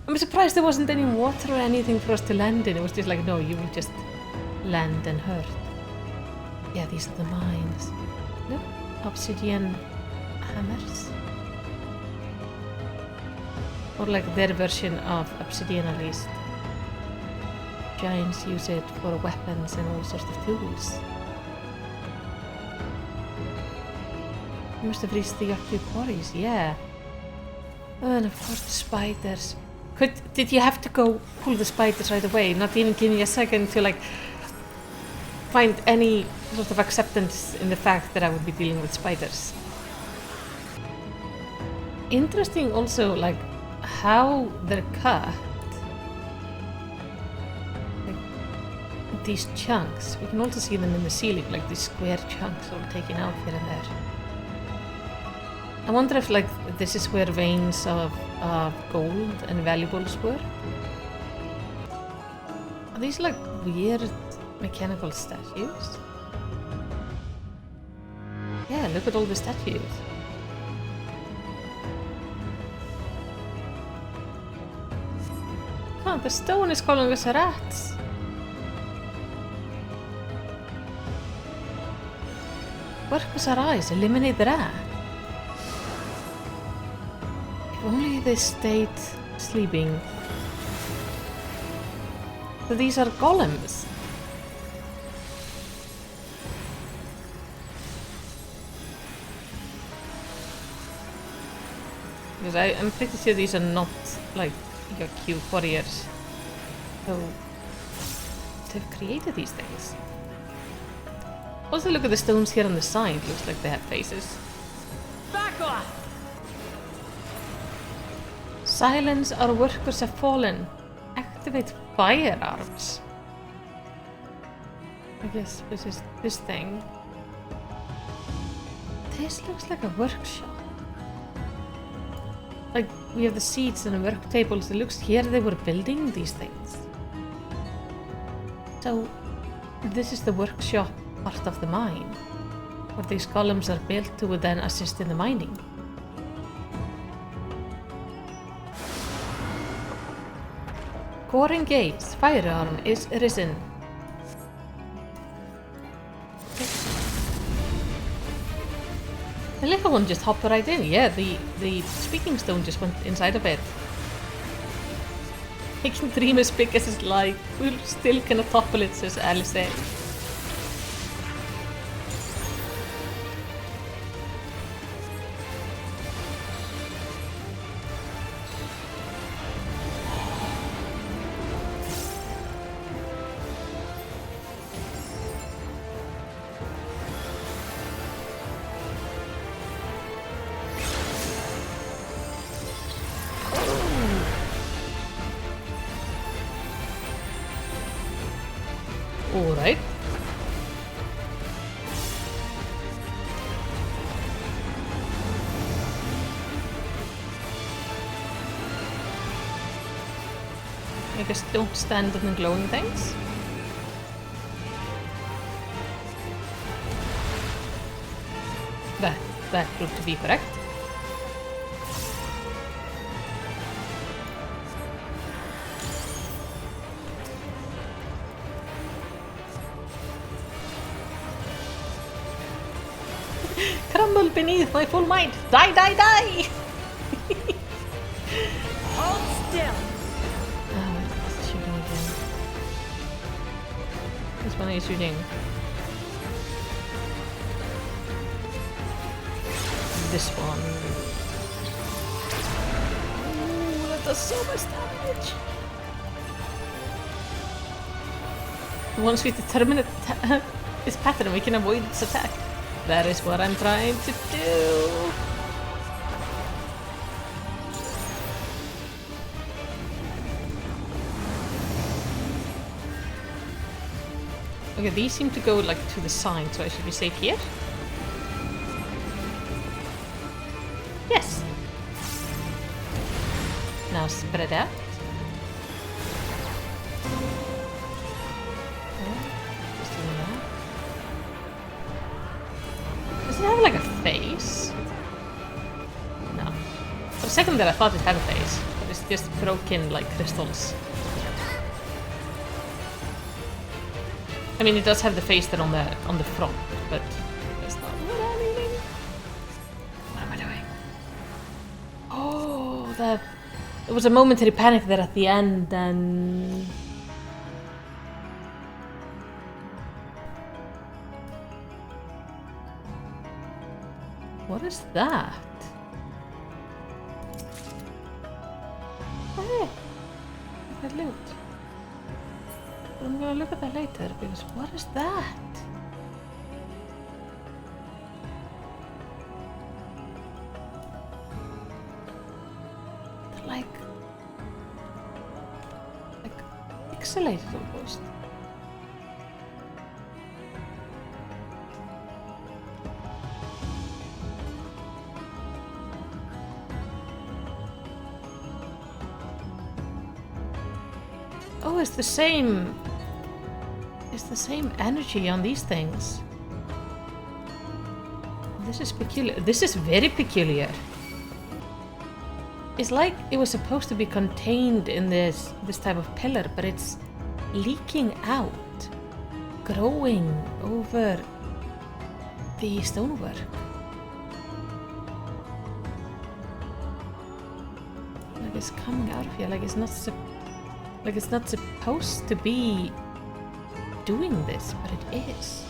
I'm surprised there wasn't any water or anything for us to land in. It was just like, no, you will just land and hurt. Yeah, these are the mines. No? Obsidian hammers? Or like their version of obsidian at least. Giants use it for weapons and all sorts of tools. You must have reached the Yaku quarries, yeah. And of course the spiders. Did you have to go pull the spiders right away? Not even give me a second to like find any sort of acceptance in the fact that I would be dealing with spiders. Interesting also like how they're cut. Like, these chunks. We can also see them in the ceiling, like these square chunks all taken out here and there. I wonder if like this is where veins of gold and valuables were. Are these like weird mechanical statues? Yeah, look at all the statues. Oh, the stone is calling us rats. Work with our eyes, eliminate the rat. If only they stayed sleeping. So these are golems. Because I'm pretty sure these are not like Yaku warriors. So they've created these things. Also look at the stones here on the side, looks like they have faces. Back off! Silence, our workers have fallen. Activate firearms. I guess this is this thing. This looks like a workshop. Like we have the seats and the work tables. It looks here they were building these things. So this is the workshop part of the mine, where these columns are built to would then assist in the mining. Core engaged. Firearm is risen. Okay. The little one just hopped right in. Yeah, the speaking stone just went inside of it. He can dream as big as his life. We're still gonna topple it, says Alice. Alright. I guess don't stand on the glowing things. That proved to be correct. Crumble beneath my full might. Die, die, die! Hold still! Oh, it's shooting again. Which one are you shooting? This one. Ooh, that does so much damage! Once we determine its pattern, we can avoid its attack. That is what I'm trying to do. Okay, these seem to go like to the side, so I should be safe here. Yes. now spread out. Okay, just doing that. Does it have like a face? No. For a second there I thought it had a face, but it's just broken like crystals. I mean, it does have the face there on the front, but that's not what I'm meaning. What am I doing? Oh, there was a momentary panic there at the end, and what is that? Hey, that loot. I'm gonna look at that later, because what is that? They're like pixelated almost. Oh, it's the same. It's the same energy on these things. This is peculiar. This is very peculiar. It's like it was supposed to be contained in this type of pillar, but it's leaking out, growing over the stonework. Like it's coming out of here. Like it's not supposed to be doing this, but it is.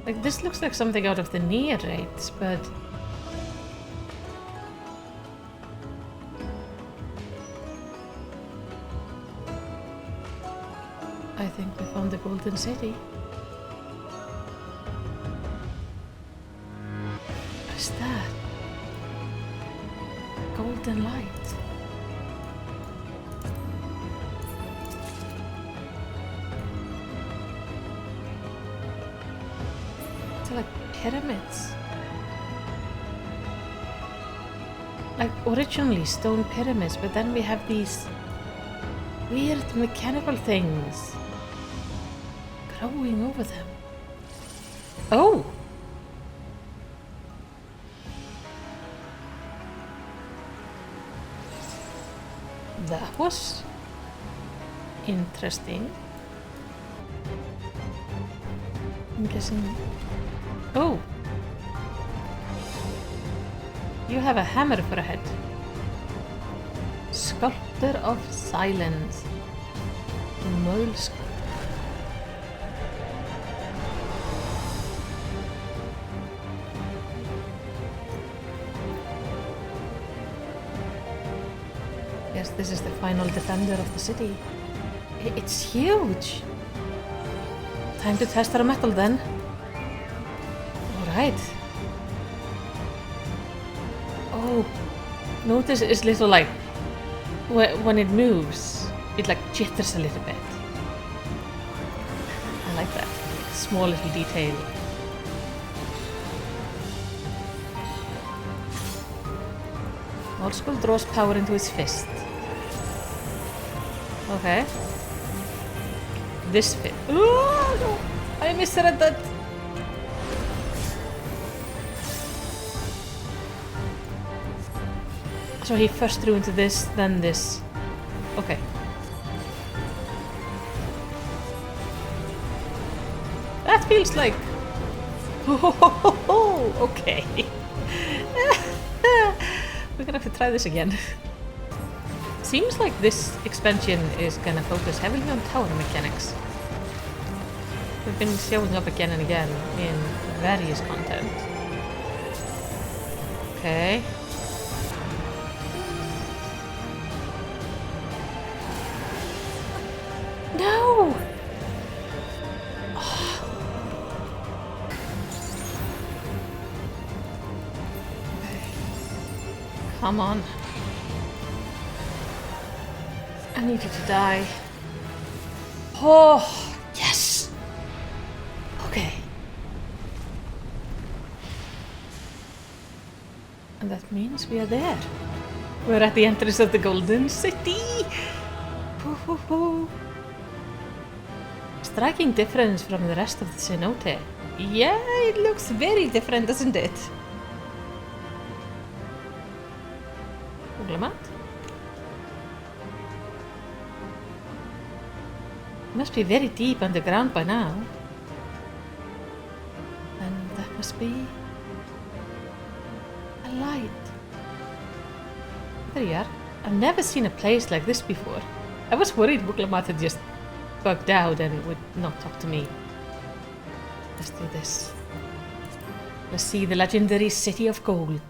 Like this looks like something out of the near rates, but I think we found the Golden City. What is that? Golden light. They're like pyramids. Like originally stone pyramids, but then we have these weird mechanical things growing over them. Oh! That was interesting. I'm guessing. Oh! You have a hammer for a head. Sculptor of Silence. Mole sculptor. Yes, this is the final defender of the city. It's huge! Time to test our metal then. Alright. Oh, notice it's little like, when it moves, it like jitters a little bit. I like that. Small little detail. Old School draws power into his fist. Okay. This fit. Oh no! I misread that! So he first threw into this, then this. Okay. That feels like... Oh, okay. We're gonna have to try this again. Seems like this expansion is gonna focus heavily on tower mechanics. They've been showing up again and again in various content. Okay. No! Oh. Come on. I need you to die. Oh, yes! Okay. And that means we are there. We're at the entrance of the Golden City! Hoo, hoo, hoo. Striking difference from the rest of the cenote. Yeah, it looks very different, doesn't it? Uglamat? Must be very deep underground by now. And that must be a light. There you are. I've never seen a place like this before. I was worried Uglamat had just bugged out and would not talk to me. Let's do this. Let's see the legendary City of Gold.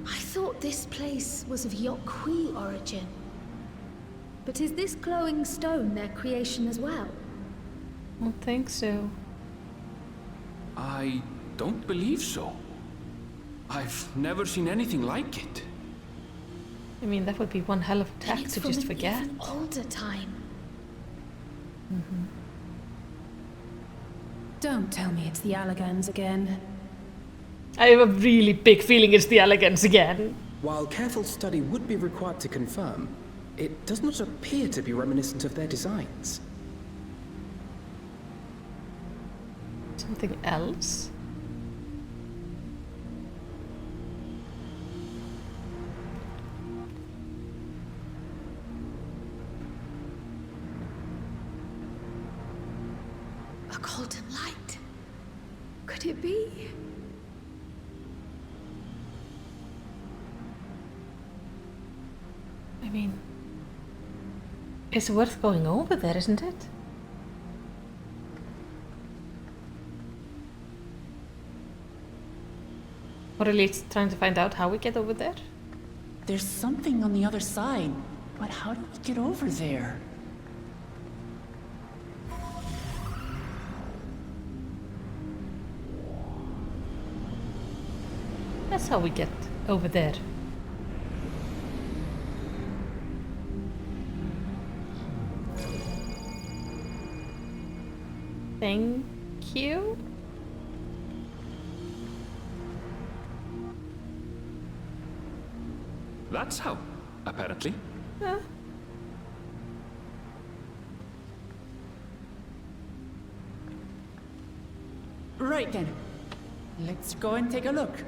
I thought this place was of Yokwi origin. But is this glowing stone their creation as well? I don't think so. I don't believe so. I've never seen anything like it. I mean, that would be one hell of a tack to just forget. Even older time. Don't tell me it's the Allagans again. I have a really big feeling it's the Elegance again. While careful study would be required to confirm, it does not appear to be reminiscent of their designs. Something else? A golden light. Could it be? I mean, it's worth going over there, isn't it? Or at least trying to find out how we get over there? There's something on the other side, but how do we get over there? That's how we get over there. Thank you. That's how, apparently. Huh? Right then. Let's go and take a look.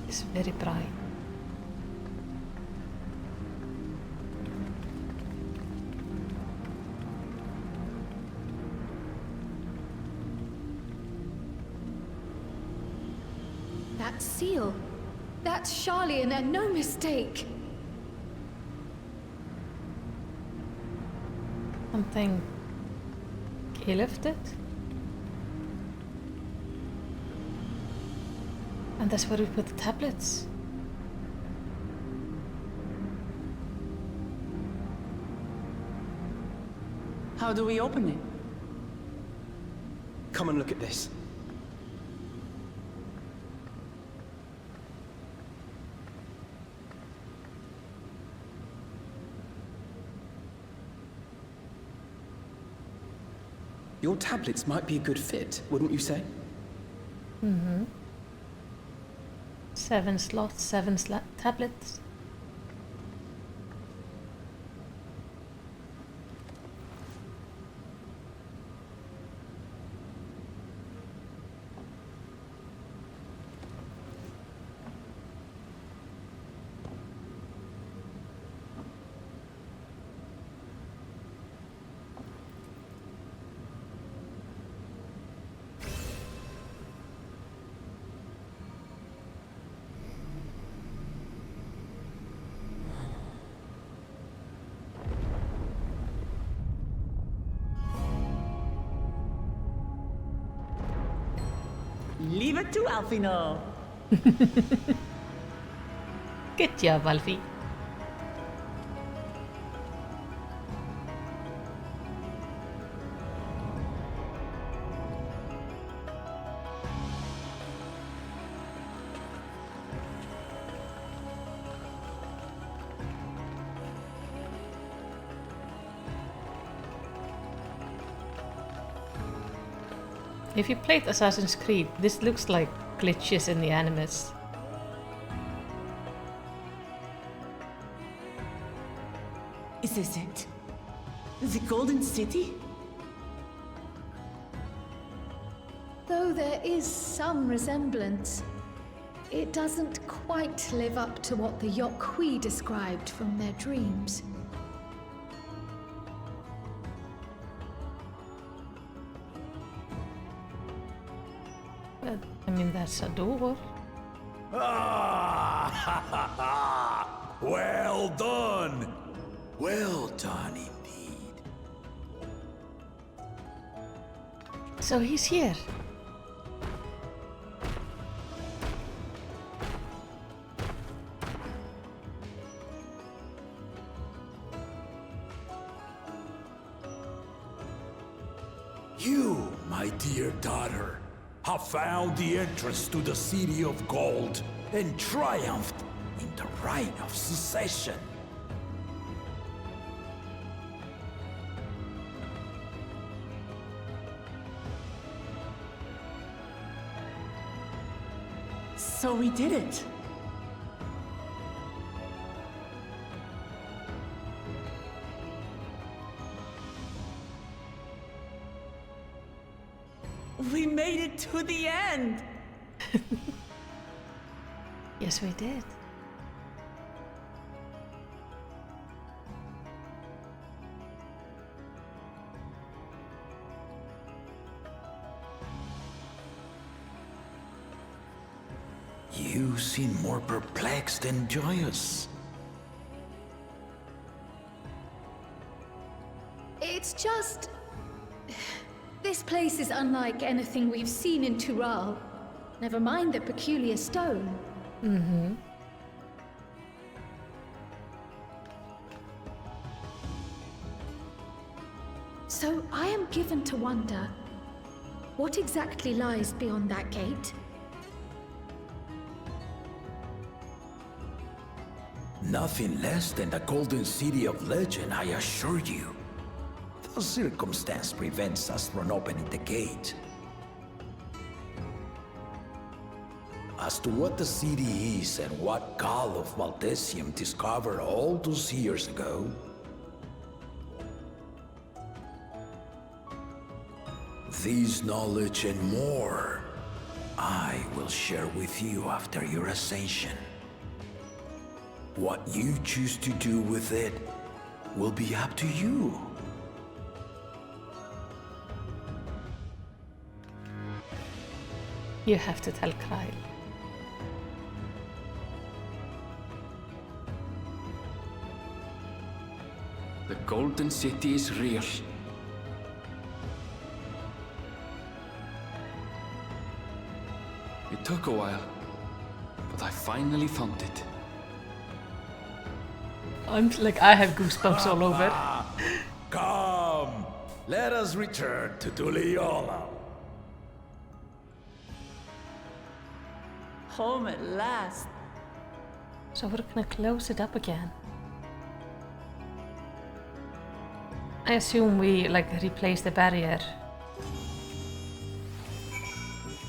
It's very bright. That seal. That's Charlian and no mistake. Something he lifted. And that's where we put the tablets. How do we open it? Come and look at this. Your tablets might be a good fit, wouldn't you say? Mm-hmm. 7 slots, 7 tablets. Leave it to Alfie now. Good job, Alfie. If you played Assassin's Creed, this looks like glitches in the animus. Is this it? The Golden City? Though there is some resemblance, it doesn't quite live up to what the Yok'Hui described from their dreams. But, I mean, that's a door. Well done! Well done indeed. So he's here. You, my dear daughter, have found the entrance to the City of Gold and triumphed in the right of secession. So we did it. We made it to the end! Yes, we did. You seem more perplexed than joyous. It's just... This place is unlike anything we've seen in Tural. Never mind the peculiar stone. Mm-hmm. So I am given to wonder, what exactly lies beyond that gate? Nothing less than the Golden City of Legend, I assure you. The circumstance prevents us from opening the gate. As to what the city is and what Gall of Valdesium discovered all those years ago, this knowledge and more, I will share with you after your ascension. What you choose to do with it will be up to you. You have to tell Kyle. The Golden City is real. It took a while, but I finally found it. I'm like, I have goosebumps all over. Come, let us return to Duliola. Home at last. So we're gonna close it up again. I assume we like replace the barrier.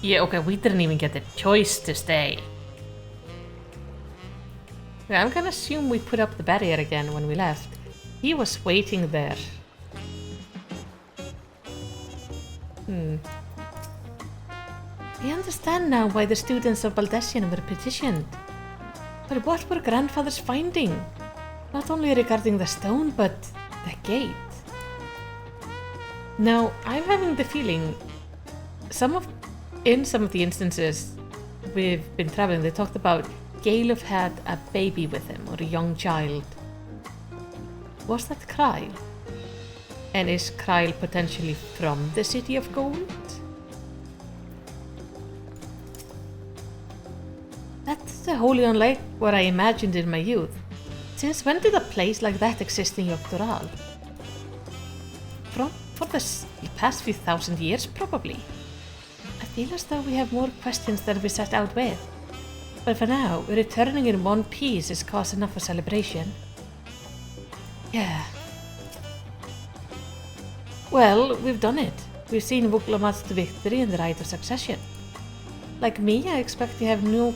Yeah, okay, we didn't even get the choice to stay. Yeah, I'm gonna assume we put up the barrier again when we left. He was waiting there. I understand now why the students of Baldessian were petitioned. But what were grandfather's finding? Not only regarding the stone, but the gate. Now, I'm having the feeling in some of the instances we've been traveling, they talked about Galuf had a baby with him, or a young child. Was that Kyle? And is Kyle potentially from the City of Gold? It's wholly unlike what I imagined in my youth. Since when did a place like that exist in Yak T'el? For the past few thousand years, probably. I feel as though we have more questions than we set out with. But for now, returning in one piece is cause enough for celebration. Yeah. Well, we've done it. We've seen Vuklamat's victory and the right of succession. Like me, I expect to have no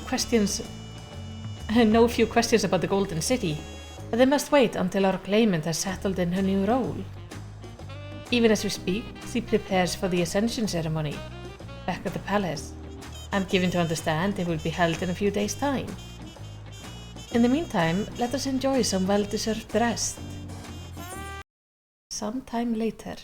few questions about the Golden City, but they must wait until our claimant has settled in her new role. Even as we speak, she prepares for the Ascension ceremony, back at the palace. I'm given to understand it will be held in a few days' time. In the meantime, let us enjoy some well-deserved rest. Sometime later.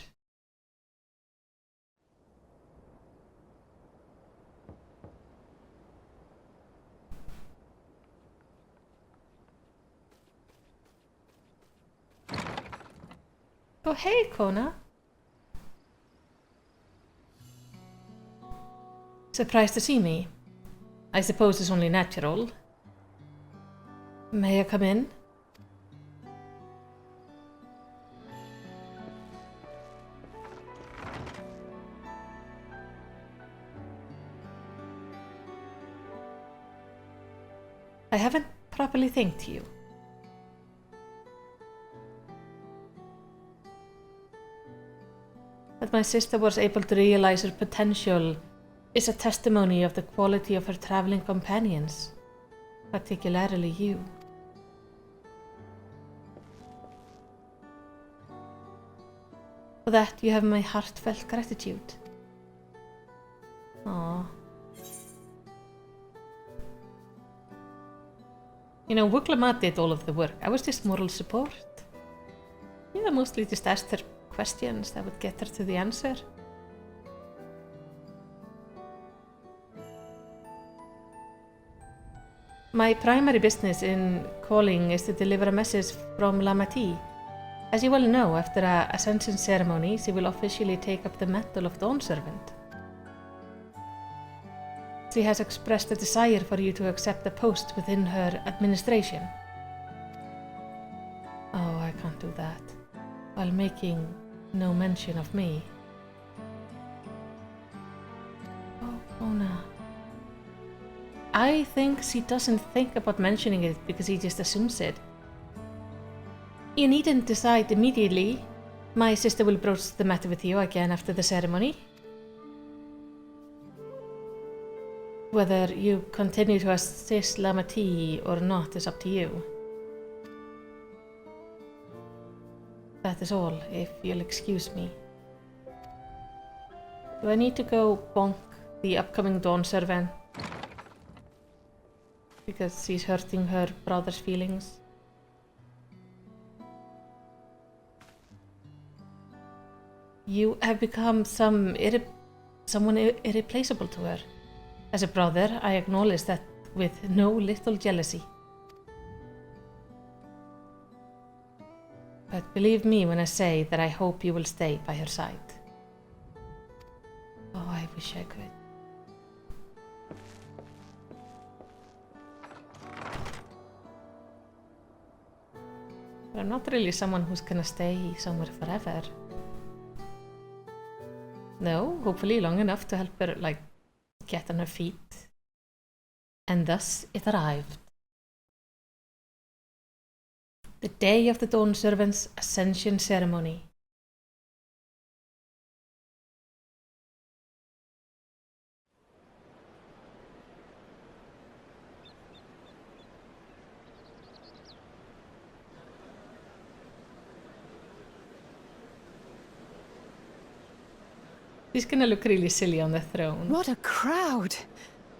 Oh hey, Kona. Surprised to see me? I suppose it's only natural. May I come in? I haven't properly thanked you. That my sister was able to realize her potential is a testimony of the quality of her traveling companions, particularly you. For that you have my heartfelt gratitude. Aww. You know, Vuklamat did all of the work. I was just moral support. Yeah, mostly just asked her questions that would get her to the answer. My primary business in calling is to deliver a message from Lamati. As you well know, after a Ascension ceremony, she will officially take up the mantle of Dawn Servant. She has expressed a desire for you to accept a post within her administration. Oh, I can't do that, while making no mention of me. Oh, Ona. I think she doesn't think about mentioning it because he just assumes it. You needn't decide immediately. My sister will broach the matter with you again after the ceremony. Whether you continue to assist Lamati or not is up to you. That is all, if you'll excuse me. Do I need to go bonk the upcoming Dawn Servant? Because she's hurting her brother's feelings? You have become someone irreplaceable to her. As a brother, I acknowledge that with no little jealousy. But believe me when I say that I hope you will stay by her side. Oh, I wish I could. But I'm not really someone who's gonna stay somewhere forever. No, hopefully long enough to help her, like, get on her feet. And thus it arrived. The day of the Dawn Servant's Ascension ceremony. She's gonna look really silly on the throne. What a crowd!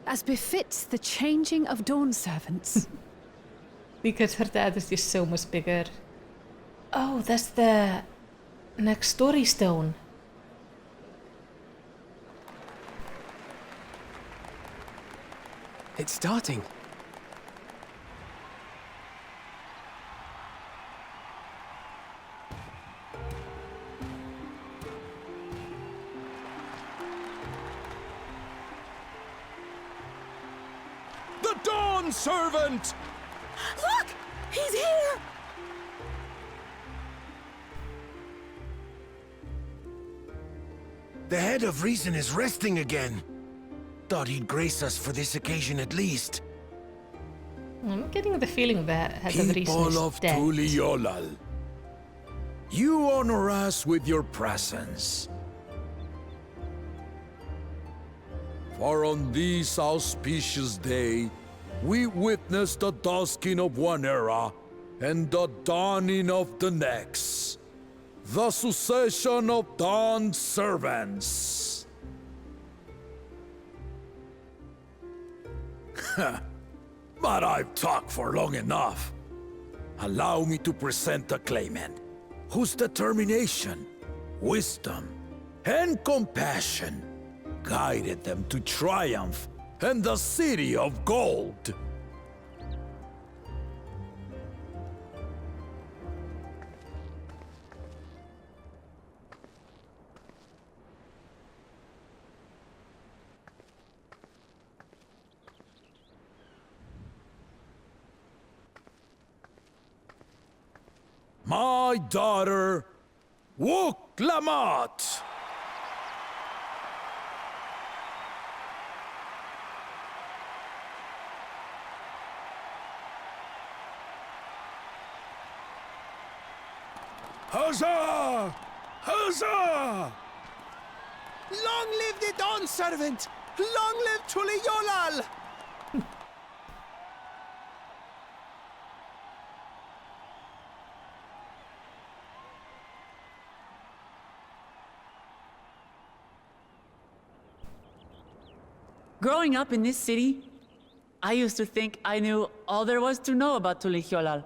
As befits the changing of Dawn Servants. Because her dad is just so much bigger. Oh, that's the next story stone. It's starting. The Dawn servant! Look! He's here! The head of reason is resting again. Thought he'd grace us for this occasion at least. I'm getting the feeling that Head of Reason People is of dead. Tuliolal, you honor us with your presence. For on this auspicious day, we witness the dusking of one era and the dawning of the next. The succession of Dawn's servants. But I've talked for long enough. Allow me to present the claimant, whose determination, wisdom, and compassion guided them to triumph and the City of Gold. My daughter, Wook Lamat. Huzzah! Huzzah! Long live the Dawn servant! Long live Tuliolal! Growing up in this city, I used to think I knew all there was to know about Tuliolal.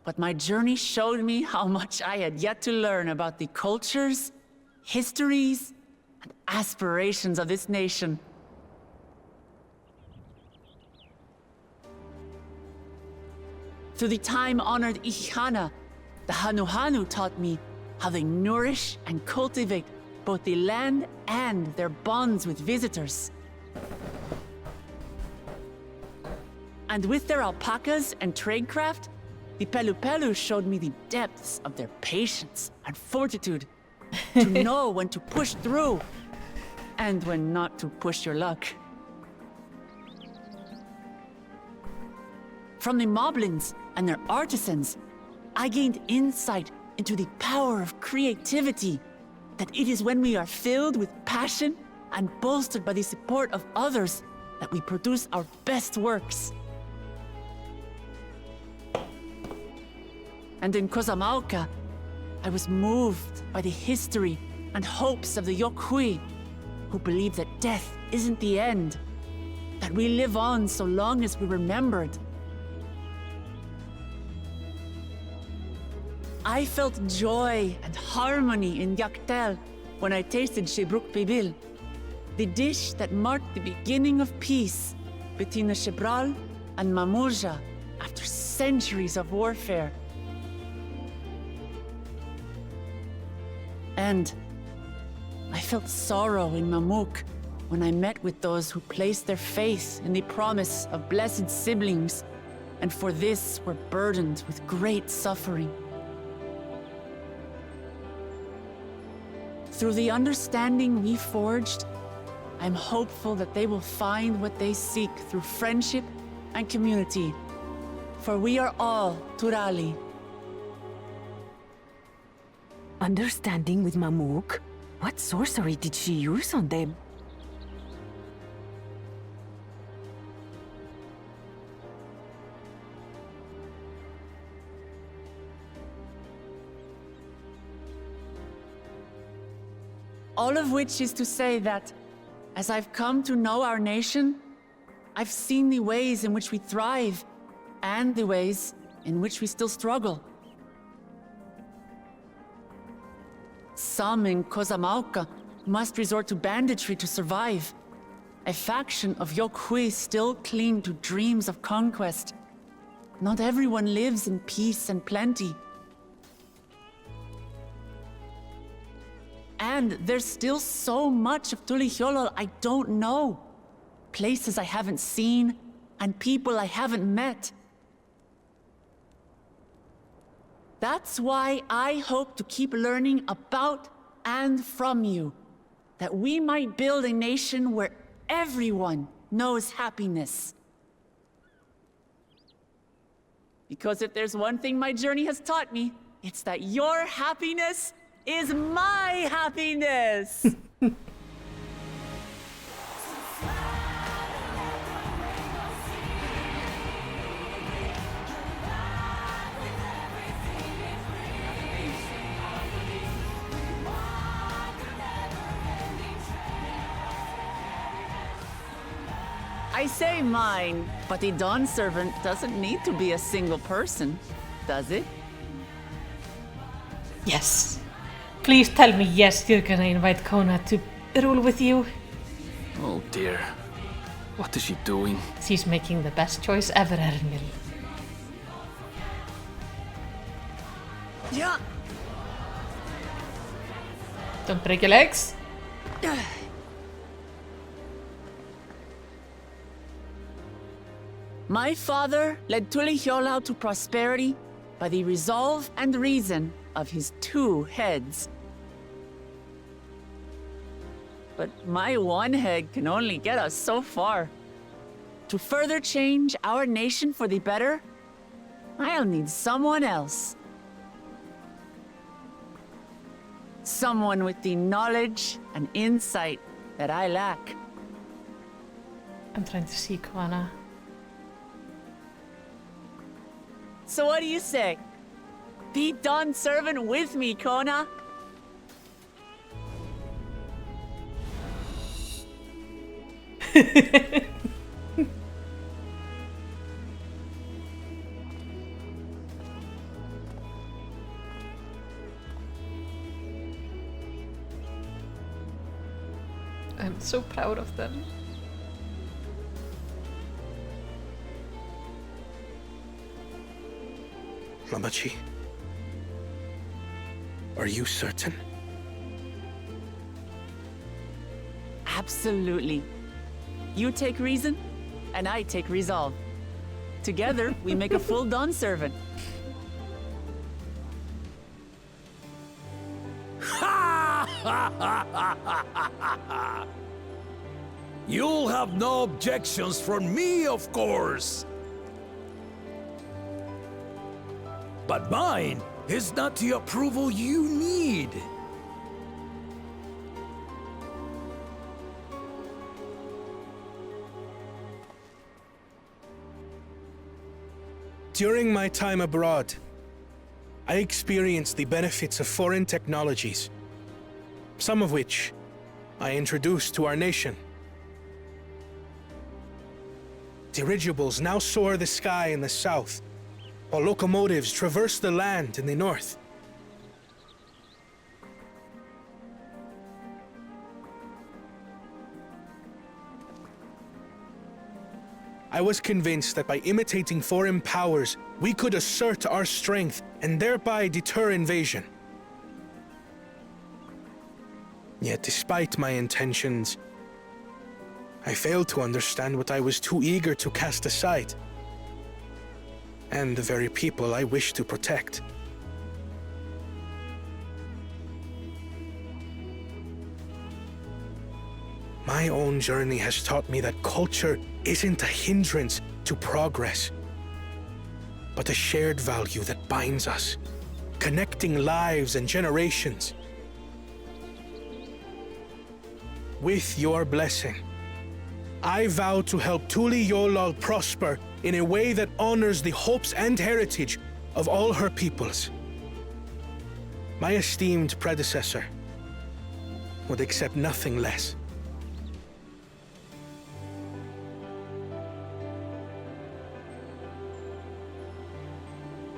But my journey showed me how much I had yet to learn about the cultures, histories, and aspirations of this nation. Through the time-honored Ihana, the Hanuhanu taught me how they nourish and cultivate both the land and their bonds with visitors. And with their alpacas and tradecraft, the Pelupelu showed me the depths of their patience and fortitude to know when to push through and when not to push your luck. From the Moblins and their artisans, I gained insight into the power of creativity, that it is when we are filled with passion and bolstered by the support of others that we produce our best works. And in Kozama'uka, I was moved by the history and hopes of the Yokhui, who believe that death isn't the end, that we live on so long as we're remembered. I felt joy and harmony in Yak T'el when I tasted Shebruk Pibil, the dish that marked the beginning of peace between the Shebral and Mamurja after centuries of warfare. And I felt sorrow in Mamuk when I met with those who placed their faith in the promise of blessed siblings, and for this were burdened with great suffering. Through the understanding we forged, I'm hopeful that they will find what they seek through friendship and community, for we are all Turali. Understanding with Mamuk? What sorcery did she use on them? All of which is to say that, as I've come to know our nation, I've seen the ways in which we thrive, and the ways in which we still struggle. Some in Kozama'uka must resort to banditry to survive. A faction of Yokhui still cling to dreams of conquest. Not everyone lives in peace and plenty. And there's still so much of Tuliolal I don't know. places I haven't seen, and people I haven't met. That's why I hope to keep learning about and from you, that we might build a nation where everyone knows happiness. Because if there's one thing my journey has taught me, it's that your happiness is my happiness! I say mine, but the Dawn Servant doesn't need to be a single person, does it? Yes. Please tell me yes, you're gonna invite Kona to rule with you. Oh dear. What is she doing? She's making the best choice ever, Ermil. Yeah. Don't break your legs. My father led Tulihiolau to prosperity by the resolve and reason of his 2 heads. But my one head can only get us so far. To further change our nation for the better, I'll need someone else. Someone with the knowledge and insight that I lack. I'm trying to see Kona. So what do you say? Be Dawn Servant with me, Kona. I'm so proud of them. Lamachi, are you certain? Absolutely. You take reason, and I take resolve. Together, we make a full Dawn Servant. You'll have no objections from me, of course. But mine is not the approval you need. During my time abroad, I experienced the benefits of foreign technologies, some of which I introduced to our nation. Dirigibles now soar the sky in the south, while locomotives traverse the land in the north. I was convinced that by imitating foreign powers, we could assert our strength and thereby deter invasion. Yet despite my intentions, I failed to understand what I was too eager to cast aside, and the very people I wish to protect. My own journey has taught me that culture isn't a hindrance to progress, but a shared value that binds us, connecting lives and generations. With your blessing, I vow to help Tulihiolau prosper in a way that honors the hopes and heritage of all her peoples. My esteemed predecessor would accept nothing less.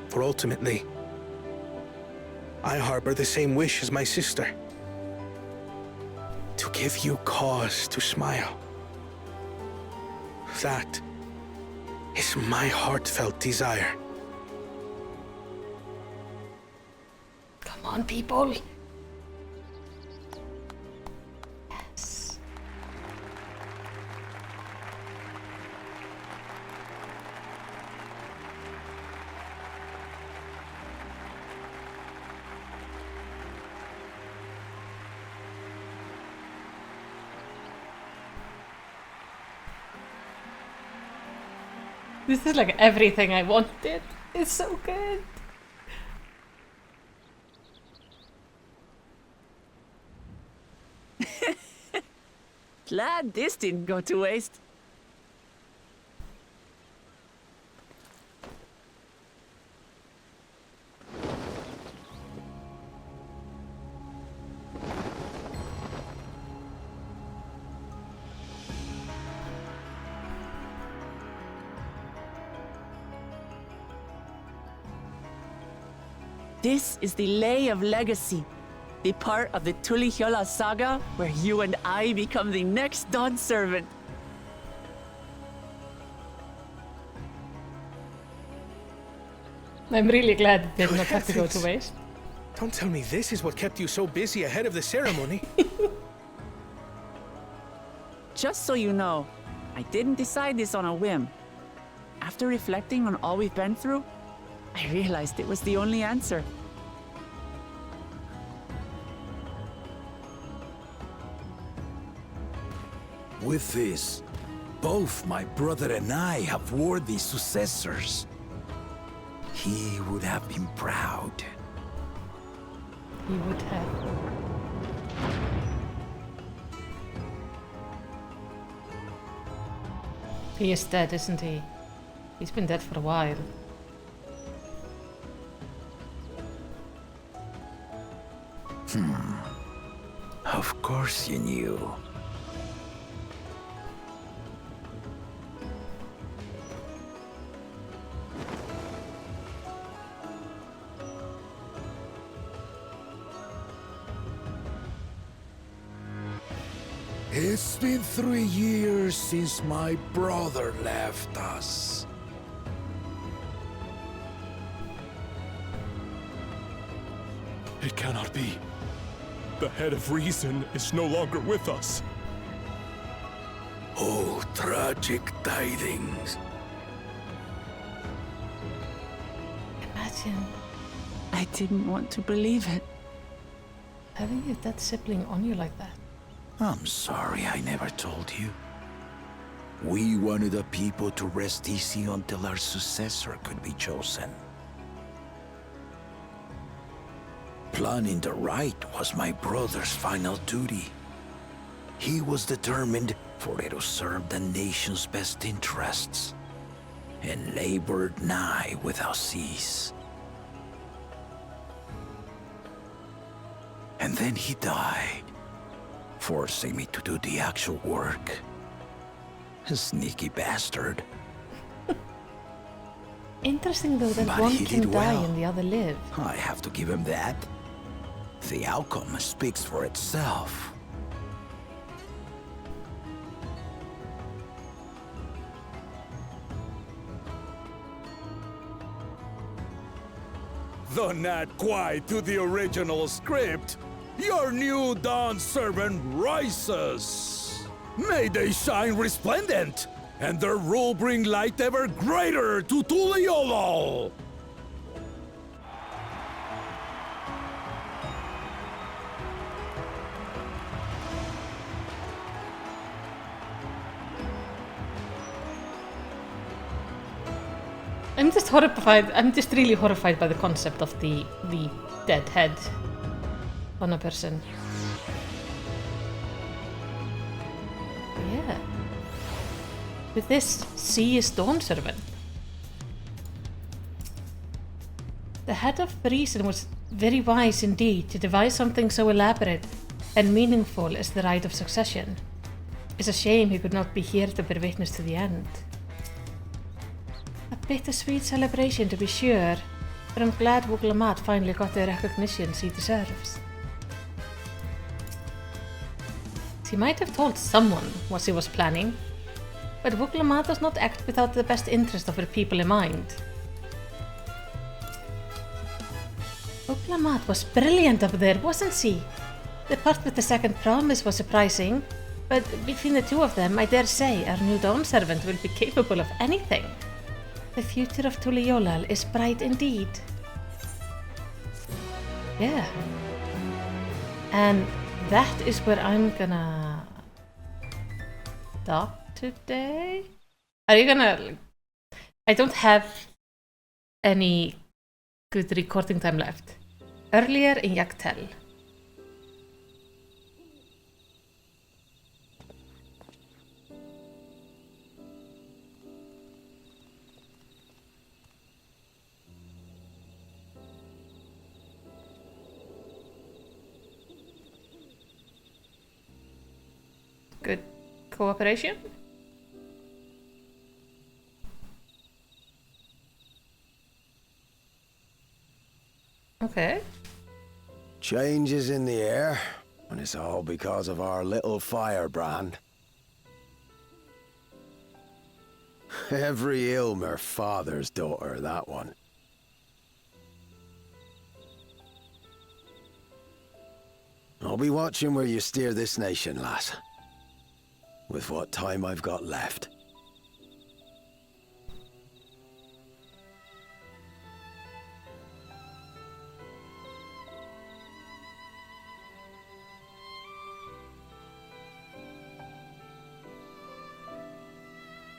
For ultimately, I harbor the same wish as my sister. To give you cause to smile. That is my heartfelt desire. Come on, people. Yes. This is like everything I wanted. It's so good. Glad this didn't go to waste. This is the Lay of Legacy, the part of the Tulihyola saga where you and I become the next Dawn servant. I'm really glad it did not have to go to waste. Don't tell me this is what kept you so busy ahead of the ceremony. Just so you know, I didn't decide this on a whim. After reflecting on all we've been through, I realized it was the only answer. With this, both my brother and I have worthy successors. He would have been proud. He would have. He is dead, isn't he? He's been dead for a while. Of course you knew. It's been 3 years since my brother left us. It cannot be. The head of reason is no longer with us. Oh, tragic tidings. Imagine I didn't want to believe it. having your dead sibling on you like that. I'm sorry I never told you. We wanted the people to rest easy until our successor could be chosen. Planning the rite was my brother's final duty. He was determined for it to serve the nation's best interests, and labored nigh without cease. And then he died, forcing me to do the actual work. A sneaky bastard. Interesting though that But one he can did die well. and the other live. I have to give him that. The outcome speaks for itself. Though not quite to the original script, your new Dawn servant rises. May they shine resplendent, and their rule bring light ever greater to Tuliyola. I'm just horrified. I'm just really horrified by the concept of the dead head on a person. Yeah. With this, C is Dawn servant. The head of reason was very wise indeed to devise something so elaborate and meaningful as the rite of succession. It's a shame he could not be here to bear witness to the end. A bittersweet celebration to be sure, but I'm glad Wuglamat finally got the recognition he deserves. He might have told someone what he was planning, but Wuglamat does not act without the best interest of her people in mind. Wuglamat was brilliant up there, wasn't she? The part with the second promise was surprising, but between the two of them, I dare say our new Dawn servant will be capable of anything. The future of Tuliyola is bright indeed. Yeah. And that is where I'm gonna stop today. Are you I don't have any good recording time left. Earlier in Yak T'el. Good cooperation. Okay. Changes in the air, and it's all because of our little firebrand. Every Ilmer father's daughter, that one. I'll be watching where you steer this nation, lass. With what time I've got left.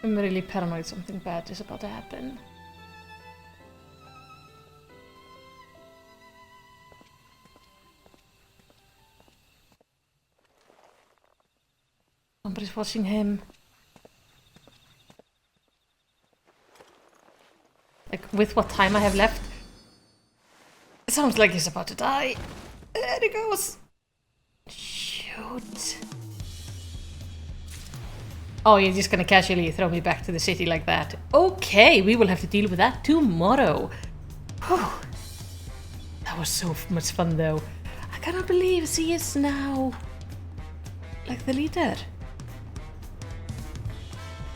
I'm really paranoid something bad is about to happen. Somebody's watching him. Like, with what time I have left, it sounds like he's about to die. There he goes. Shoot. Oh, you're just gonna casually throw me back to the city like that. Okay, we will have to deal with that tomorrow. Whew. That was so much fun though. I cannot believe she is now like the leader.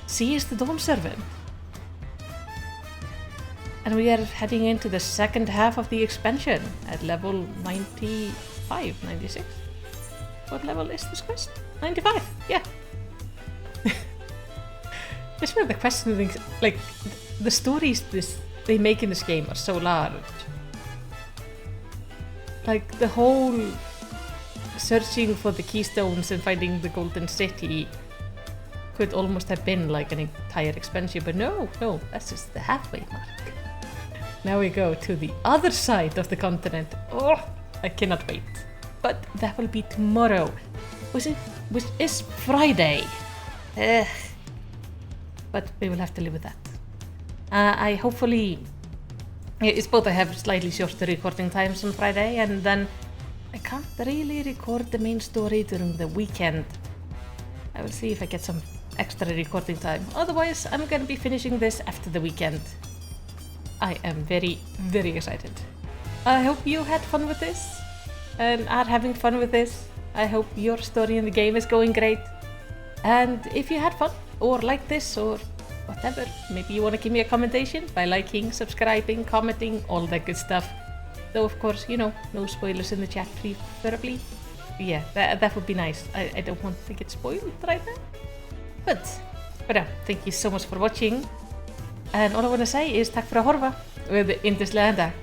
She is the Dawn servant. And we are heading into the second half of the expansion at level 95, 96. What level is this quest? 95, yeah. Just for the questioning, like, the stories they make in this game are so large. Like, the whole searching for the keystones and finding the golden city could almost have been like an entire expansion, but no, that's just the halfway mark. Now we go to the other side of the continent. Oh, I cannot wait. But that will be tomorrow, which is Friday. But we will have to live with that. I hopefully... It's both I have slightly shorter recording times on Friday, and then I can't really record the main story during the weekend. I will see if I get some extra recording time. Otherwise, I'm gonna be finishing this after the weekend. I am very, very excited. I hope you had fun with this and are having fun with this. I hope your story in the game is going great. And if you had fun or like this or whatever, maybe you want to give me a commentation by liking, subscribing, commenting, all that good stuff. Though of course, you know, no spoilers in the chat preferably. Yeah, that would be nice. I don't want to get spoiled right now. But thank you so much for watching. En all I want to say is takk fyrir að horfa og yndislegan dag.